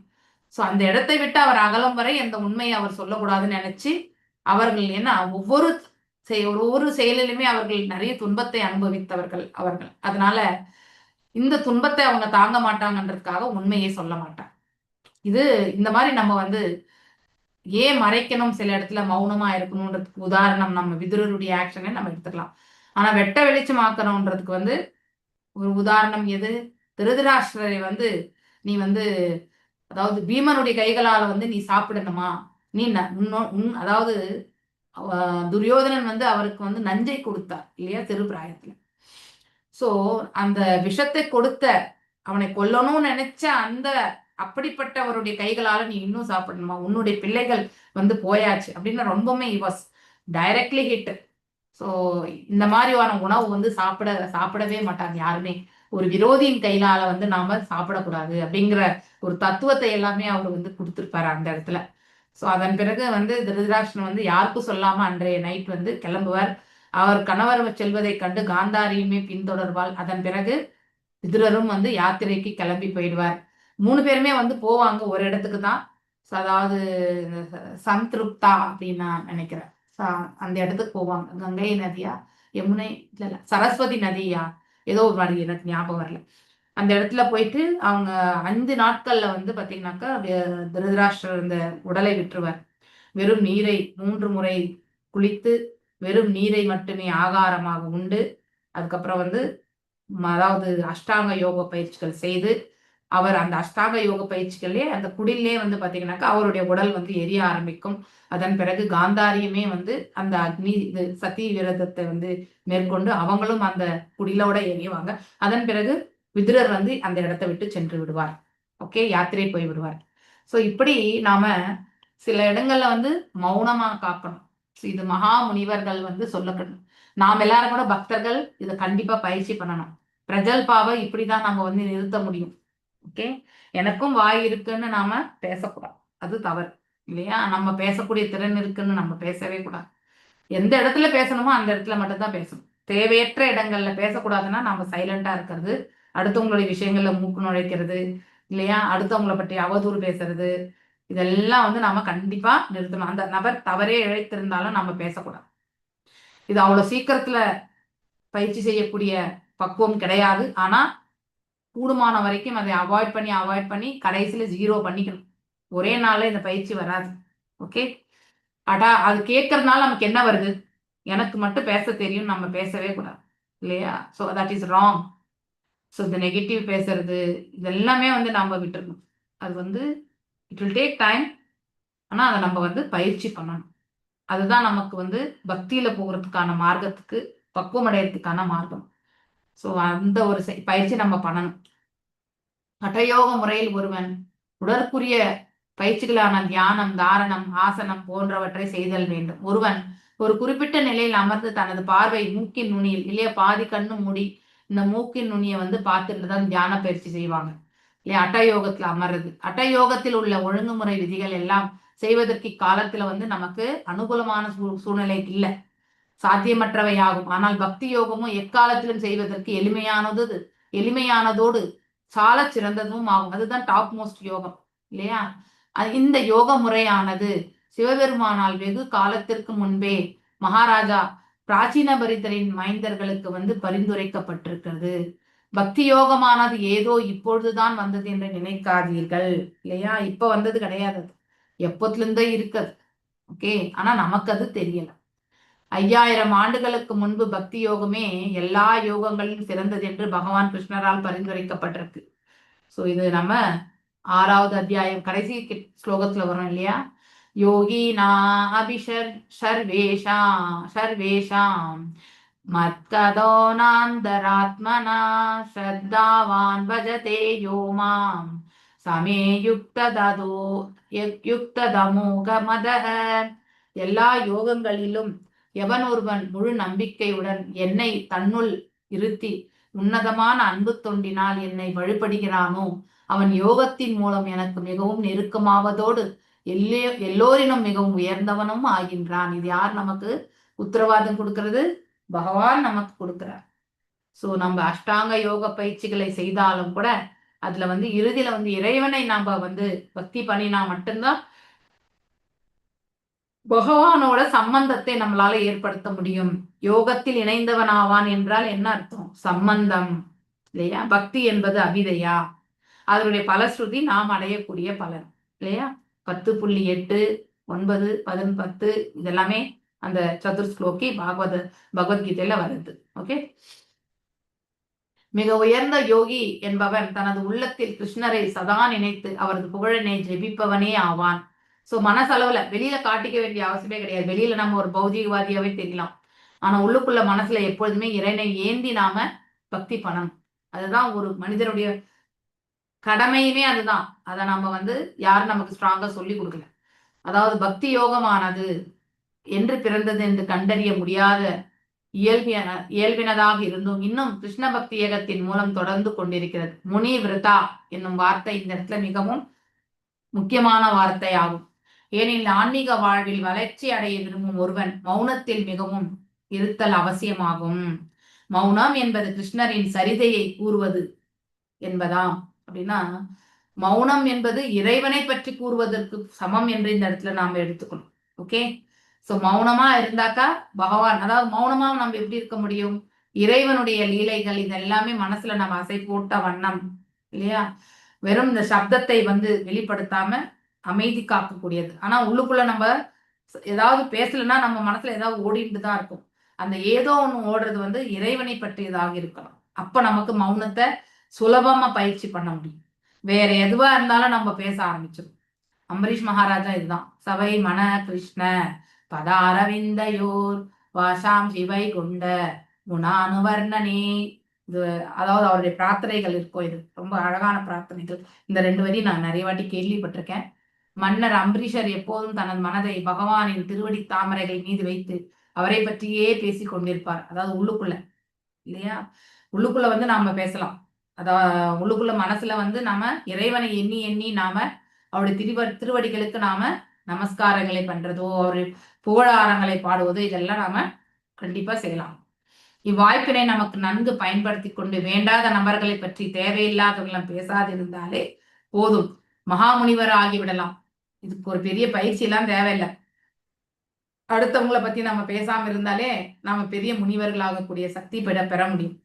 ஸோ அந்த இடத்தை விட்டு அவர் அகலம் வரை அந்த உண்மையை அவர் சொல்லக்கூடாதுன்னு நினைச்சு அவர்கள் ஏன்னா ஒவ்வொரு செயலிலுமே அவர்கள் நிறைய துன்பத்தை அனுபவித்தவர்கள் அவர்கள். அதனால இந்த துன்பத்தை அவங்க தாங்க மாட்டாங்கன்றதுக்காக உண்மையை சொல்ல மாட்டாங்க. இது இந்த மாதிரி நம்ம வந்து ஏன் மறைக்கணும், சில இடத்துல மௌனமா இருக்கணும்ன்றதுக்கு உதாரணம் நம்ம விதுரருடைய ஆக்ஷனை நம்ம எடுத்துக்கலாம். ஆனா வெட்ட வெளிச்சமாக்கணும்ன்றதுக்கு வந்து ஒரு உதாரணம் எது? திருதராஷ்டிரரை வந்து நீ வந்து அதாவது பீமனுடைய கைகளால வந்து நீ சாப்பிடணுமா, நீ அதாவது துரியோதனன் வந்து அவருக்கு வந்து நஞ்சை கொடுத்தார் இல்லையா திருப்பிராயத்துல. சோ அந்த விஷத்தை கொடுத்த அவனை கொல்லணும்னு நினைச்ச அந்த அப்படிப்பட்டவருடைய கைகளால நீ இன்னும் சாப்பிடணுமா, உன்னுடைய பிள்ளைகள் வந்து போயாச்சு அப்படின்னு ரொம்பவுமே வாஸ் டைரக்ட்லி ஹிட். ஸோ இந்த மாதிரியான உணவு வந்து சாப்பிடவே மாட்டாங்க யாருமே. ஒரு விரோதியின் கையிலால வந்து நாம சாப்பிடக்கூடாது அப்படிங்கிற ஒரு தத்துவத்தை எல்லாமே அவர் வந்து கொடுத்துருப்பாரு அந்த இடத்துல. ஸோ அதன் பிறகு வந்து திருதராஷ்டிரன் வந்து யாருக்கும் சொல்லாம அன்றைய நைட் வந்து கிளம்புவார். அவர் கணவர் செல்வதை கண்டு காந்தாரியுமே பின்தொடர்வாள். அதன் பிறகு விதுரரும் வந்து யாத்திரைக்கு கிளம்பி போயிடுவார். 3 பேருமே வந்து போவாங்க ஒரு இடத்துக்கு தான். அதாவது சந்திருப்தா அப்படின்னு நான் நினைக்கிறேன். அந்த இடத்துக்கு போவாங்க. கங்கை நதியா யமுனை இல்ல சரஸ்வதி நதியா ஏதோ ஒரு மாதிரி எனக்கு ஞாபகம் வரல. அந்த இடத்துல போயிட்டு அவங்க 5 நாட்கள்ல வந்து பாத்தீங்கன்னாக்கா திருதராஷ்டிரர் இந்த உடலை விட்டுருவார். வெறும் நீரை 3 முறை குளித்து வெறும் நீரை மட்டுமே ஆகாரமாக உண்டு அதுக்கப்புறம் வந்து அதாவது அஷ்டாங்க யோக பயிற்சிகள் செய்து அவர் அந்த அஷ்டாங்க யோக பயிற்சிகளே அந்த குடிலே வந்து பாத்தீங்கன்னாக்கா அவருடைய உடல் வந்து எரிய ஆரம்பிக்கும். அதன் பிறகு காந்தாரியுமே வந்து அந்த அக்னி சதி விரதத்தை வந்து மேற்கொண்டு அவங்களும் அந்த குடிலோட எரியுவாங்க. அதன் பிறகு விதுரர் வந்து அந்த இடத்தை விட்டு சென்று விடுவார். ஓகே, யாத்திரை போய் விடுவார். ஸோ இப்படி நாம சில இடங்கள்ல வந்து மௌனமா காக்கணும். இது மகா முனிவர்கள் வந்து சொல்லக்கணும். நாம் எல்லாரும் கூட பக்தர்கள் இதை கண்டிப்பா பயிற்சி பண்ணணும். பிரஜல்பாவை இப்படிதான் நம்ம வந்து நிறுத்த முடியும். ஓகே, எனக்கும் வாய் இருக்குன்னு நாம பேசக்கூடாது, அது தவறு இல்லையா? நம்ம பேசக்கூடிய திறன் இருக்குன்னு நம்ம பேசவே கூடாது. எந்த இடத்துல பேசணுமோ அந்த இடத்துல மட்டும்தான் பேசணும். தேவையற்ற இடங்கள்ல பேசக்கூடாதுன்னா நம்ம சைலண்டா இருக்கிறது, அடுத்தவங்களுடைய விஷயங்கள்ல மூக்கு நுழைக்கிறது இல்லையா, அடுத்தவங்களை பற்றி அவதூறு பேசுறது, இதெல்லாம் வந்து நாம கண்டிப்பா நிறுத்தணும். அந்த நபர் தவறே இழைத்திருந்தாலும் நம்ம பேசக்கூடாது. இது அவ்வளவு சீக்கிரத்துல பயிற்சி செய்யக்கூடிய பக்குவம் கிடையாது. ஆனா கூடுமான வரைக்கும் அதை அவாய்ட் பண்ணி கடைசியில 0 பண்ணிக்கணும். ஒரே நாள்ல இந்த பயிற்சி வராது. ஓகே, அது கேட்கறதுனால நமக்கு என்ன வருது? எனக்கு மட்டும் பேச தெரியும், நம்ம பேசவே கூடாது இல்லையா? So that is wrong. So இந்த நெகட்டிவ் பேசுறது இதெல்லாமே வந்து நம்ம விட்டுறணும். அது வந்து இட் வில் டேக் டைம். ஆனா அதை நம்ம வந்து பயிற்சி பண்ணணும். அதுதான் நமக்கு வந்து பக்தியில போகிறதுக்கான மார்க்கத்துக்கு பக்குவம் அடையிறதுக்கான மார்க்கம். ஸோ அந்த ஒரு பயிற்சி நம்ம பண்ணணும். ஹடயோக முறையில் ஒருவன் உடற்குரிய பயிற்சிகளான தியானம், தாரணம், ஆசனம் போன்றவற்றை செய்தல் வேண்டும். ஒருவன் ஒரு குறிப்பிட்ட நிலையில் அமர்ந்து தனது பார்வை மூக்கின் நுனியில் இல்லையா பாதி கண்ணு மூடி இந்த மூக்கின் நுனியை வந்து பார்த்துட்டு தான் தியான பயிற்சி செய்வாங்க இல்லையா. அட்டயோகத்துல அமர்றது, அட்டயோகத்தில் உள்ள ஒழுங்குமுறை விதிகள் எல்லாம் செய்வதற்கு இக்காலத்துல வந்து நமக்கு அனுகூலமான சூழ்நிலை இல்லை, சாத்தியமற்றவை ஆகும். ஆனால் பக்தி யோகமும் எக்காலத்திலும் செய்வதற்கு எளிமையானதோடு சால சிறந்ததும் ஆகும். அதுதான் டாப் மோஸ்ட் யோகம் இல்லையா. இந்த யோக முறையானது சிவபெருமானால் வெகு காலத்திற்கு முன்பே மகாராஜா பிராச்சீன பரிதரின் மைந்தர்களுக்கு வந்து பரிந்துரைக்கப்பட்டிருக்கிறது. பக்தி யோகமானது ஏதோ இப்பொழுதுதான் வந்தது என்று நினைக்காதீர்கள் இல்லையா. இப்ப வந்தது கிடையாது, எப்பத்துல இருந்தே இருக்குது. ஓகே, ஆனா நமக்கு அது தெரியல. 5000 ஆண்டுகளுக்கு முன்பு பக்தி யோகமே எல்லா யோகங்களிலும் சிறந்தது என்று பகவான் கிருஷ்ணரால் பரிந்துரைக்கப்பட்டிருக்கு. சோ இது நம்ம 6வது அத்தியாயம் கடைசி ஸ்லோகத்துல வரும் இல்லையா. யோகினா சர்வேஷாம் மத்கதோனாந்தராத்மனா ஸ்ரத்தாவான் பஜதே யோ மாம் சமே யுக்ததமோக மதஹ. எல்லா யோகங்களிலும் எவன் ஒருவன் முழு நம்பிக்கையுடன் என்னை தன்னுள் இருத்தி உன்னதமான அன்பு தொண்டினால் என்னை வழிபடுகிறானோ அவன் யோகத்தின் மூலம் எனக்கு மிகவும் நெருக்கமாவதோடு எல்லோரினும் மிகவும் உயர்ந்தவனும் ஆகின்றான். இது யார் நமக்கு உத்தரவாதம் கொடுக்கிறது? பகவான் நமக்கு கொடுக்கிறார். சோ நம்ம அஷ்டாங்க யோக பயிற்சிகளை செய்தாலும் கூட அதுல வந்து இறுதியில வந்து இறைவனை நாம வந்து பக்தி பண்ணினா மட்டும்தான் பகவானோட சம்பந்தத்தை நம்மளால ஏற்படுத்த முடியும். யோகத்தில் இணைந்தவன் ஆவான் என்றால் என்ன அர்த்தம்? சம்பந்தம் இல்லையா. பக்தி என்பது அபிதையா, அதனுடைய பலஸ்ருதி நாம் அடையக்கூடிய பலன் இல்லையா. 10.8, 9, 10 இதெல்லாமே அந்த சதுர்ஸ்லோகி பகவத்கீதையில வருது. ஓகே, மிக உயர்ந்த யோகி என்பவன் தனது உள்ளத்தில் கிருஷ்ணரை சதா நினைத்து அவரது புகழனை ஜெபிப்பவனே ஆவான். சோ மனசளவுல வெளியில காட்டிக்க வேண்டிய அவசியமே கிடையாது. வெளியில நம்ம ஒரு பௌதிகவாதியாவே தெரியலாம், ஆனா உள்ளுக்குள்ள மனசுல எப்பொழுதுமே இறைனை ஏந்தி நாம பக்தி பண்ணணும். அதுதான் ஒரு மனிதனுடைய கடமையுமே, அதுதான். அதை நம்ம வந்து யாரும் நமக்கு ஸ்ட்ராங்கா சொல்லி கொடுக்கல. அதாவது பக்தி யோகமானது என்று பிறந்தது என்று கண்டறிய முடியாத இயல்பினதாக இருந்தும் இன்னும் கிருஷ்ண பக்தி ஏகத்தின் மூலம் தொடர்ந்து கொண்டிருக்கிறது. முனி விரதா என்னும் வார்த்தை இந்த இடத்துல மிகவும் முக்கியமான வார்த்தை ஆகும். ஏனெனில் ஆன்மீக வாழ்வில் வளர்ச்சி அடைய விரும்பும் ஒருவன் மௌனத்தில் மிகவும் இருத்தல் அவசியமாகும். மௌனம் என்பது கிருஷ்ணரின் சரிதையை கூறுவது என்பதாம். அப்படின்னா மௌனம் என்பது இறைவனை பற்றி கூறுவதற்கு சமம் என்று இந்த இடத்துல நாம எடுத்துக்கணும். ஓகே, சோ மௌனமா இருந்தாக்கா பகவான், அதாவது மௌனமா நம்ம எப்படி இருக்க முடியும்? இறைவனுடைய லீலைகள் இதெல்லாமே மனசுல நம்ம அசை போட்ட வண்ணம் இல்லையா. வெறும் இந்த சப்தத்தை வந்து வெளிப்படுத்தாம அமைதி காக்கக்கூடியது. ஆனா உள்ளுக்குள்ள நம்ம ஏதாவது பேசலன்னா நம்ம மனசுல ஏதாவது ஓடிட்டு தான் இருக்கும். அந்த ஏதோ ஒண்ணு ஓடுறது வந்து இறைவனை பற்றியதாக இருக்கணும். அப்ப நமக்கு மௌனத்தை சுலபமா பயிற்சி பண்ண முடியும். வேற எதுவா இருந்தாலும் நம்ம பேச ஆரம்பிச்சிடும். அம்பரீஷ் மகாராஜா இதுதான். சபை மன கிருஷ்ண பதாரவிந்தயோர் வாசாம் சிவை கொண்ட குணானுவர்ணனே. இது அதாவது அவருடைய பிரார்த்தனைகள் இருக்கும். இது ரொம்ப அழகான பிரார்த்தனைகள். இந்த 2 வரி நான் நிறைய வாட்டி கேள்விப்பட்டிருக்கேன். மன்னர் அம்பரீஷர் எப்போதும் தனது மனதை பகவானின் திருவடி தாமரைகள் மீது வைத்து அவரை பற்றியே பேசி கொண்டிருப்பார். அதாவது உள்ளுக்குள்ள இல்லையா. உள்ளுக்குள்ள வந்து நாம பேசலாம். அதாவது உள்ளுக்குள்ள மனசுல வந்து நாம இறைவனை எண்ணி எண்ணி நாம அவருடைய திருவடிகளுக்கு நாம நமஸ்காரங்களை பண்றதோ அவரு புகழாரங்களை பாடுவதோ இதெல்லாம் நாம கண்டிப்பா செய்யலாம். இவ்வாய்ப்பினை நமக்கு நன்கு பயன்படுத்தி கொண்டு வேண்டாத நபர்களை பற்றி தேவையில்லாதவர்களும் பேசாதிருந்தாலே போதும், மகாமுனிவர் ஆகிவிடலாம். இதுக்கு ஒரு பெரிய பயிற்சி எல்லாம் தேவையில்லை. அடுத்தவங்களை பத்தி நம்ம பேசாம இருந்தாலே நாம பெரிய முனிவர்களாகக்கூடிய சக்தி பெற முடியும்.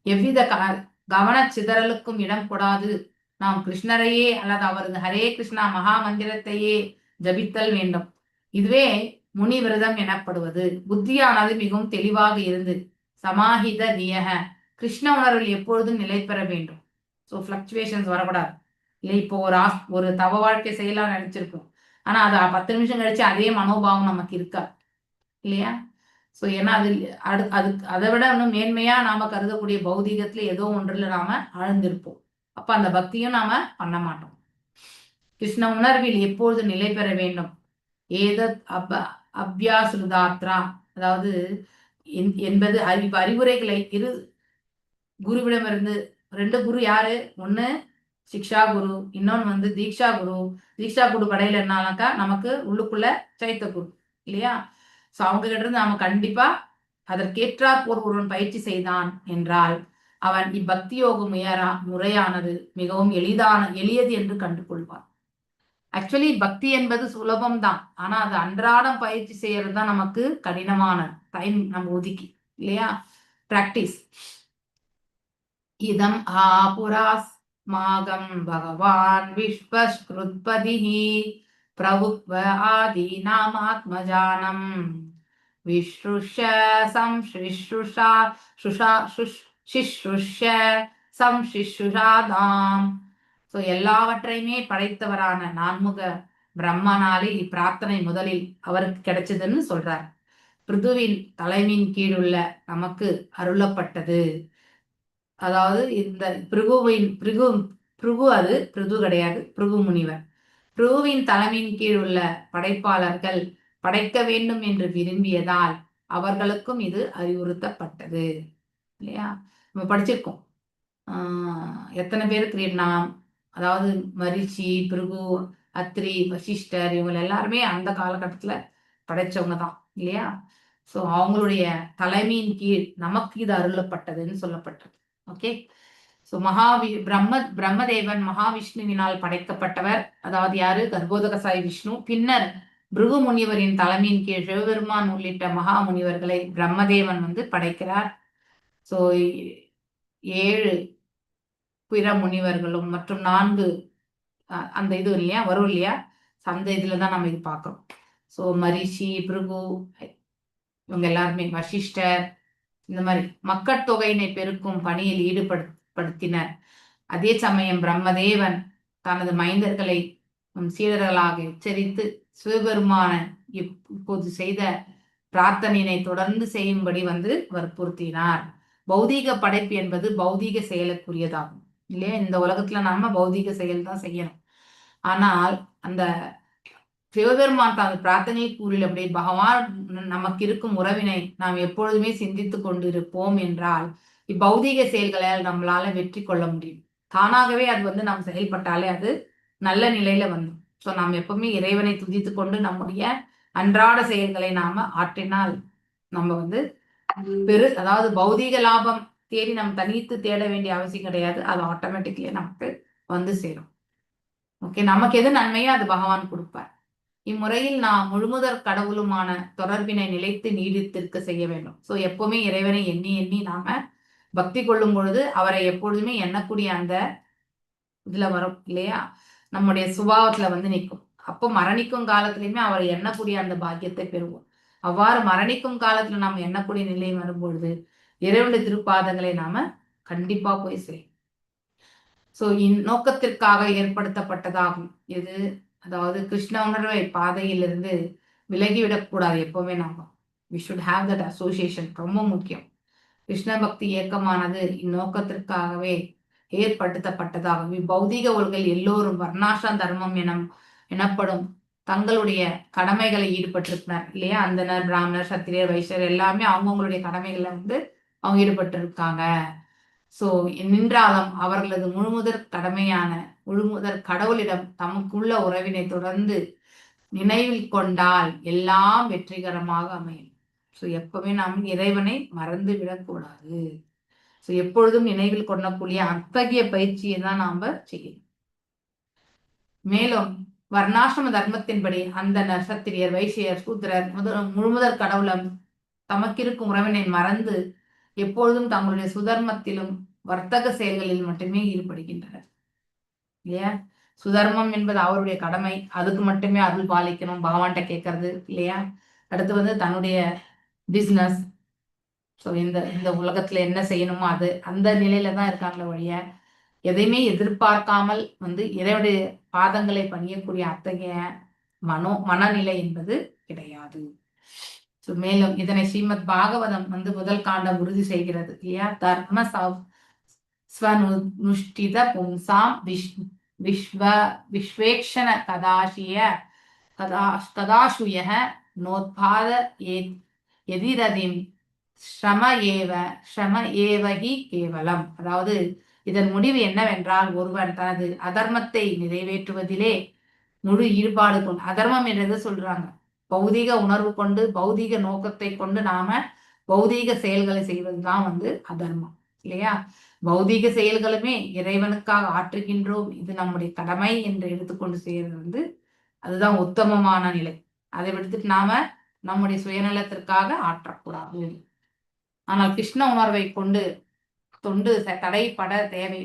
எவ்வித கவன சிதறலுக்கும் இடம் கொடாது நாம் கிருஷ்ணரையே அல்லது அவரது ஹரே கிருஷ்ணா மகா மந்திரத்தையே ஜபித்தல் வேண்டும். இதுவே முனி விரதம் எனப்படுவது. புத்தியானது மிகவும் தெளிவாக இருந்து சமாஹித தியக கிருஷ்ண உணர்வில் எப்பொழுதும் நிலை பெற வேண்டும். ஸோ பிளக்சுவேஷன்ஸ் வரக்கூடாது இல்லை. இப்போ ஒரு தவ வாழ்க்கை செய்யலாம் நினைச்சிருக்கோம், ஆனா அது 10 நிமிஷம் கழிச்சு அதே மனோபாவம் நமக்கு இருக்கா இல்லையா. ஸோ ஏன்னா அதை விட இன்னும் மேன்மையா நாம கருதக்கூடிய பௌதீகத்துல ஏதோ ஒன்றுல நாம ஆழ்ந்திருப்போம். அப்ப அந்த பக்தியும் நாம பண்ண மாட்டோம். கிருஷ்ண உணர்வில் எப்பொழுது நிலை பெற வேண்டும். ஏதத் அபியாசுதாத்ரா, அதாவது என்பது அறிவுரைகளை குருவிடமிருந்து 2 குரு யாரு? ஒண்ணு சிக்ஷா குரு, இன்னொன்னு வந்து தீக்ஷா குரு. தீக்ஷா குரு கடையில என்னாக்கா நமக்கு உள்ளுக்குள்ள சைத்த குரு இல்லையா? சோ அவங்க கிட்ட இருந்து நாம கண்டிப்பா அதற்கேற்றாற் போல் ஒருவன் பயிற்சி செய்தான் என்றால் அவன் இப்பக்தி யோக முறையானது மிகவும் எளியது என்று கண்டுகொள்வான். ஆக்சுவலி பக்தி என்பது சுலபம் தான். ஆனா அது அன்றாடம் பயிற்சி செய்யறது தான் நமக்கு கடினமான டைம் நம்ம ஒதுக்கி இல்லையா? பிராக்டிஸ். இதம் ஆபுராஸ்மாகம் பகவான் விஸ்வஸ்கிருத்பதிஹி பிரபுத்வ ஆதீனாமாத்மஜானம் விஸ்ருஷ்ய சம்ஸ்ருஷா சிஸ்ருஷ்ய சம்சிஷ்ருஷாதாம். ஸோ எல்லாவற்றையுமே படைத்தவரான நான்முக பிரம்மனாலே இப்பிரார்த்தனை முதலில் அவருக்கு கிடைச்சதுன்னு சொல்றார். பிருதுவின் தலைமையின் கீழுள்ள நமக்கு அருளப்பட்டது. அதாவது இந்த பிருகு அது பிருது கிடையாது, பிருகு முனிவர். பிருகுவின் தலைமையின் கீழ் உள்ள படைப்பாளர்கள் படைக்க வேண்டும் என்று விரும்பியதால் அவர்களுக்கும் இது அறிவுறுத்தப்பட்டது இல்லையா? நம்ம படிச்சிருக்கோம். எத்தனை பேருக்கு நாம் அதாவது மரிச்சி, பிருகு, அத்ரி, வசிஷ்டர் இவங்க எல்லாருமே அந்த காலகட்டத்துல படைச்சவங்க தான் இல்லையா? சோ அவங்களுடைய தலைமையின் கீழ் நமக்கு இது அருளப்பட்டதுன்னு சொல்லப்பட்டது. ஓகே. சோ பிரம்மதேவன் மகாவிஷ்ணுவினால் படைக்கப்பட்டவர். அதாவது யாரு? கர்ப்போதகசாயி விஷ்ணு. பின்னர் பிருகு முனிவரின் தலைமையின் கீழ் சிவபெருமான் உள்ளிட்ட மகா முனிவர்களை பிரம்மதேவன் வந்து படைக்கிறார். சோ 7 பிற முனிவர்களும் மற்றும் 4 அந்த இது இல்லையா வரும் இல்லையா? அந்த இதுலதான் நம்ம இது பார்க்கிறோம். சோ மரிஷி, பிருகு இவங்க எல்லாருமே, வசிஷ்டர் இந்த மாதிரி மக்கட்தொகையினை பெருக்கும் பணியில் ஈடுபடுத்தினர். அதே சமயம் பிரம்மதேவன் தனது மைந்தர்களை சீடர்களாக எச்சரித்து சிவபெருமான இப்போது செய்த பிரார்த்தனையினை தொடர்ந்து செய்யும்படி வந்து வற்புறுத்தினார். பௌதீக படைப்பு என்பது பௌதீக செயலுக்குரியதாகும் இல்லையா? இந்த உலகத்துல நாம பௌதீக செயல் தான் செய்யணும். ஆனால் அந்த சிவபெருமான் தனது பிரார்த்தனை கூறில் அப்படி பகவான் நமக்கு இருக்கும் உறவினை நாம் எப்பொழுதுமே சிந்தித்து கொண்டு இருப்போம் என்றால் இப்பௌதீக செயல்களால் நம்மளால வெற்றி கொள்ள முடியும். தானாகவே அது வந்து நாம் செயல்பட்டாலே அது நல்ல நிலையில வந்துடும். ஸோ நாம் எப்பவுமே இறைவனை துதித்து கொண்டு நம்முடைய அன்றாட செயல்களை நாம ஆற்றினால் நம்ம வந்து அதாவது பௌதீக லாபம் தேடி நம்ம தனித்து தேட வேண்டிய அவசியம் கிடையாது. அது ஆட்டோமேட்டிக்லி நமக்கு வந்து சேரும். ஓகே. நமக்கு எது நன்மையோ அது பகவான் கொடுப்பார். இம்முறையில் நாம் முழுமுதற் கடவுளுமான தொடர்பினை நிலைத்து நீடித்திருக்க செய்ய வேண்டும். சோ எப்பவுமே இறைவனை எண்ணி எண்ணி நாம பக்தி கொள்ளும் பொழுது அவரை எப்பொழுதுமே எண்ணக்கூடிய அந்த இதுல வரும் இல்லையா? நம்முடைய சுபாவத்துல வந்து நிற்கும். அப்போ மரணிக்கும் காலத்திலயுமே அவரை எண்ணக்கூடிய அந்த பாக்கியத்தை பெறுவோம். அவ்வாறு மரணிக்கும் காலத்துல நாம எண்ணக்கூடிய நிலை வரும்பொழுது இறைவனுடைய திருப்பாதங்களை நாம கண்டிப்பா போய் செய்யும். சோ இந்நோக்கத்திற்காக ஏற்படுத்தப்பட்டதாகும் இது. அதாவது கிருஷ்ண உணர்வை பாதையிலிருந்து விலகிவிடக்கூடாது. எப்பவுமே நாம we should have that association. ரொம்ப முக்கியம். கிருஷ்ண பக்தி இயக்கமானது இந்நோக்கத்திற்காகவே ஏற்படுத்தப்பட்டதாகும். இப்பௌதீக உலகில் எல்லோரும் வர்ணாசிரம் தர்மம் எனப்படும் தங்களுடைய கடமைகளை ஈடுபட்டிருக்கிறார் இல்லையா? அந்தனர், பிராமணர், சத்திரியர், வைசியர் எல்லாமே அவங்கவுங்களுடைய கடமைகளை வந்து அவங்க ஈடுபட்டிருக்காங்க. சோ நின்றாலும் அவர்களது முழுமுதற் கடவுளிடம் தமக்குள்ள உறவினை தொடர்ந்து நினைவில் கொண்டால் எல்லாம் வெற்றிகரமாக அமையும். சோ எப்பவுமே நாம் இறைவனை மறந்து விடக்கூடாது. சோ எப்பொழுதும் நினைவில் கொள்ளக்கூடிய அத்தகைய பயிற்சியை தான் நாம செய்யணும். மேலும் வர்ணாசிரம தர்மத்தின்படி அந்த சத்திரியர், வைசியர், சூத்திரர் முழுமுதற் கடவுளம் தமக்கிருக்கும் உறவினை மறந்து எப்பொழுதும் தங்களுடைய சுதர்மத்திலும் வர்த்தக செயல்களில் மட்டுமே ஈடுபடுகின்றனர் இல்லையா? சுதர்மம் என்பது அவருடைய கடமை. அதுக்கு மட்டுமே அருள் பாலிக்கணும், பகவான்கிட்ட கேட்கறது இல்லையா? அடுத்து வந்து தன்னுடைய பிசினஸ். ஸோ இந்த உலகத்துல என்ன செய்யணுமோ அது அந்த நிலையில தான் இருக்காங்களே வழிய எதையுமே எதிர்பார்க்காமல் வந்து இறைவனுடைய பாதங்களை பணியக்கூடிய அத்தகைய மனநிலை என்பது கிடையாது. மேலும் இதனை ஸ்ரீமத் பாகவதம் வந்து முதல் காண்டம் உறுதி செய்கிறது இல்லையா? தர்ம ஸ்வனுஷ்டித பும்சாம் விஸ்வேக்ஷண கதாசுய நோத்பாத எதிரதிம் ஷம ஏவகி கேவலம். அதாவது இதன் முடிவு என்னவென்றால், ஒருவன் தனது அதர்மத்தை நிறைவேற்றுவதிலே முழு ஈடுபாடு கொண்டு, அதர்மம் என்றது சொல்றாங்க, பௌதீக உணர்வு கொண்டு பௌதீக நோக்கத்தை கொண்டு நாம பௌதீக செயல்களை செய்வதுதான் அதர்மம் இல்லையா? பௌதீக செயல்களுமே இறைவனுக்காக ஆற்றுகின்றோம், இது நம்முடைய கடமை என்று எடுத்துக்கொண்டு செய்யறது அதுதான் உத்தமமான நிலை. அதை விடுத்துட்டு நாம நம்முடைய சுயநலத்திற்காக ஆற்றக்கூடாது. ஆனால் கிருஷ்ண உணர்வை கொண்டு தொண்டு தடைப்பட தேவை.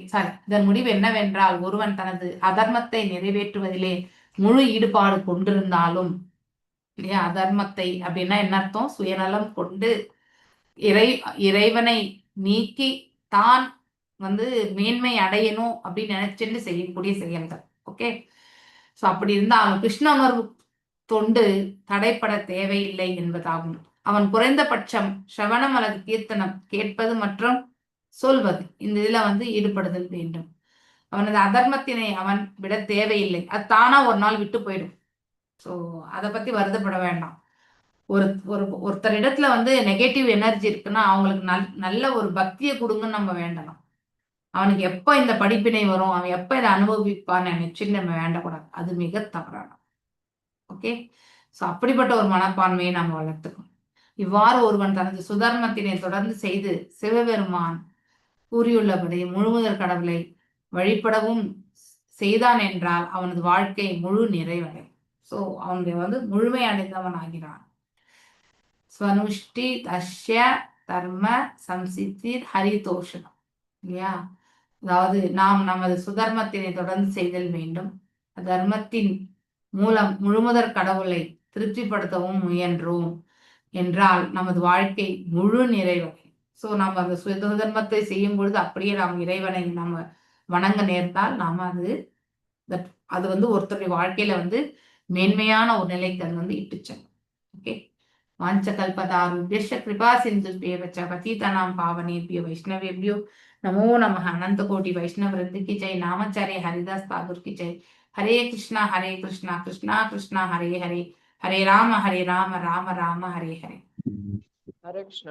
இதன் முடிவு என்னவென்றால், ஒருவன் தனது அதர்மத்தை நிறைவேற்றுவதிலே முழு ஈடுபாடு கொண்டிருந்தாலும் இல்லையா? அதர்மத்தை அப்படின்னா என்ன அர்த்தம்? சுயநலம் கொண்டு இறைவனை நீக்கி தான் மேன்மை அடையணும் அப்படின்னு நினைச்சுட்டு செய்யக்கூடிய செயல்கள். ஓகே, சோ அப்படி இருந்தாலும் கிருஷ்ண உணர்வு தொண்டு தடைப்பட தேவையில்லை என்பதாகும். அவன் குறைந்தபட்சம் சிரவணம் அல்லது கீர்த்தனம் கேட்பது மற்றும் சொல்வது, இந்த இதுல ஈடுபடுதல் வேண்டும். அவனது அதர்மத்தினை அவன் விட தேவையில்லை, அது தானா ஒரு நாள் விட்டு போயிடும். ஸோ அதை பத்தி வருத்தப்பட வேண்டாம். ஒருத்தர் இடத்துல நெகட்டிவ் எனர்ஜி இருக்குன்னா அவங்களுக்கு நல்ல ஒரு பக்தியை கொடுங்கன்னு நம்ம வேண்டலாம். அவனுக்கு எப்ப இந்த படிப்பினை வரும், அவன் எப்ப இதை அனுபவிப்பான்னு நினைச்சு நம்ம வேண்டக்கூடாது, அது மிக தவறான. ஓகே, ஸோ அப்படிப்பட்ட ஒரு மனப்பான்மையை நம்ம வளர்த்துக்கணும். இவ்வாறு ஒருவன் தனது சுதர்மத்தினை தொடர்ந்து செய்து சிவபெருமான் கூறியுள்ளபடி முழுமுதற் கடவுளை வழிபடவும் செய்தான் என்றால் அவனது வாழ்க்கை முழு நிறைவடை. ஸோ அவனுடைய முழுமை அடைந்தவன் ஆகிறான். ஸ்வனுஷ்டி தஷ்ய தர்ம சம்சித்திர் ஹரிதோஷனம் இல்லையா? அதாவது நாம் நமது சுதர்மத்தினை தொடர்ந்து செய்தல் வேண்டும். தர்மத்தின் மூலம் முழுமுதற் கடவுளை திருப்திப்படுத்தவும் முயன்றோம் என்றால் நமது வாழ்க்கை முழு நிறைவடை. ஸோ நம்ம அந்த சுதர்மத்தை செய்யும் பொழுது அப்படியே நாம் இறைவனை நம்ம வணங்க நேர்ந்தால் நாம அது ஒருத்தருடைய வாழ்க்கையில மேன்மையான ஒரு நிலைக்கு அது இட்டுச்சல். ஓகே, வாஞ்சகல்பதாருभ्यश्च कृपा सिन्धुभ्येव च पतितानां पावनेभ्यो वैष्णवेभ्यो नमो नमः. अनंत कोटि वैष्णव वृंद की जय. नामाचार्य हरिदास ठाकुर की जय. हरे कृष्णा कृष्णा कृष्णा हरे हरे, हरे राम राम राम हरे हरे. हरे कृष्ण.